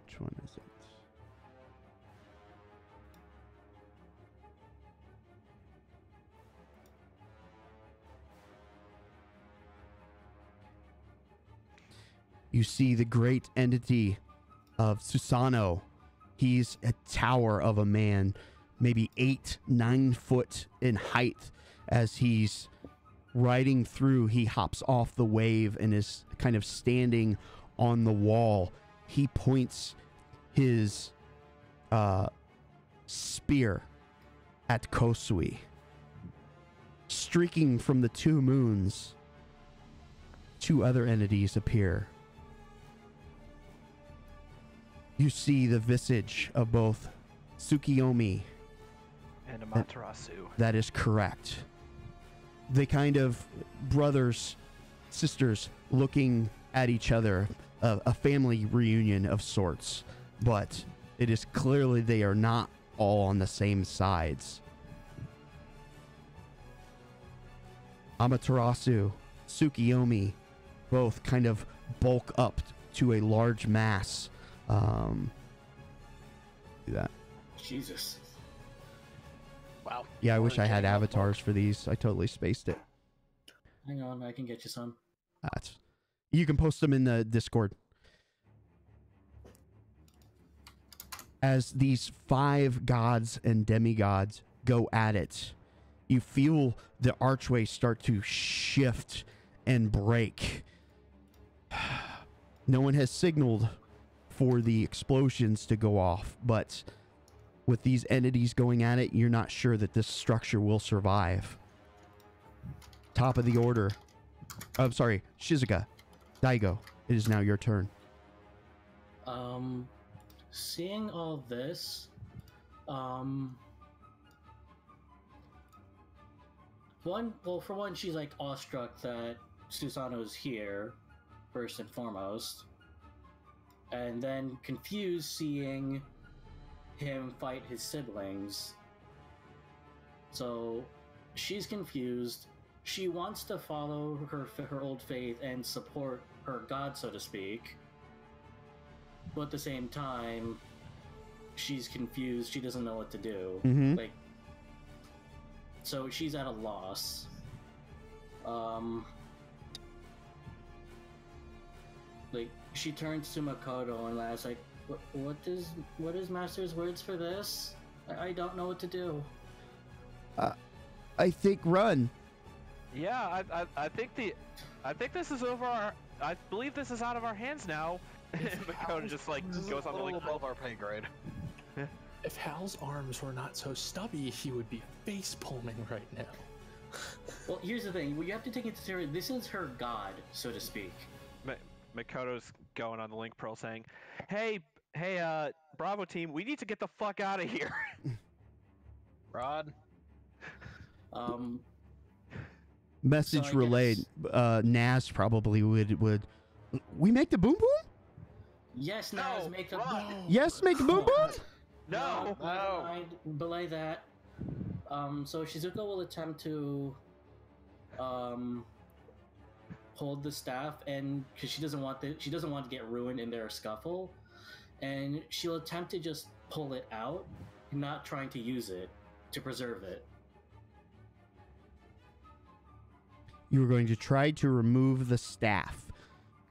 which one is it? You see the great entity of Susano. He's a tower of a man, maybe 8-9 foot in height. As he's riding through, he hops off the wave and is kind of standing on the wall. He points his spear at Kosui. Streaking from the two moons, two other entities appear. You see the visage of both Tsukiyomi and Amaterasu. That is correct. They kind of brothers, sisters looking at each other, a family reunion of sorts, but it is clearly they are not all on the same sides. Amaterasu, Tsukiyomi, both kind of bulk up to a large mass. Do that. Jesus. Wow. Yeah, I wish I had avatars for these. I totally spaced it. Hang on, I can get you some. You can post them in the Discord. As these 5 gods and demigods go at it, you feel the archway start to shift and break. No one has signaled for the explosions to go off, but with these entities going at it, you're not sure that this structure will survive. Top of the order. I'm sorry, Shizuka. Daigo, it is now your turn. Seeing all this, for one, she's like awestruck that Susano's here, first and foremost. And then confused seeing him fight his siblings. So she's confused. She wants to follow her old faith and support her god, so to speak. But at the same time, she's confused. She doesn't know what to do. Mm-hmm. So she's at a loss. She turns to Makoto and asks, what is Master's words for this? I don't know what to do. I think run. Yeah, I think this is over our. I believe this is out of our hands now. Makoto just goes on the link above our pay grade. If Hal's arms were not so stubby, he would be face palming right now. Well, here's the thing. You have to take it seriously. This is her god, so to speak. Makoto's going on the link pearl saying, "Hey, Bravo team, we need to get the fuck out of here. Rod. Message So I relayed. Naz probably would. We make the boom boom? Yes, No, Naz, make a Yes, make the boom boom? No. never mind, belay that. So Shizuka will attempt to hold the staff, and because she doesn't want to get ruined in their scuffle, and she'll attempt to just pull it out, not trying to use it to preserve it. You were going to try to remove the staff.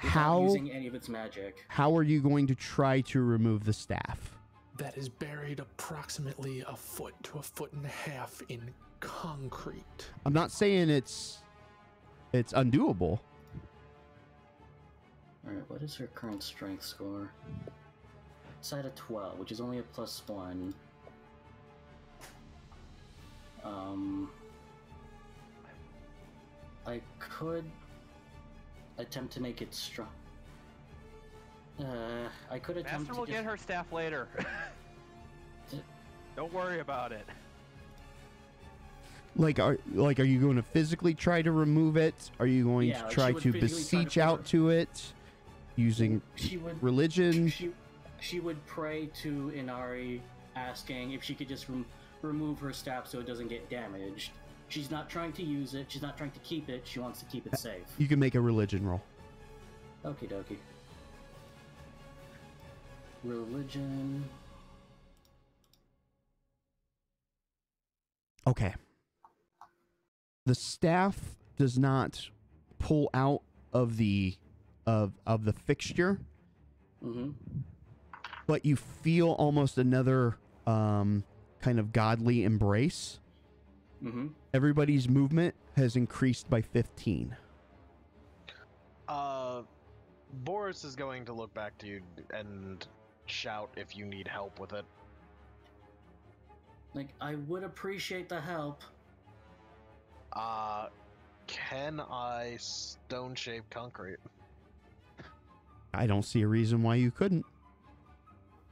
Without using any of its magic. How are you going to try to remove the staff? That is buried approximately a foot to a foot and a half in concrete. I'm not saying it's undoable. Alright, what is her current strength score? It's at a 12, which is only a +1. I could attempt to make it strong. I could attempt Master to will get her staff later. Don't worry about it. Like are you going to physically try to remove it? Are you going Yeah, to like, try she would to physically try to beseech out to it using She would religion? She would pray to Inari, asking if she could just remove her staff so it doesn't get damaged. She's not trying to use it. She's not trying to keep it. She wants to keep it safe. You can make a religion roll. Okie dokie. Religion. Okay. The staff does not pull out of the fixture, but you feel almost another kind of godly embrace. Everybody's movement has increased by 15. Boris is going to look back to you and shout if you need help with it. Like, I would appreciate the help. Can I stone shape concrete? I don't see a reason why you couldn't.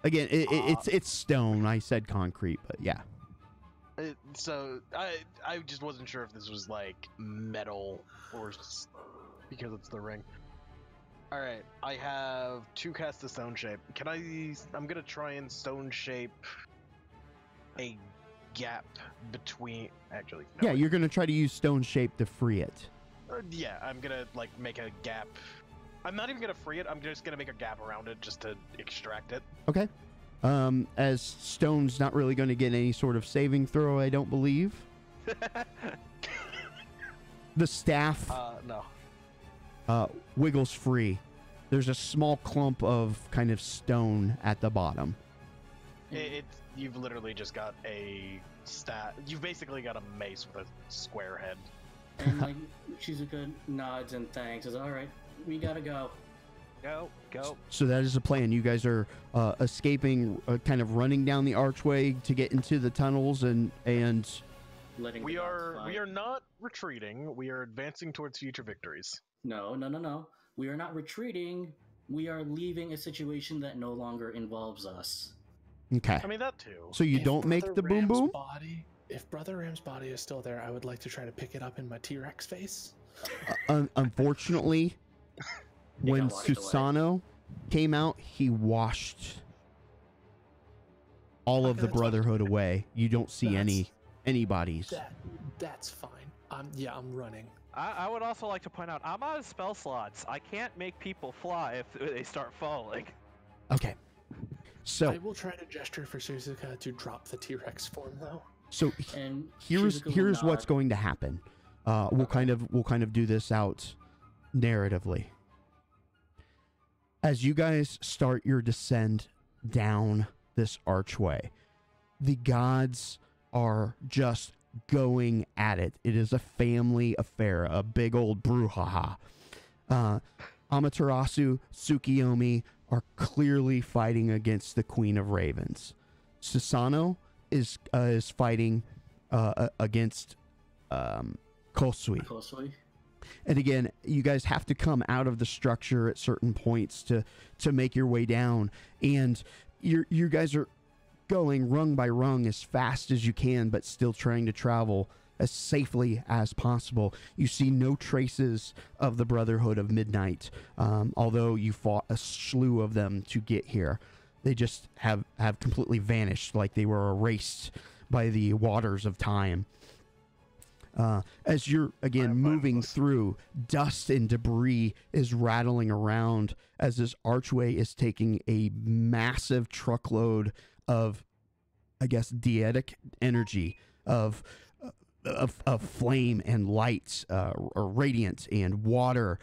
Again, it's stone. I said concrete, but yeah. So I just wasn't sure if this was like metal or because it's the ring. All right, I have 2 casts of stone shape. I'm gonna try and stone shape a gap between. Actually, no, Yeah, you're gonna try to use stone shape to free it. Yeah, I'm gonna like make a gap. I'm not even gonna free it. I'm just gonna make a gap around it just to extract it. Okay. As stone's not really going to get any sort of saving throw, I don't believe. The staff No. Wiggles free. There's a small clump of kind of stone at the bottom. You've literally just got a You've basically got a mace with a square head. And like Shizuka nods and thanks. Says, "All right, we gotta go." Go. So that is the plan. You guys are escaping, kind of running down the archway to get into the tunnels, and Letting We the dogs are fight. not retreating. We are advancing towards future victories. No. We are not retreating. We are leaving a situation that no longer involves us. okay. I mean that too. So you If don't make Brother the boom Ram's boom. If Brother Ram's body is still there, I would like to try to pick it up in my T-Rex face. Unfortunately, He when got washed away. Susano came out, he washed all of the Okay, that's Brotherhood away. You don't see any bodies. That's fine. I'm running. I would also like to point out, I'm out of spell slots. I can't make people fly if they start falling. Okay. So I will try to gesture for Suzuka to drop the T-Rex form, though. So And here's Shizuka will what's nod. going to happen. We'll kind of do this out narratively. As you guys start your descent down this archway, the gods are just going at it. It is a family affair, a big old brouhaha. Amaterasu, Tsukiyomi are clearly fighting against the Queen of Ravens. Susano is fighting against Kosui. Closely. And again, you guys have to come out of the structure at certain points to make your way down. And you guys are going rung by rung as fast as you can, but still trying to travel as safely as possible. You see no traces of the Brotherhood of Midnight, although you fought a slew of them to get here. They just have completely vanished, like they were erased by the waters of time. As you're, again, moving through, dust and debris is rattling around as this archway is taking a massive truckload of, I guess, dietic energy, of flame and lights, or radiance and water.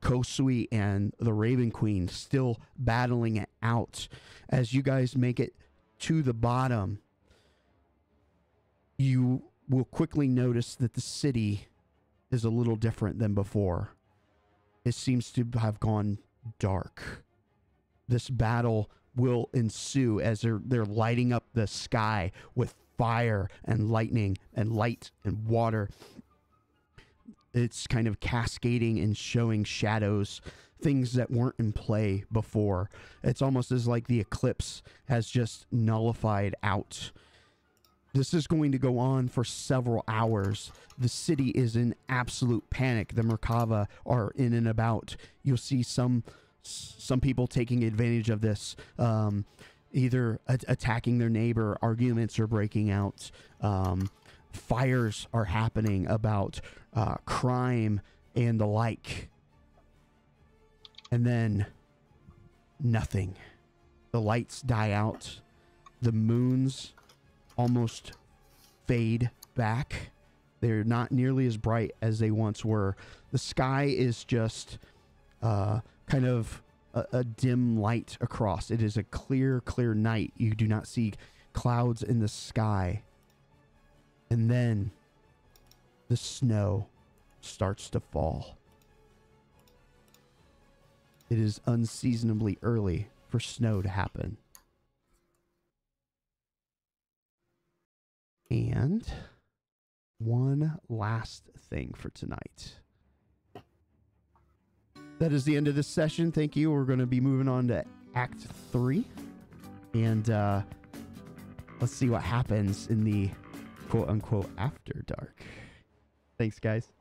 Kosui and the Raven Queen still battling it out. As you guys make it to the bottom, you will quickly notice that the city is a little different than before. It seems to have gone dark. This battle will ensue as they're lighting up the sky with fire and lightning and light and water. It's kind of cascading and showing shadows, things that weren't in play before. It's almost as like the Eclipse has just nullified out. This is going to go on for several hours. The city is in absolute panic. The Merkava are in and about. You'll see some people taking advantage of this, either attacking their neighbor. Arguments are breaking out. Fires are happening about crime and the like. And then nothing. The lights die out. The moons almost fade back. They're not nearly as bright as they once were. The sky is just kind of a dim light across. It is a clear night. You do not see clouds in the sky. And then the snow starts to fall. It is unseasonably early for snow to happen. And one last thing for tonight. That is the end of this session. Thank you. We're going to be moving on to Act 3. And let's see what happens in the quote-unquote after dark. Thanks, guys.